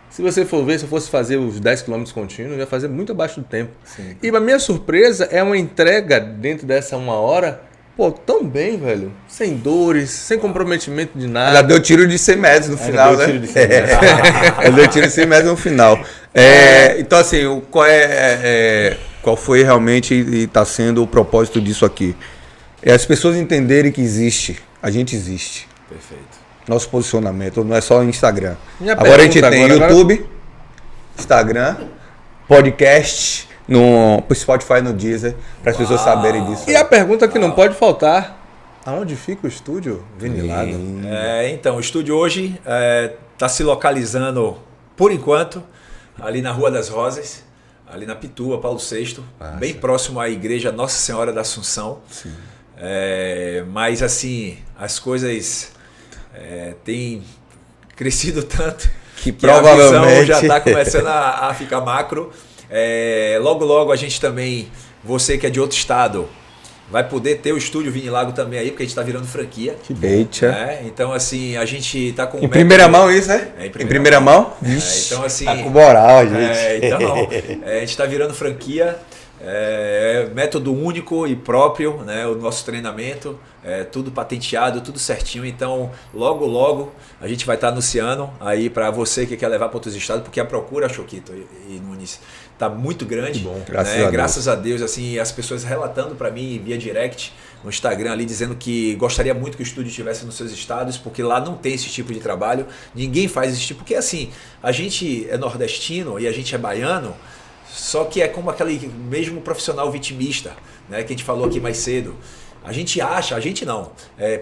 Se você for ver, se eu fosse fazer os 10 km contínuos, eu ia fazer muito abaixo do tempo. Sim. E pra minha surpresa, é uma entrega dentro dessa 1 hora, tão bem, velho. Sem dores, sem comprometimento de nada. Ela deu tiro de 100 metros no final, né? Deu tiro de 100 metros. Ela deu tiro de 100 metros no final. Então, assim, qual foi realmente e está sendo o propósito disso aqui? É as pessoas entenderem que a gente existe. Perfeito. Nosso posicionamento não é só o Instagram. Agora A gente tem YouTube, Instagram, podcast, no Spotify, no Deezer, para as pessoas saberem disso. E a pergunta que não pode faltar: aonde fica o estúdio Vinilado? Então, o estúdio hoje está se localizando, por enquanto, ali na Rua das Rosas, ali na Pitua, Paulo VI, bem próximo à igreja Nossa Senhora da Assunção. Sim. Mas assim, as coisas têm crescido tanto que provavelmente a visão já está começando a ficar macro. Logo a gente também, você que é de outro estado, vai poder ter o estúdio Vinilago também aí, porque a gente está virando franquia. Que beit, Então assim, a gente está com... Em primeira mão isso, né? Em primeira mão? Então assim... Tá com moral, gente. A gente está virando franquia. Método único e próprio, né? O nosso treinamento, tudo patenteado, tudo certinho. Então, logo a gente vai estar anunciando aí para você que quer levar para outros estados, porque a procura, Choquito e Nunes, tá muito grande. Bom, graças a Deus, assim, as pessoas relatando para mim via direct no Instagram ali, dizendo que gostaria muito que o estúdio estivesse nos seus estados, porque lá não tem esse tipo de trabalho, ninguém faz esse tipo, porque assim, a gente é nordestino e a gente é baiano. Só que é como aquele mesmo profissional vitimista, né, que a gente falou aqui mais cedo.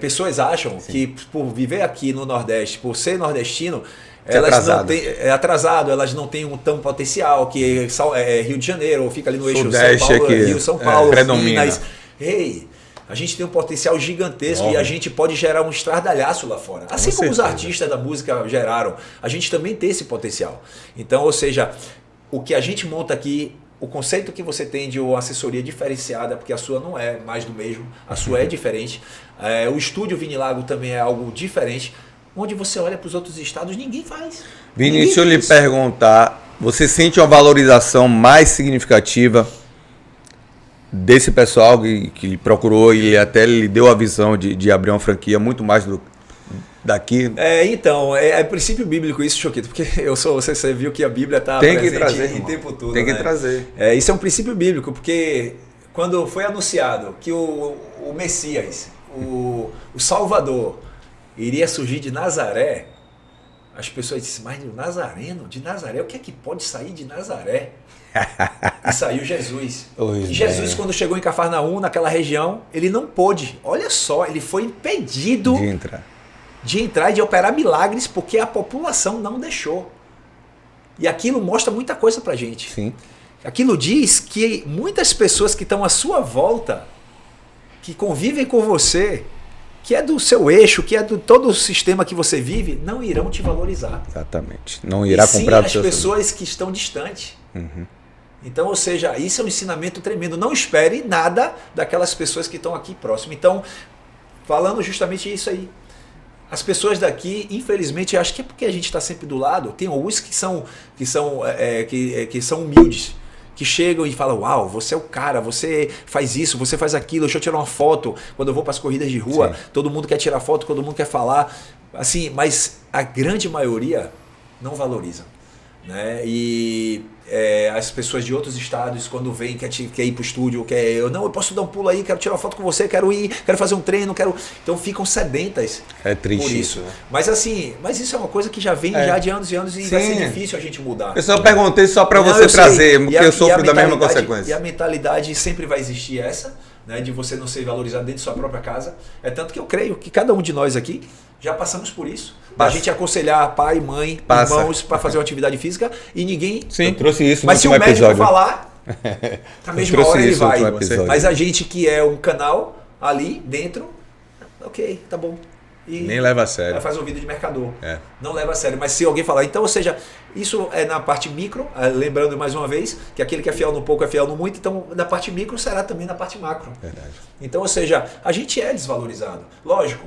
Pessoas acham que por viver aqui no Nordeste, por ser nordestino, elas não têm, atrasado, elas não têm um tão potencial, que Rio de Janeiro, ou fica ali no eixo Sudeste, São Paulo, aqui, Rio, São Paulo, Minas. A gente tem um potencial gigantesco e a gente pode gerar um estardalhaço lá fora. Assim como os artistas da música geraram, a gente também tem esse potencial. Então, ou seja, o que a gente monta aqui, o conceito que você tem de uma assessoria diferenciada, porque a sua não é mais do mesmo, a sua é diferente. O estúdio Vinilago também é algo diferente. Onde você olha para os outros estados, ninguém faz. Vini, deixa eu lhe perguntar, você sente uma valorização mais significativa desse pessoal que procurou e até lhe deu a visão de abrir uma franquia muito mais daqui? Então, é princípio bíblico isso, Choquito, porque você viu que a Bíblia está presente em tempo todo. Tem que trazer. Isso é um princípio bíblico, porque quando foi anunciado que o Messias, o Salvador, iria surgir de Nazaré, as pessoas disseram, mas o Nazareno? De Nazaré? O que é que pode sair de Nazaré? E saiu Jesus. E Jesus, quando chegou em Cafarnaum, naquela região, ele não pôde. Olha só, ele foi impedido de entrar e de operar milagres porque a população não deixou. E aquilo mostra muita coisa pra gente. Sim. Aquilo diz que muitas pessoas que estão à sua volta, que convivem com você, que é do seu eixo, que é do todo o sistema que você vive, não irão te valorizar. Exatamente. Não irá comprar do seu... as pessoas que estão distantes. Então, ou seja, isso é um ensinamento tremendo. Não espere nada daquelas pessoas que estão aqui próximo. Então, falando justamente isso aí. As pessoas daqui, infelizmente, acho que é porque a gente está sempre do lado. Tem alguns que são humildes, que chegam e falam, uau, você é o cara, você faz isso, você faz aquilo, deixa eu tirar uma foto. Quando eu vou para as corridas de rua, todo mundo quer tirar foto, todo mundo quer falar. Assim, mas a grande maioria não valoriza. Né? E as pessoas de outros estados, quando vêm, quer ir para o estúdio, eu posso dar um pulo aí, quero tirar uma foto com você, quero ir, quero fazer um treino, então ficam sedentas. É triste por isso. Né? Mas assim, isso é uma coisa que já vem já de anos e anos e vai ser difícil a gente mudar. Eu só perguntei só para você trazer, porque eu sofro da mesma consequência. E a mentalidade sempre vai existir né, de você não ser valorizado dentro de sua própria casa. É tanto que eu creio que cada um de nós aqui já passamos por isso. A gente aconselhar pai, mãe, irmãos para fazer uma atividade física e ninguém... Sim, eu trouxe isso no Mas se o último médico episódio. falar, na mesma hora ele vai. Episódio. Mas a gente que é um canal ali dentro, ok, tá bom. E Nem leva a sério. faz ouvido de mercador. É. Não leva a sério. Mas se alguém falar, então, ou seja, isso é na parte micro, lembrando mais uma vez, que aquele que é fiel no pouco é fiel no muito, então na parte micro será também na parte macro. Verdade. Então, ou seja, a gente é desvalorizado. Lógico,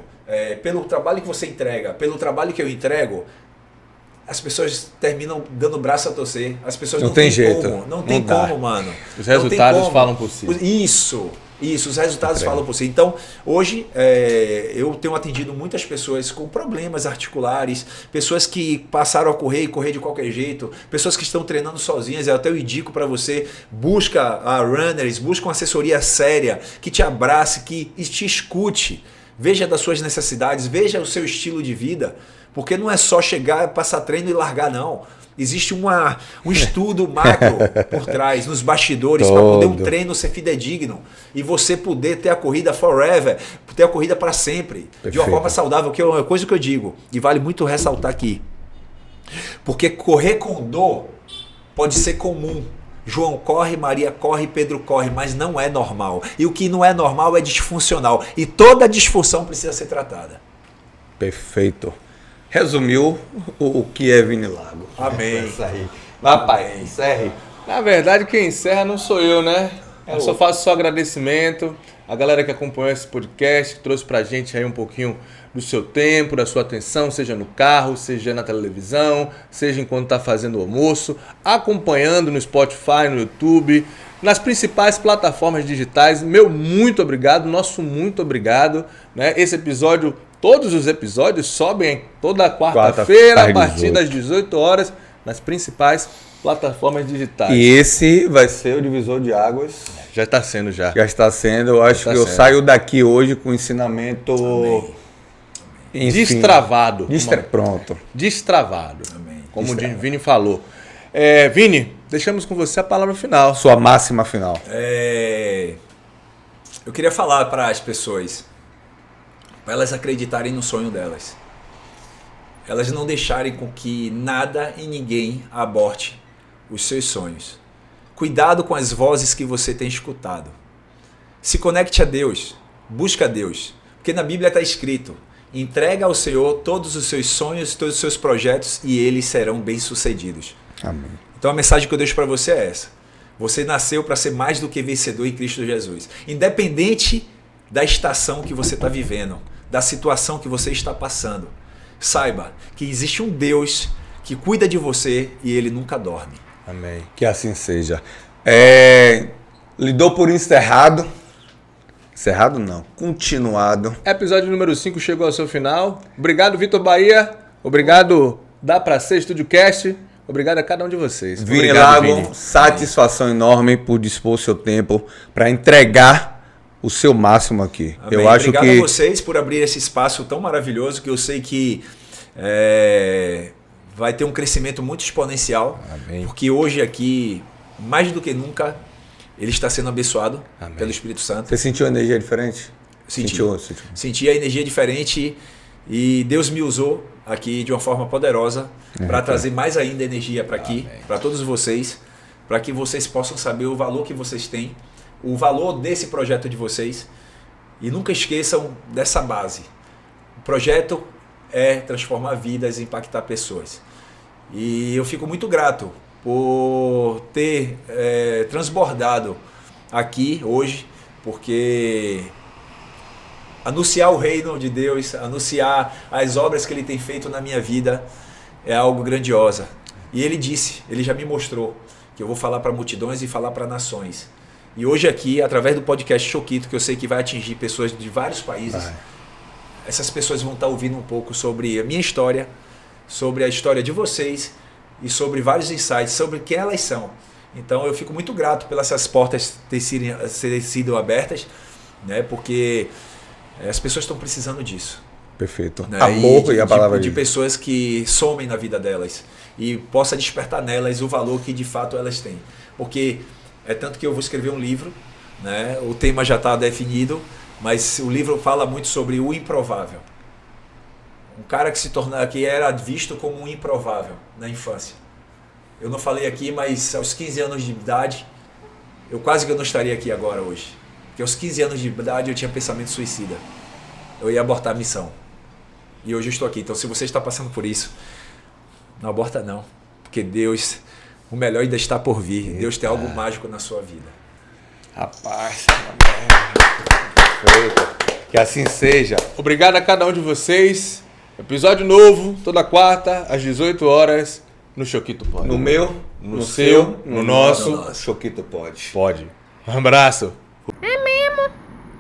pelo trabalho que você entrega, pelo trabalho que eu entrego, as pessoas terminam dando braço a torcer. As pessoas Não não tem tem jeito. como. Não tem Não dá. como, mano. Os Não tem resultados como. falam por si. Isso, os resultados falam por si. Então, hoje, eu tenho atendido muitas pessoas com problemas articulares, pessoas que passaram a correr e correr de qualquer jeito, pessoas que estão treinando sozinhas. Eu até indico para você, busca a runners, busca uma assessoria séria, que te abrace, que te escute, veja das suas necessidades, veja o seu estilo de vida, porque não é só chegar, passar treino e largar, não. Existe um estudo macro por trás, nos bastidores, para poder um treino ser fidedigno e você poder ter a corrida forever, ter a corrida para sempre, de uma forma saudável, que é uma coisa que eu digo, e vale muito ressaltar aqui. Porque correr com dor pode ser comum. João corre, Maria corre, Pedro corre, mas não é normal. E o que não é normal é disfuncional. E toda disfunção precisa ser tratada. Perfeito. Resumiu o que é Vini Lago. Amém. Isso aí. Rapaz, encerre. Na verdade, quem encerra não sou eu, né? Eu só faço só agradecimento. A galera que acompanhou esse podcast, que trouxe pra gente aí um pouquinho do seu tempo, da sua atenção, seja no carro, seja na televisão, seja enquanto tá fazendo o almoço, acompanhando no Spotify, no YouTube, nas principais plataformas digitais. Meu muito obrigado, nosso muito obrigado, né? Esse episódio, todos os episódios sobem toda quarta-feira, a partir das 18 horas, nas principais plataformas digitais. E esse vai ser o divisor de águas. Já está sendo já. Já está sendo. Eu acho que eu saio daqui hoje com ensinamento... Enfim, destravado. Pronto. Destravado. Amém. Como o Vini falou. Vini, deixamos com você a palavra final. Sua máxima final. Eu queria falar para as pessoas, para elas acreditarem no sonho delas. Elas não deixarem com que nada e ninguém aborte os seus sonhos. Cuidado com as vozes que você tem escutado. Se conecte a Deus, busca a Deus. Porque na Bíblia está escrito, entrega ao Senhor todos os seus sonhos, todos os seus projetos e eles serão bem-sucedidos. Amém. Então a mensagem que eu deixo para você é essa. Você nasceu para ser mais do que vencedor em Cristo Jesus. Independente da estação que você está vivendo, da situação que você está passando, saiba que existe um Deus que cuida de você e Ele nunca dorme. Amém. Que assim seja. Lidou por encerrado. Encerrado não, continuado. Episódio número 5 chegou ao seu final. Obrigado, Vitor Bahia. Obrigado, Dá Pra Ser Estúdio Cast. Obrigado a cada um de vocês. Vini Obrigado, Lago, Vini. satisfação enorme por dispor seu tempo para entregar o seu máximo aqui. Amém. Eu acho Obrigado que a vocês por abrir esse espaço tão maravilhoso que eu sei que vai ter um crescimento muito exponencial. Amém. Porque hoje aqui, mais do que nunca, ele está sendo abençoado Amém. pelo Espírito Santo. você sentiu energia diferente? Senti. Sentiu. Senti a energia diferente e Deus me usou aqui de uma forma poderosa para trazer mais ainda energia para aqui, para todos vocês, para que vocês possam saber o valor que vocês têm, o valor desse projeto de vocês e nunca esqueçam dessa base. O projeto é transformar vidas e impactar pessoas. E eu fico muito grato por ter transbordado aqui hoje, porque anunciar o reino de Deus, anunciar as obras que Ele tem feito na minha vida é algo grandiosa. E Ele disse, Ele já me mostrou que eu vou falar para multidões e falar para nações. E hoje aqui, através do podcast Choquito, que eu sei que vai atingir pessoas de vários países, essas pessoas vão estar ouvindo um pouco sobre a minha história, sobre a história de vocês e sobre vários insights, sobre quem elas são. Então eu fico muito grato pelas essas portas terem sido abertas, né? Porque as pessoas estão precisando disso. Perfeito. Né? Amor e a palavra de de pessoas que somem na vida delas e possa despertar nelas o valor que de fato elas têm. Porque é tanto que eu vou escrever um livro né? O tema já está definido, mas o livro fala muito sobre o improvável. Um cara que era visto como um improvável na infância. Eu não falei aqui, mas aos 15 anos de idade, eu quase que eu não estaria aqui agora hoje. Porque aos 15 anos de idade eu tinha pensamento suicida. Eu ia abortar a missão. E hoje eu estou aqui. Então, se você está passando por isso, não aborta não. Porque Deus, o melhor ainda está por vir. Eita. Deus tem algo mágico na sua vida. Rapaz, que assim seja. Obrigado a cada um de vocês. Episódio novo, toda quarta, às 18 horas, no Choquito Pode. No meu, no seu, no nosso. Choquito Pode. Pode. Um abraço.